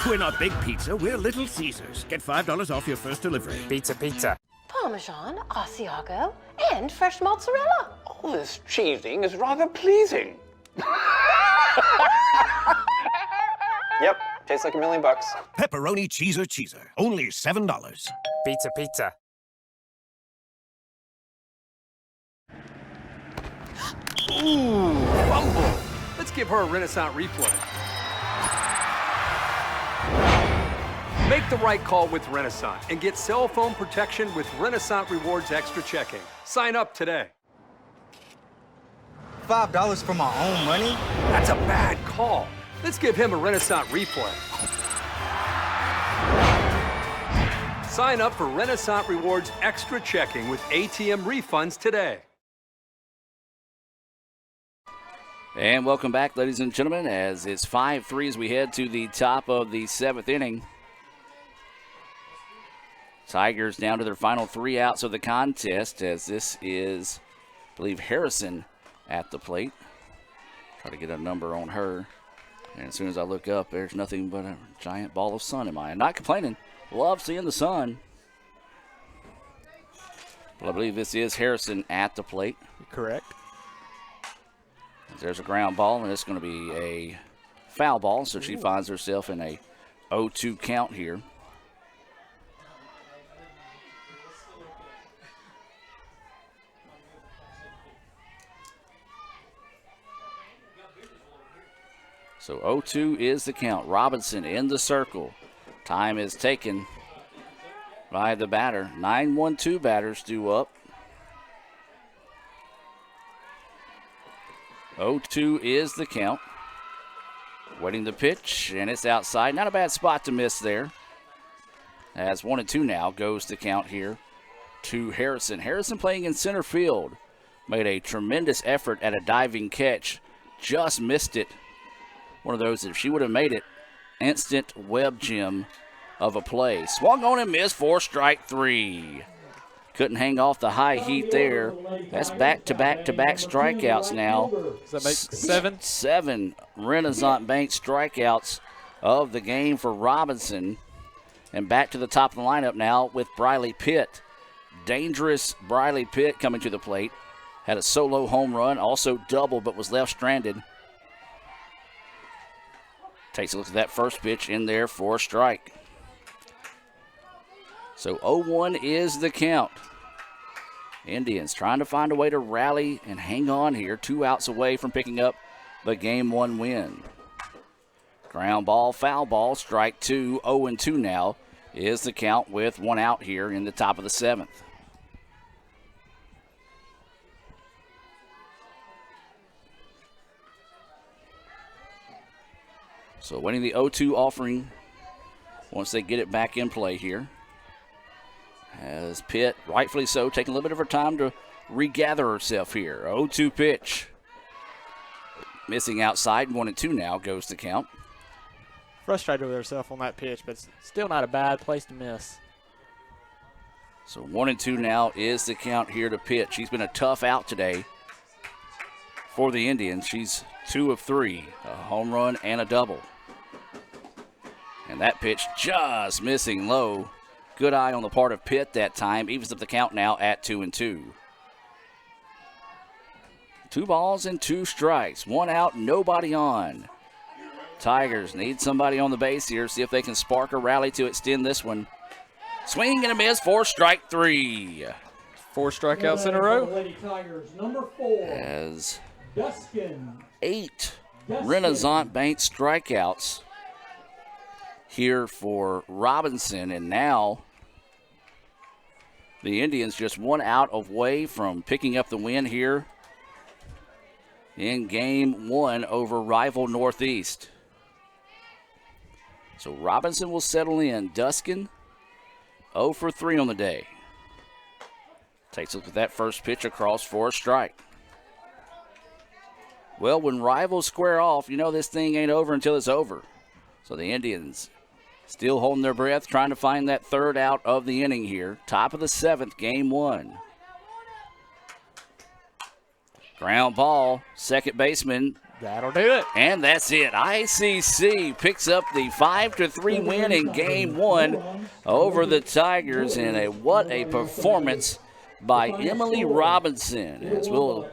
We're not Big Pizza, we're Little Caesars. Get $5 off your first delivery. Pizza, pizza. Parmesan, Asiago, and fresh mozzarella. All this cheesing is rather pleasing. Yep, tastes like $1 million. Pepperoni cheeser. Only $7. Pizza, pizza. Ooh, fumble. Let's give her a Renaissance replay. Make the right call with Renaissance and get cell phone protection with Renaissance Rewards Extra Checking. Sign up today. $5 for my own money? That's a bad call. Let's give him a Renaissance replay. Sign up for Renaissance Rewards Extra Checking with ATM refunds today. And welcome back, ladies and gentlemen, as it's 5-3 as we head to the top of the 7th inning. Tigers down to their final 3 outs of the contest, as this is, I believe, Harrison at the plate. Try to get a number on her. And as soon as I look up, there's nothing but a giant ball of sun in my eye. Not complaining. Love seeing the sun. But I believe this is Harrison at the plate. Correct. There's a ground ball, and it's going to be a foul ball, so she finds herself in a 0-2 count here. So 0-2 is the count. Robinson in the circle. Time is taken by the batter. 9-1-2 batters due up. 0-2 is the count. Waiting the pitch, and it's outside. Not a bad spot to miss there. As 1-2 now goes the count here to Harrison. Harrison playing in center field. Made a tremendous effort at a diving catch. Just missed it. One of those, if she would have made it, instant web gem of a play. Swung on and missed for strike 3. Couldn't hang off the high heat there. That's back-to-back-to-back strikeouts now. Does that make 7? 7 Renaissance Bank strikeouts of the game for Robinson. And back to the top of the lineup now with Briley Pitt. Dangerous Briley Pitt coming to the plate. Had a solo home run, also double, but was left stranded. Takes a look at that first pitch in there for a strike. So 0-1 is the count. Indians trying to find a way to rally and hang on here. 2 outs away from picking up the Game 1 win. Ground ball, foul ball, strike 2. 0-2 now is the count with 1 out here in the top of the 7th. So winning the 0-2 offering once they get it back in play here. As Pitt, rightfully so, taking a little bit of her time to regather herself here. 0-2 pitch. Missing outside, 1-2 now goes the count. Frustrated with herself on that pitch, but still not a bad place to miss. So 1-2 now is the count here to Pitt. She's been a tough out today for the Indians. She's 2 of 3, a home run and a double. And that pitch just missing low. Good eye on the part of Pitt that time. Evens up the count now at 2-2. 2 balls and 2 strikes. 1 out, nobody on. Tigers need somebody on the base here. See if they can spark a rally to extend this one. Swing and a miss for strike 3. 4 strikeouts in a row. Lady Tigers, number 4. As Duskin. 8 Renaissance Bank strikeouts here for Robinson, and now the Indians just 1 out away from picking up the win here in Game 1 over rival Northeast. So Robinson will settle in. Duskin 0 for 3 on the day. Takes a look at that first pitch across for a strike. Well, when rivals square off, you know this thing ain't over until it's over. So the Indians still holding their breath, trying to find that 3rd out of the inning here. Top of the 7th, Game 1. Ground ball, second baseman. That'll do it. And that's it. ICC picks up the 5-3 win in Game 1 over the Tigers. And what a performance by Emily Robinson. As we'll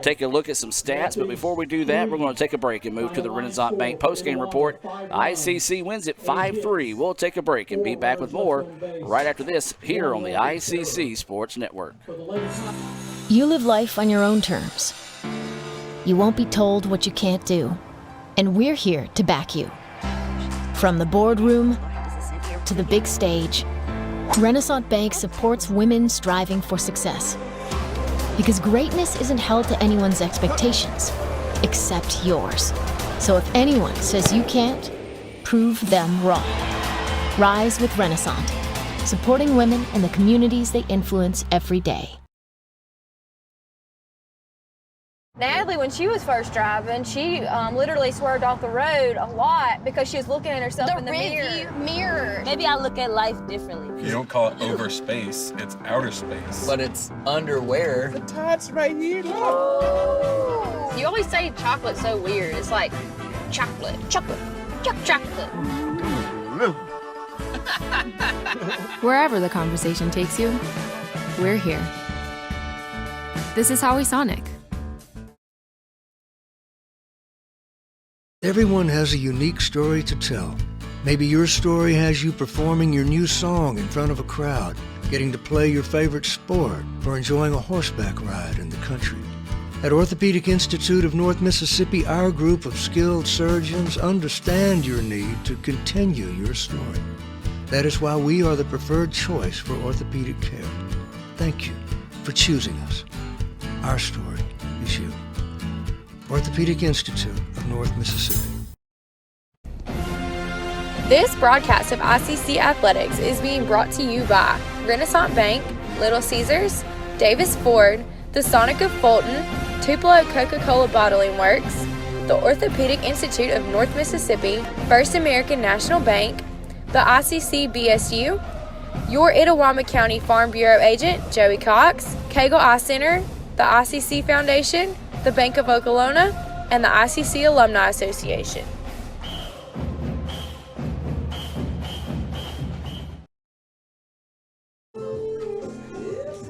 take a look at some stats, but before we do that, we're going to take a break and move to the Renaissance Bank postgame report. ICC wins it 5-3. We'll take a break and be back with more right after this here on the ICC Sports Network. You live life on your own terms. You won't be told what you can't do. And we're here to back you. From the boardroom to the big stage, Renaissance Bank supports women striving for success. Because greatness isn't held to anyone's expectations, except yours. So if anyone says you can't, prove them wrong. Rise with Renaissance, supporting women and the communities they influence every day. Natalie, when she was first driving, she literally swerved off the road a lot because she was looking at herself in the mirror. Maybe I look at life differently. You don't call it over space, it's outer space. But it's underwear. The top's right here. Look. You always say chocolate's so weird. It's like chocolate. Wherever the conversation takes you, we're here. This is Howie Sonic. Everyone has a unique story to tell. Maybe your story has you performing your new song in front of a crowd, getting to play your favorite sport, or enjoying a horseback ride in the country. At Orthopedic Institute of North Mississippi, our group of skilled surgeons understand your need to continue your story. That is why we are the preferred choice for orthopedic care. Thank you for choosing us. Our story is you. Orthopedic Institute of North Mississippi. This broadcast of ICC Athletics is being brought to you by Renaissance Bank, Little Caesars, Davis Ford, the Sonic of Fulton, Tupelo Coca-Cola Bottling Works, the Orthopedic Institute of North Mississippi, First American National Bank, the ICC BSU, your Itawamba County Farm Bureau agent, Joey Cox, Cagle Eye Center, the ICC Foundation, the Bank of Okolona, and the ICC Alumni Association.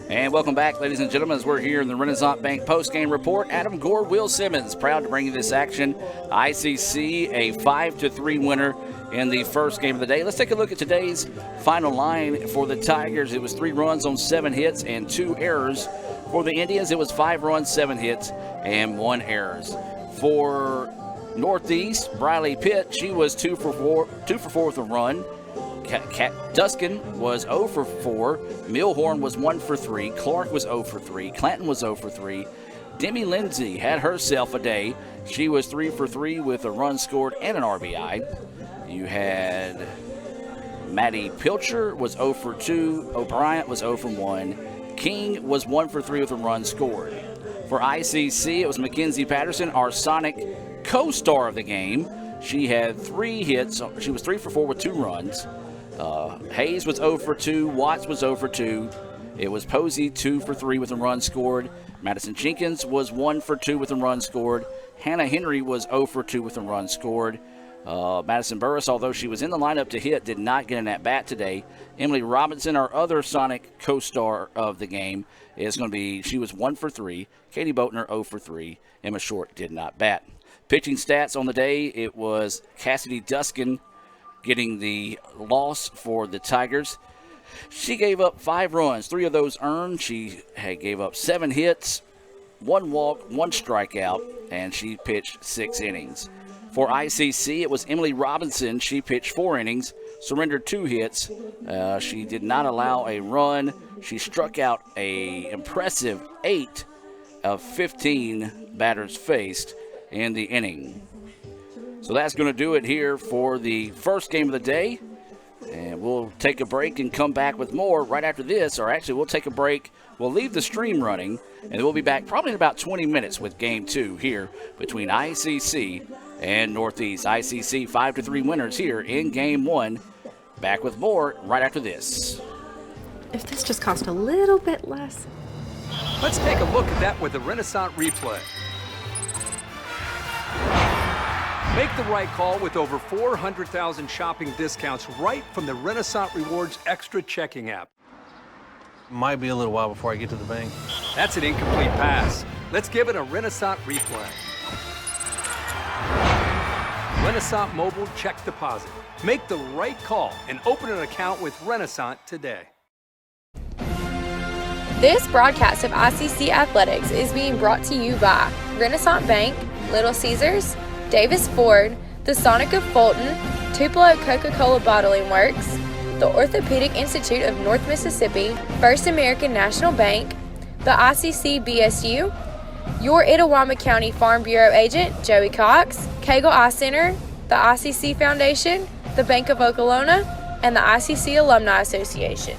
And welcome back, ladies and gentlemen, as we're here in the Renaissance Bank postgame report. Adam Gore, Will Simmons, proud to bring you this action. ICC, a 5-3 winner in the first game of the day. Let's take a look at today's final line for the Tigers. It was 3 runs on 7 hits and 2 errors. For the Indians, it was 5 runs, 7 hits, and 1 errors. For Northeast, Briley Pitt, she was 2 for 4 with a run. Duskin was 0 for 4. Milhorn was 1 for 3. Clark was 0 for 3. Clanton was 0 for 3. Demi Lindsay had herself a day. She was 3 for 3 with a run scored and an RBI. You had Maddie Pilcher was 0 for 2. O'Brien was 0 for 1. King was 1 for 3 with a run scored. For ICC, it was Mackenzie Patterson, our Sonic co-star of the game. She had 3 hits. She was 3 for 4 with 2 runs. Hayes was 0 for 2. Watts was 0 for 2. It was Posey 2 for 3 with a run scored. Madison Jenkins was 1 for 2 with a run scored. Hannah Henry was 0 for 2 with a run scored. Madison Burris, although she was in the lineup to hit, did not get an at-bat today. Emily Robinson, our other Sonic co-star of the game, is going to be, she was 1 for 3. Katie Boatner 0 for 3. Emma Short did not bat. Pitching stats on the day, it was Cassidy Duskin getting the loss for the Tigers. She gave up 5 runs, 3 of those earned. She gave up 7 hits, 1 walk, 1 strikeout, and she pitched 6 innings. For ICC, it was Emily Robinson. She pitched 4 innings, surrendered 2 hits. She did not allow a run. She struck out an impressive 8 of 15 batters faced in the inning. So that's going to do it here for the first game of the day. And we'll take a break and come back with more right after this. Or actually, we'll take a break. We'll leave the stream running, and we'll be back probably in about 20 minutes with Game 2 here between ICC and Northeast. ICC 5-3 winners here in Game 1. Back with more right after this. If this just cost a little bit less. Let's take a look at that with the Renaissance replay. Make the right call with over 400,000 shopping discounts right from the Renaissance Rewards Extra checking app. Might be a little while before I get to the bank. That's an incomplete pass. Let's give it a Renaissance replay. Renaissance Mobile Check Deposit. Make the right call and open an account with Renaissance today. This broadcast of ICC Athletics is being brought to you by Renaissance Bank, Little Caesars, Davis Ford, the Sonic of Fulton, Tupelo Coca-Cola Bottling Works, the Orthopedic Institute of North Mississippi, First American National Bank, the ICC BSU, your Itawamba County Farm Bureau agent, Joey Cox, Cagle Eye Center, the ICC Foundation, the Bank of Okolona, and the ICC Alumni Association.